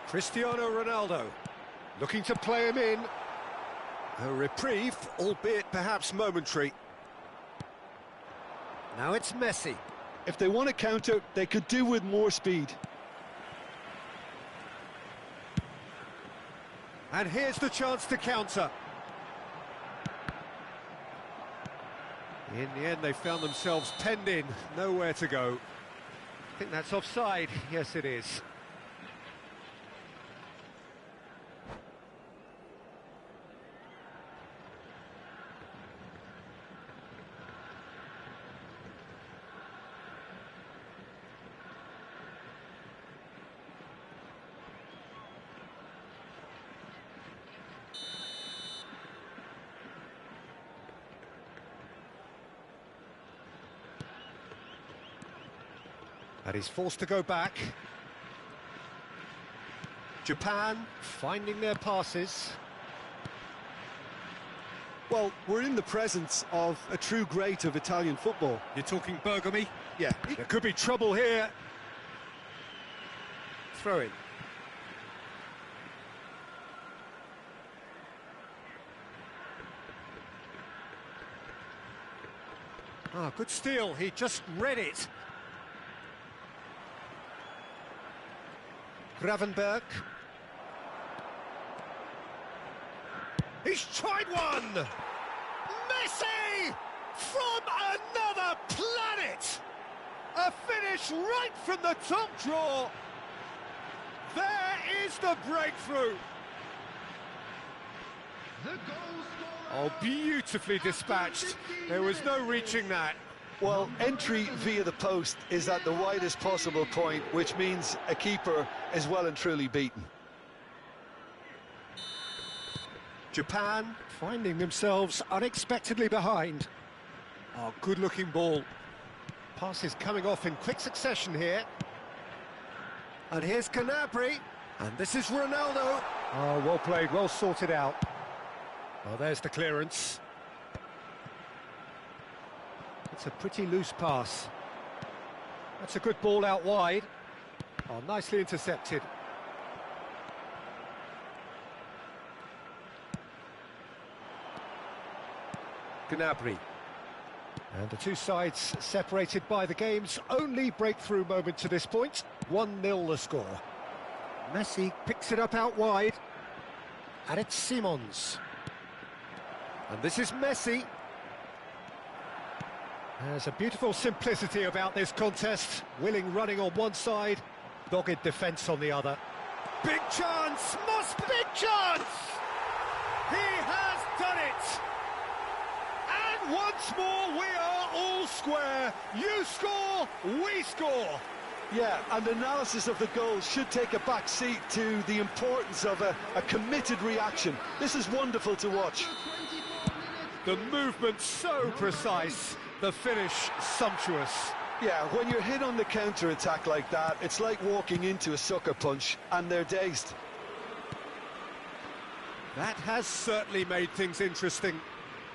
Cristiano Ronaldo, looking to play him in. A reprieve, albeit perhaps momentary. Now it's Messi. If they want to counter, they could do with more speed. And here's the chance to counter. In the end, they found themselves penned in, nowhere to go. I think that's offside. Yes, it is. And he's forced to go back. Japan finding their passes. Well, we're in the presence of a true great of Italian football. You're talking Bergami? Yeah. There could be trouble here. Throw in. Ah, good steal. He just read it. Gravenberg. He's tried one! Messi! From another planet! A finish right from the top draw. There is the breakthrough. The goal scorer. Oh, beautifully dispatched. There was no reaching that. Well, entry via the post is at the widest possible point, which means a keeper is well and truly beaten. Japan finding themselves unexpectedly behind. Oh, good-looking ball. Passes coming off in quick succession here. And here's Gnabry. And this is Ronaldo. Oh, well played, well sorted out. Oh, there's the clearance. It's a pretty loose pass. That's a good ball out wide. Oh, nicely intercepted. Gnabry. And the two sides separated by the game's only breakthrough moment to this point. 1-0 the score. Messi picks it up out wide. And it's Simons. And this is Messi. There's a beautiful simplicity about this contest. Willing running on one side, dogged defence on the other. Big chance! Big chance! He has done it! And once more we are all square. You score, we score. Yeah, and analysis of the goal should take a back seat to the importance of a committed reaction. This is wonderful to watch. The movement so precise, the finish sumptuous. Yeah, when you're hit on the counter-attack like that, it's like walking into a sucker punch, and they're dazed. That has certainly made things interesting.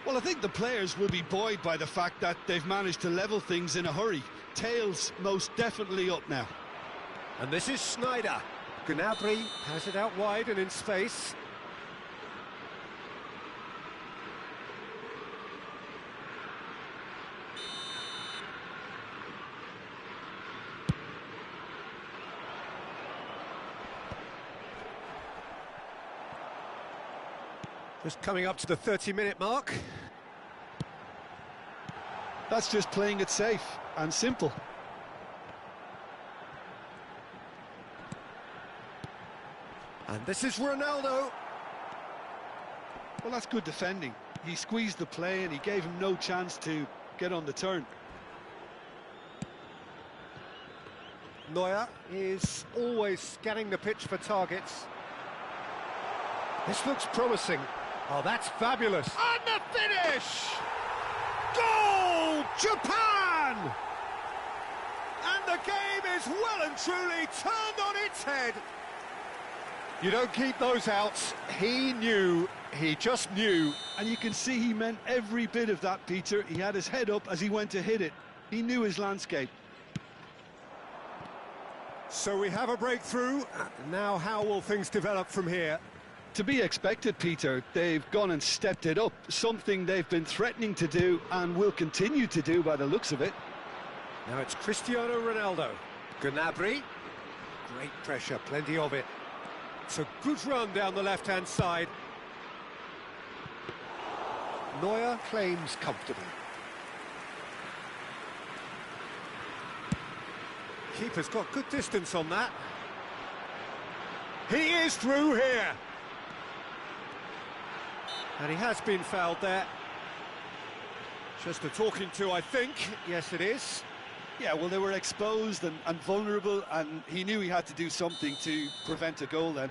Well, I think the players will be buoyed by the fact that they've managed to level things in a hurry. Tails most definitely up now. And this is Sneijder. Gnabry has it out wide and in space. Just coming up to the 30-minute mark. That's just playing it safe and simple. And this is Ronaldo. Well, that's good defending. He squeezed the play and he gave him no chance to get on the turn. Neuer is always scanning the pitch for targets. This looks promising. Oh, that's fabulous. And the finish! Goal! Japan! And the game is well and truly turned on its head. You don't keep those outs. He knew, he just knew. And you can see he meant every bit of that, Peter. He had his head up as he went to hit it. He knew his landscape. So we have a breakthrough. Now how will things develop from here? To be expected, Peter. They've gone and stepped it up, something they've been threatening to do and will continue to do by the looks of it. Now it's Cristiano Ronaldo. Gnabry. Great pressure, plenty of it. It's a good run down the left-hand side. Neuer claims comfortably. Keeper's got good distance on that. He is through here. And he has been fouled there. Just a talking to, I think. Yes, it is. Yeah, well, they were exposed and vulnerable, and he knew he had to do something to prevent a goal then.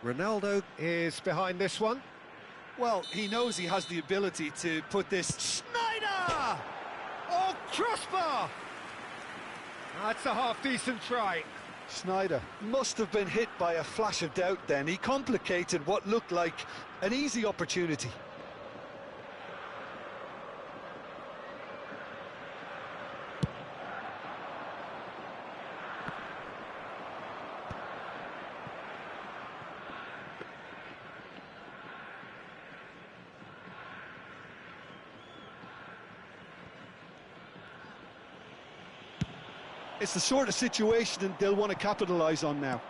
Ronaldo is behind this one. Well, he knows he has the ability to put this... Snyder! Oh, crossbar! That's a half-decent try. Snyder must have been hit by a flash of doubt then. He complicated what looked like an easy opportunity. It's the sort of situation they'll want to capitalise on now.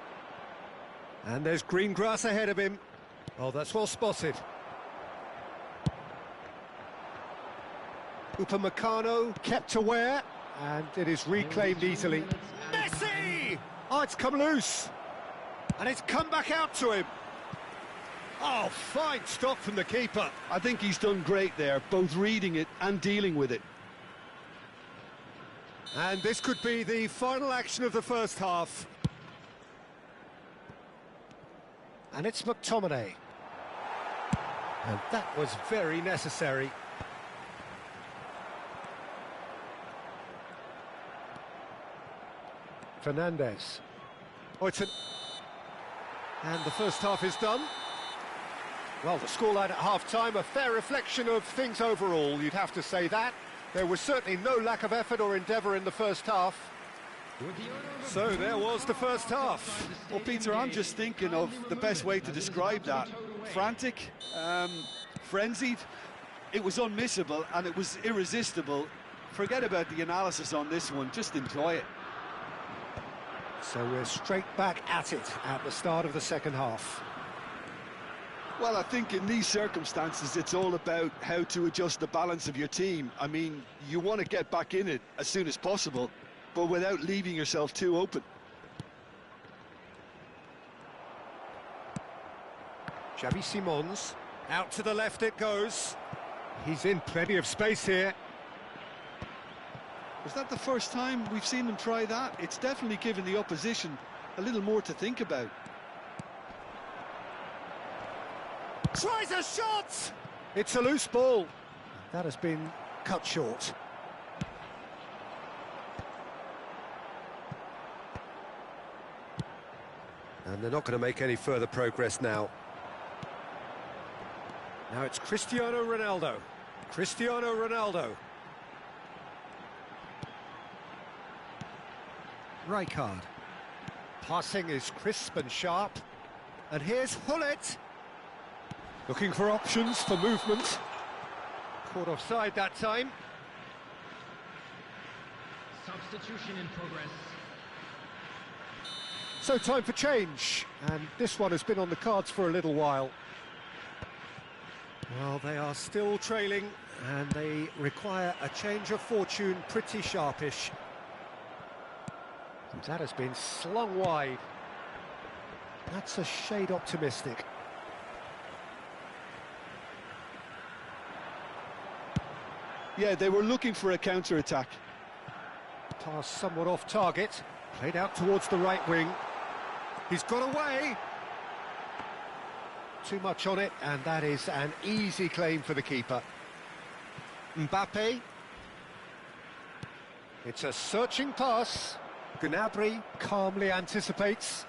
And there's green grass ahead of him. Oh, that's well spotted. Upamecano kept aware, and it is reclaimed easily. Messi! Oh, it's come loose. And it's come back out to him. Oh, fine stop from the keeper. I think he's done great there, both reading it and dealing with it. And this could be the final action of the first half. And it's McTominay. And that was very necessary. Fernandes. Oh, it's an... And the first half is done. Well, the scoreline at half-time, a fair reflection of things overall, you'd have to say that. There was certainly no lack of effort or endeavour in the first half. So there was the first half. Well, Peter, I'm just thinking of the best way to describe that. Frantic, frenzied. It was unmissable and it was irresistible. Forget about the analysis on this one, just enjoy it. So we're straight back at it at the start of the second half. Well, I think in these circumstances, it's all about how to adjust the balance of your team. I mean, you want to get back in it as soon as possible, but without leaving yourself too open. Xavi Simons, out to the left it goes. He's in plenty of space here. Was that the first time we've seen them try that? It's definitely given the opposition a little more to think about. Tries a shot! It's a loose ball. That has been cut short. And they're not going to make any further progress now. Now it's Cristiano Ronaldo. Cristiano Ronaldo. Rijkaard. Passing is crisp and sharp. And here's Hullet. Looking for options for movement. Caught offside that time. Substitution in progress. So time for change, and this one has been on the cards for a little while. Well, they are still trailing, and they require a change of fortune pretty sharpish. And that has been slung wide. That's a shade optimistic. Yeah, they were looking for a counter-attack. Pass somewhat off target, played out towards the right wing. He's got away. Too much on it, and that is an easy claim for the keeper. Mbappe. It's a searching pass. Gnabry calmly anticipates.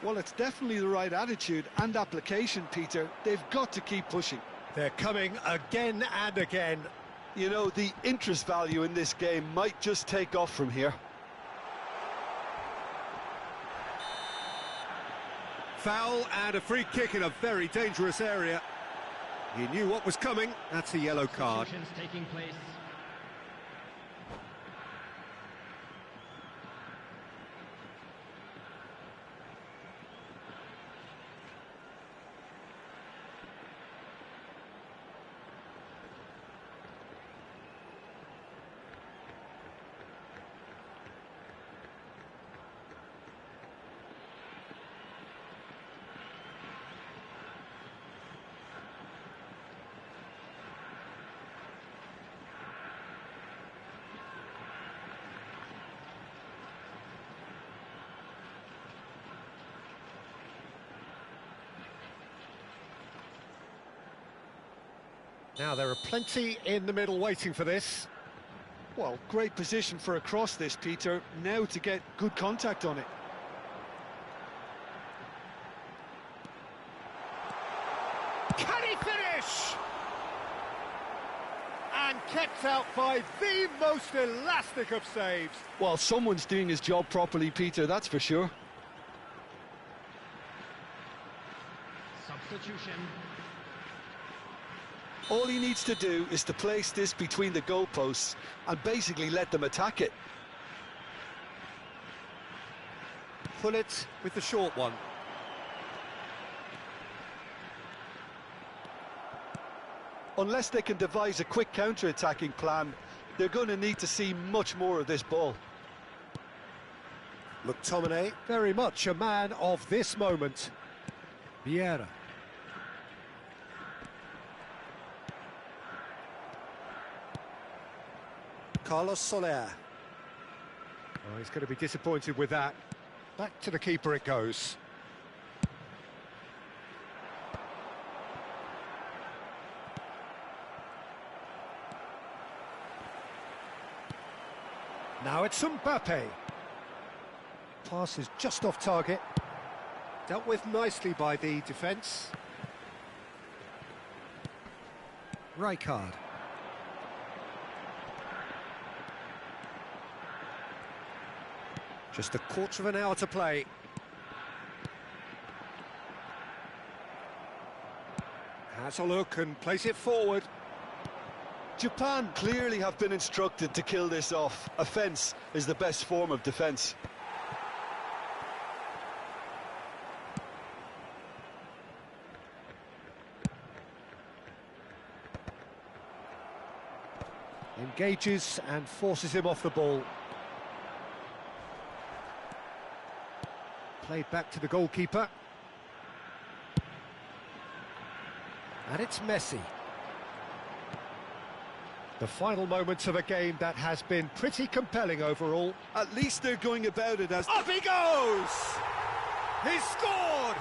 Well, it's definitely the right attitude and application, Peter. They've got to keep pushing. They're coming again and again. You know, the interest value in this game might just take off from here. Foul and a free kick in a very dangerous area. He knew what was coming. That's a yellow card. Substitutions taking place. Now, there are plenty in the middle waiting for this. Well, great position for a cross this, Peter. Now to get good contact on it. Can he finish? And kept out by the most elastic of saves. Well, someone's doing his job properly, Peter, that's for sure. Substitution. All he needs to do is to place this between the goalposts and basically let them attack it. Hullet with the short one. Unless they can devise a quick counter-attacking plan, they're going to need to see much more of this ball. McTominay, very much a man of this moment. Vieira. Carlos Soler. Oh, he's going to be disappointed with that. Back to the keeper it goes. Now it's Mbappe. Pass is just off target. Dealt with nicely by the defence. Rijkaard. Just a quarter of an hour to play. Has a look and plays it forward. Japan clearly have been instructed to kill this off. Offence is the best form of defence. Engages and forces him off the ball. Played back to the goalkeeper. And it's Messi. The final moments of a game that has been pretty compelling overall. At least they're going about it as... Up he goes! He's scored!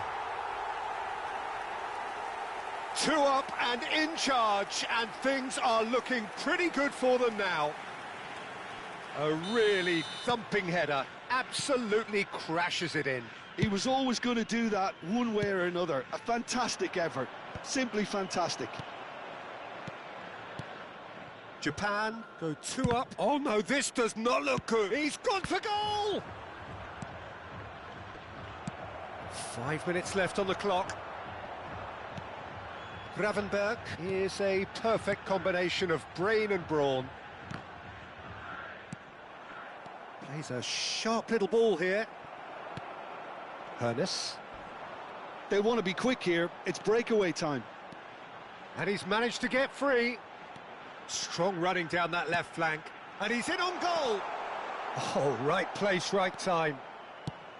2 up and in charge, and things are looking pretty good for them now. A really thumping header, absolutely crashes it in. He was always going to do that one way or another. A fantastic effort, simply fantastic. Japan go 2 up. Oh no, this does not look good. He's gone for goal! 5 minutes left on the clock. Gravenberg is a perfect combination of brain and brawn. Plays a sharp little ball here. Hernes. They want to be quick here. It's breakaway time. And he's managed to get free. Strong running down that left flank. And he's in on goal. Oh, right place, right time.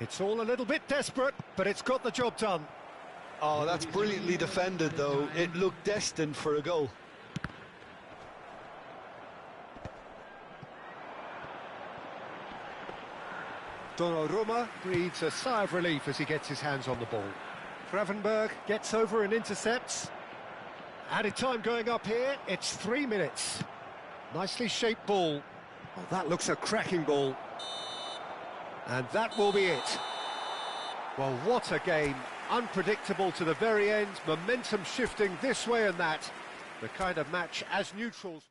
It's all a little bit desperate, but it's got the job done. Oh, that's brilliantly defended, though. It looked destined for a goal. Donnarumma breathes a sigh of relief as he gets his hands on the ball. Gravenberg gets over and intercepts. Added time going up here, it's 3 minutes. Nicely shaped ball. Oh, that looks a cracking ball. And that will be it. Well, what a game. Unpredictable to the very end, momentum shifting this way and that. The kind of match as neutrals.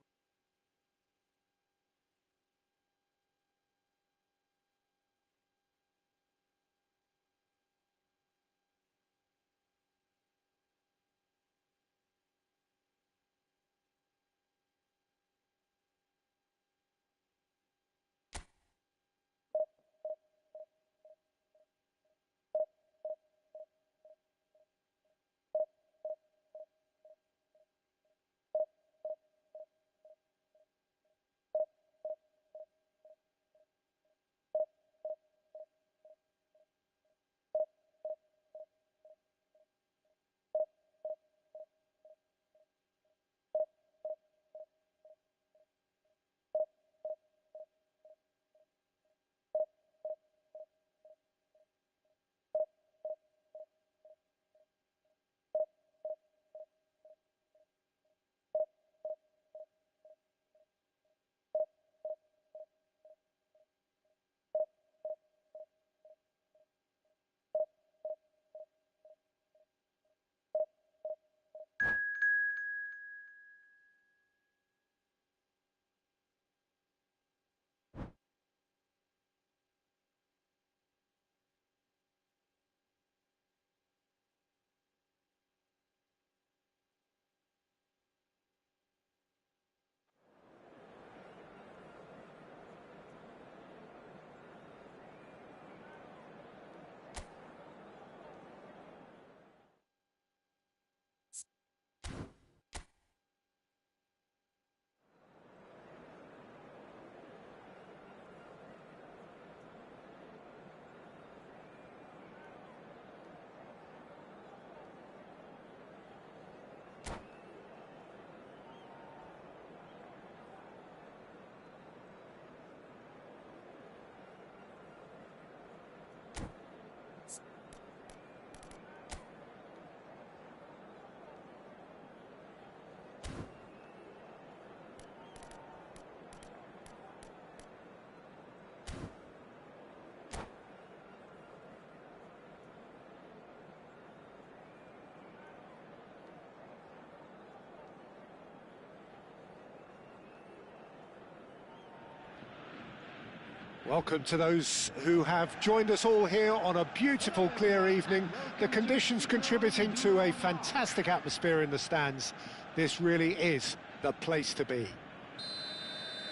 Welcome to those who have joined us all here on a beautiful, clear evening. The conditions contributing to a fantastic atmosphere in the stands. This really is the place to be.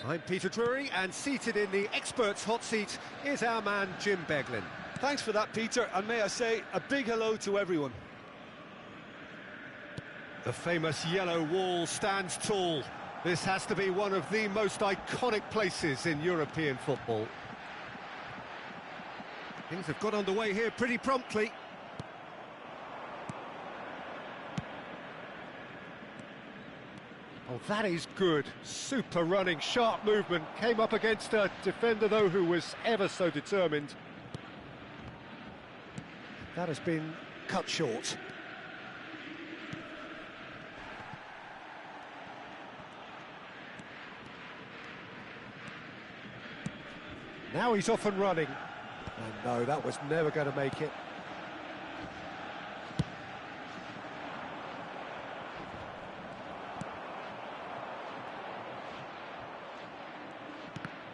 I'm Peter Drury, and seated in the experts' hot seat is our man Jim Beglin. Thanks for that, Peter, and may I say a big hello to everyone. The famous yellow wall stands tall. This has to be one of the most iconic places in European football. Things have got underway here pretty promptly. Oh, that is good. Super running, sharp movement. Came up against a defender, though, who was ever so determined. That has been cut short. Now he's off and running. And no, that was never going to make it.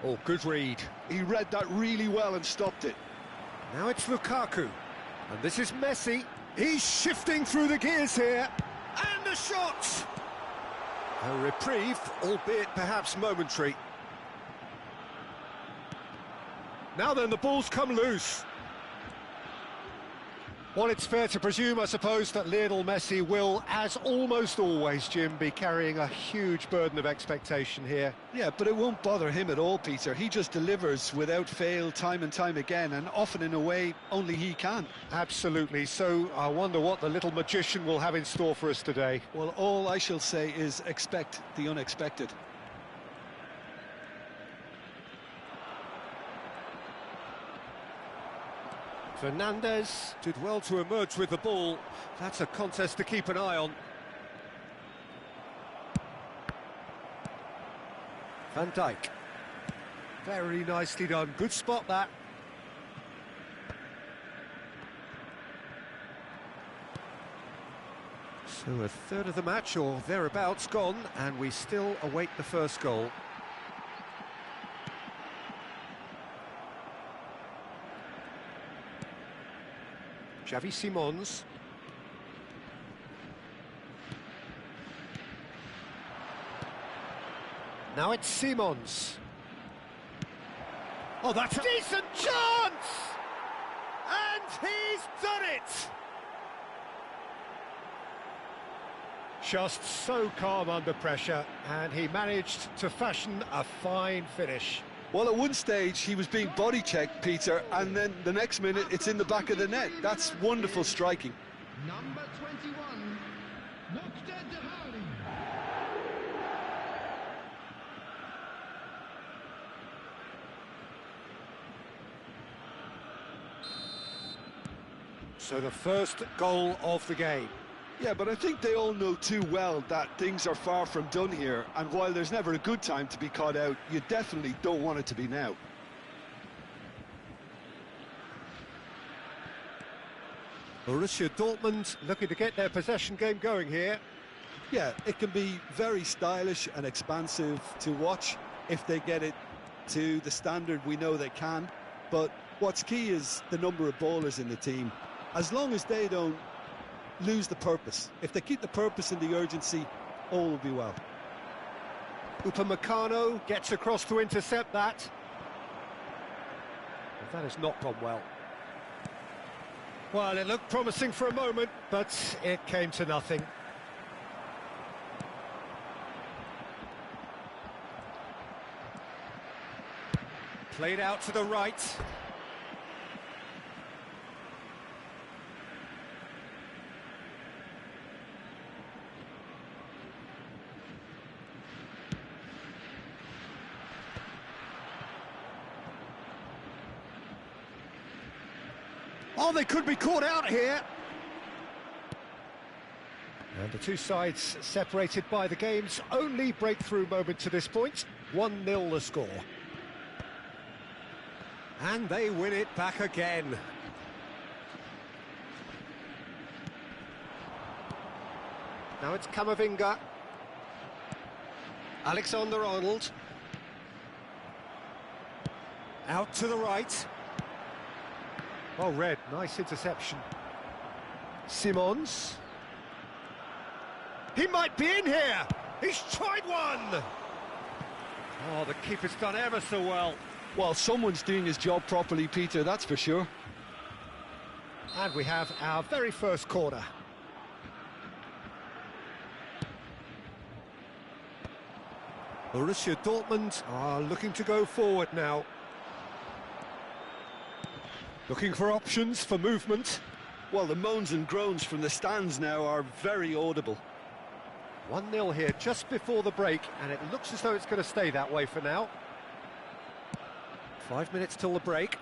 Oh, good read. He read that really well and stopped it. Now it's Lukaku. And this is Messi. He's shifting through the gears here. And the shot! A reprieve, albeit perhaps momentary. Now then, the ball's come loose. Well, it's fair to presume, I suppose, that Lionel Messi will, as almost always, Jim, be carrying a huge burden of expectation here. Yeah, but it won't bother him at all, Peter. He just delivers without fail time and time again, and often in a way only he can. Absolutely. So I wonder what the little magician will have in store for us today. Well, all I shall say is expect the unexpected. Fernandez did well to emerge with the ball. That's a contest to keep an eye on. Van Dijk. Very nicely done. Good spot, that. So a third of the match, or thereabouts, gone, and we still await the first goal. Xavi Simons. Now it's Simons. Oh, that's a decent chance! And he's done it! Just so calm under pressure, and he managed to fashion a fine finish. Well, at one stage, he was being body-checked, Peter, and then the next minute, it's in the back of the net. That's wonderful striking. Number 21, Dr. Dehali. So the first goal of the game. Yeah, but I think they all know too well that things are far from done here, and while there's never a good time to be caught out, you definitely don't want it to be now. Borussia Dortmund looking to get their possession game going here. Yeah, it can be very stylish and expansive to watch if they get it to the standard we know they can, but what's key is the number of ballers in the team. As long as they don't lose the purpose. If they keep the purpose and the urgency, all will be well. Upamecano gets across to intercept that. Well, that has not gone well. Well, it looked promising for a moment, but it came to nothing. Played out to the right. Oh, they could be caught out here. And the two sides separated by the game's only breakthrough moment to this point. 1-0 the score. And they win it back again. Now it's Camavinga. Alexander-Arnold. Out to the right. Well read, nice interception. Simons. He might be in here! He's tried one! Oh, the keeper's done ever so well. Well, someone's doing his job properly, Peter, that's for sure. And we have our very first corner. Borussia Dortmund are looking to go forward now. Looking for options for movement. Well, the moans and groans from the stands now are very audible. 1-0 here just before the break, and it looks as though it's going to stay that way for now. 5 minutes till the break.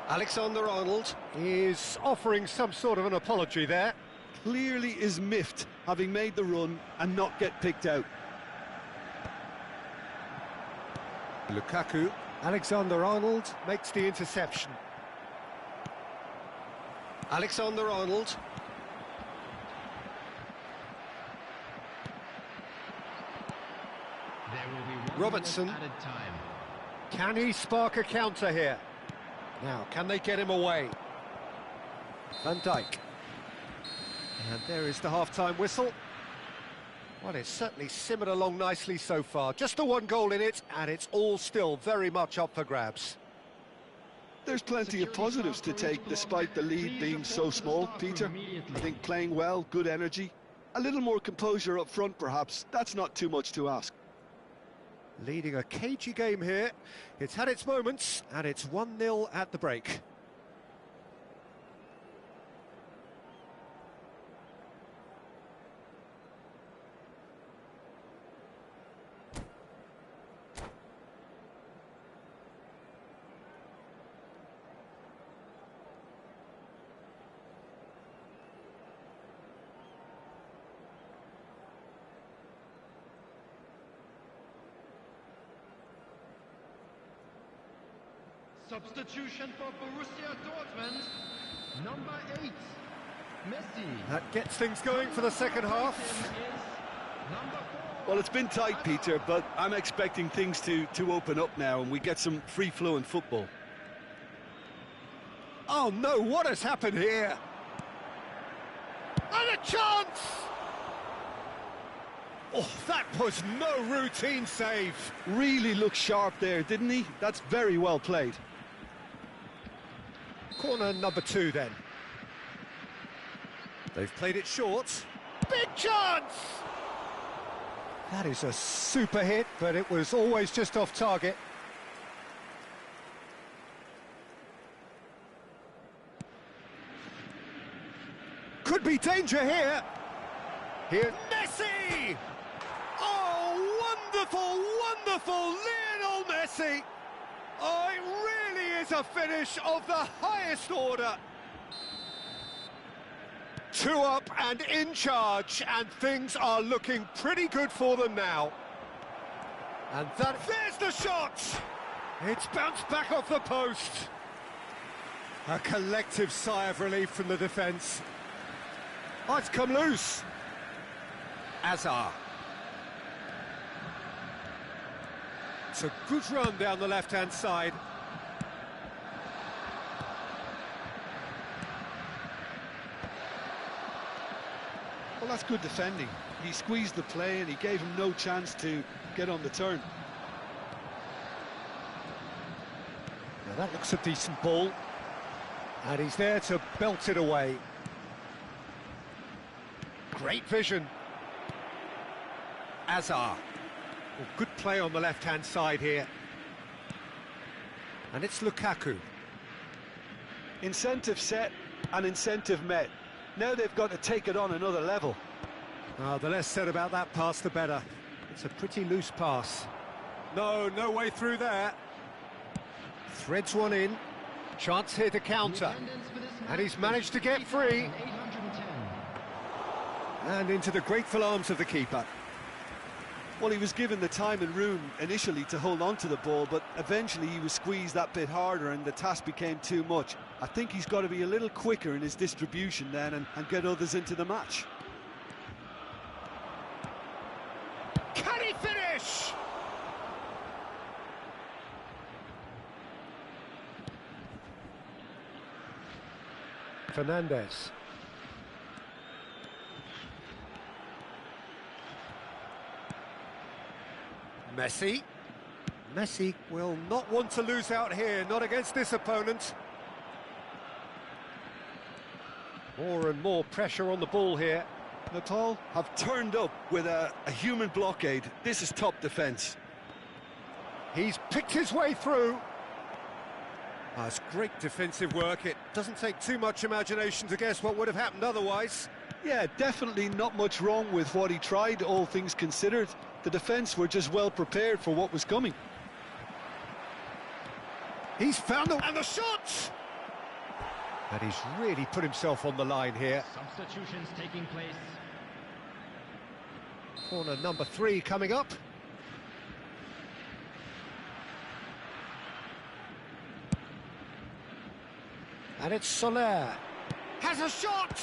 Alexander-Arnold is offering some sort of an apology there. Clearly is miffed, having made the run and not get picked out. Lukaku. Alexander-Arnold makes the interception. Alexander-Arnold. There will be Robertson. Added time. Can he spark a counter here? Now, can they get him away? Van Dijk. And there is the half-time whistle. Well, it's certainly simmered along nicely so far. Just the one goal in it, and it's all still very much up for grabs. There's plenty of positives to take despite the lead being so small, Peter. I think playing well, good energy, a little more composure up front perhaps, that's not too much to ask. Leading a cagey game here. It's had its moments, and it's 1-0 at the break. Substitution for Borussia Dortmund, number 8, Messi. That gets things going for the second half. Number 4. Well, it's been tight, Peter, but I'm expecting things to open up now and we get some free-flowing football. Oh no, what has happened here? And a chance! Oh, that was no routine save. Really looked sharp there, didn't he? That's very well played. Corner number 2 then. They've played it short. Big chance! That is a super hit, but it was always just off target. Could be danger here. Here's Messi! Oh, wonderful, wonderful Lionel Messi! Oh, it really is a finish of the highest order. 2 up and in charge, and things are looking pretty good for them now. And there's the shot! It's bounced back off the post. A collective sigh of relief from the defence. Oh, it's come loose. Azar. It's a good run down the left-hand side. Well, that's good defending. He squeezed the play and he gave him no chance to get on the turn. Now that looks a decent ball. And he's there to belt it away. Great vision. Azar. Well, good play on the left-hand side here. And it's Lukaku. Incentive set and incentive met. Now they've got to take it on another level. The less said about that pass, the better. It's a pretty loose pass. No way through there. Threads one in. Chance here to counter. And he's managed to get free. And into the grateful arms of the keeper. Well, he was given the time and room initially to hold on to the ball, but eventually he was squeezed that bit harder and the task became too much. I think he's got to be a little quicker in his distribution then and get others into the match. Can he finish? Fernandez. Messi. Messi will not want to lose out here, not against this opponent. More and more pressure on the ball here. Nepal have turned up with a human blockade. This is top defence. He's picked his way through. That's great defensive work. It doesn't take too much imagination to guess what would have happened otherwise. Yeah, definitely not much wrong with what he tried, all things considered. The defence were just well prepared for what was coming. He's found and the shot! And he's really put himself on the line here. Substitutions taking place. Corner number 3 coming up. And it's Soler. Has a shot!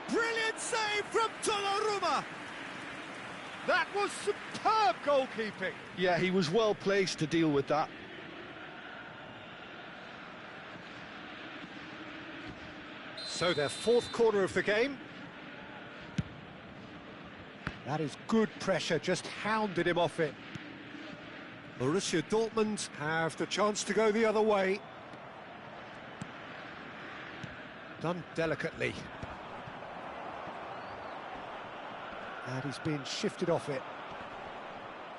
Brilliant save from Donnarumma! That was superb goalkeeping. Yeah, he was well placed to deal with that. So their fourth corner of the game. That is good pressure, just hounded him off it. Borussia Dortmund have the chance to go the other way. Done delicately. And he's been shifted off it.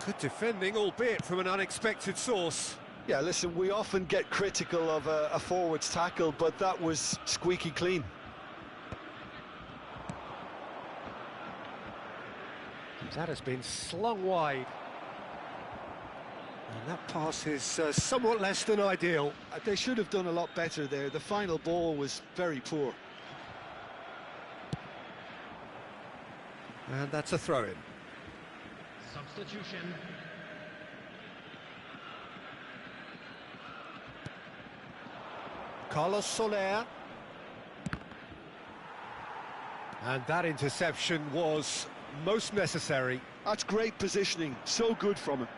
Good defending, albeit from an unexpected source. Yeah, listen, we often get critical of a forward's tackle, but that was squeaky clean. That has been slung wide. And that pass is somewhat less than ideal. They should have done a lot better there. The final ball was very poor. And that's a throw-in. Substitution. Carlos Soler. And that interception was most necessary. That's great positioning, so good from him.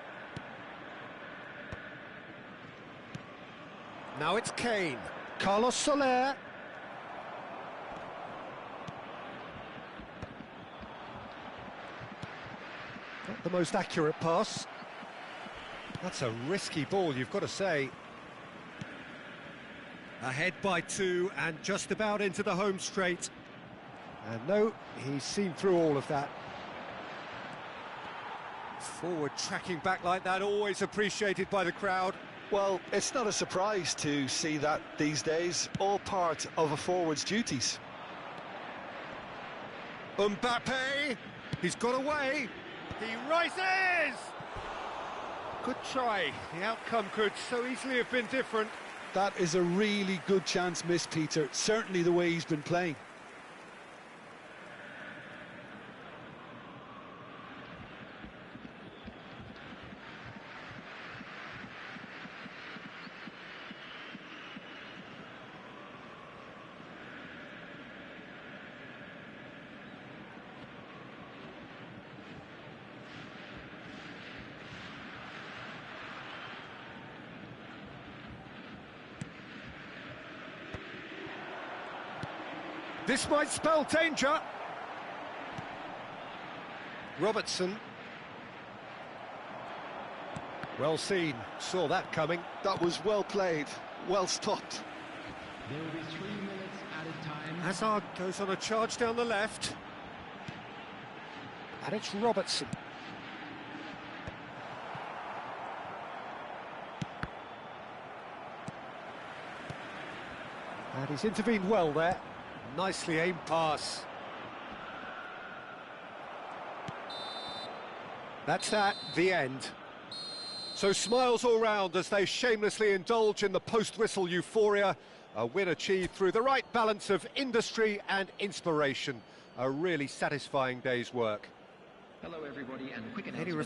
Now it's Kane. Carlos Soler. Not the most accurate pass. That's a risky ball, you've got to say. Ahead by 2 and just about into the home straight. And no, he's seen through all of that. Forward tracking back like that, always appreciated by the crowd. Well, it's not a surprise to see that these days, all part of a forward's duties. Mbappe, he's got away. He rises! Good try. The outcome could so easily have been different. That is a really good chance missed, Peter. Certainly the way he's been playing. This might spell danger. Robertson. Well seen, saw that coming. That was well played, well stopped. There will be 3 minutes added time. Hazard goes on a charge down the left. And it's Robertson. And he's intervened well there. Nicely aimed pass. That's that, the end. So smiles all round as they shamelessly indulge in the post-whistle euphoria. A win achieved through the right balance of industry and inspiration. A really satisfying day's work. Hello everybody, and quick Any announcement.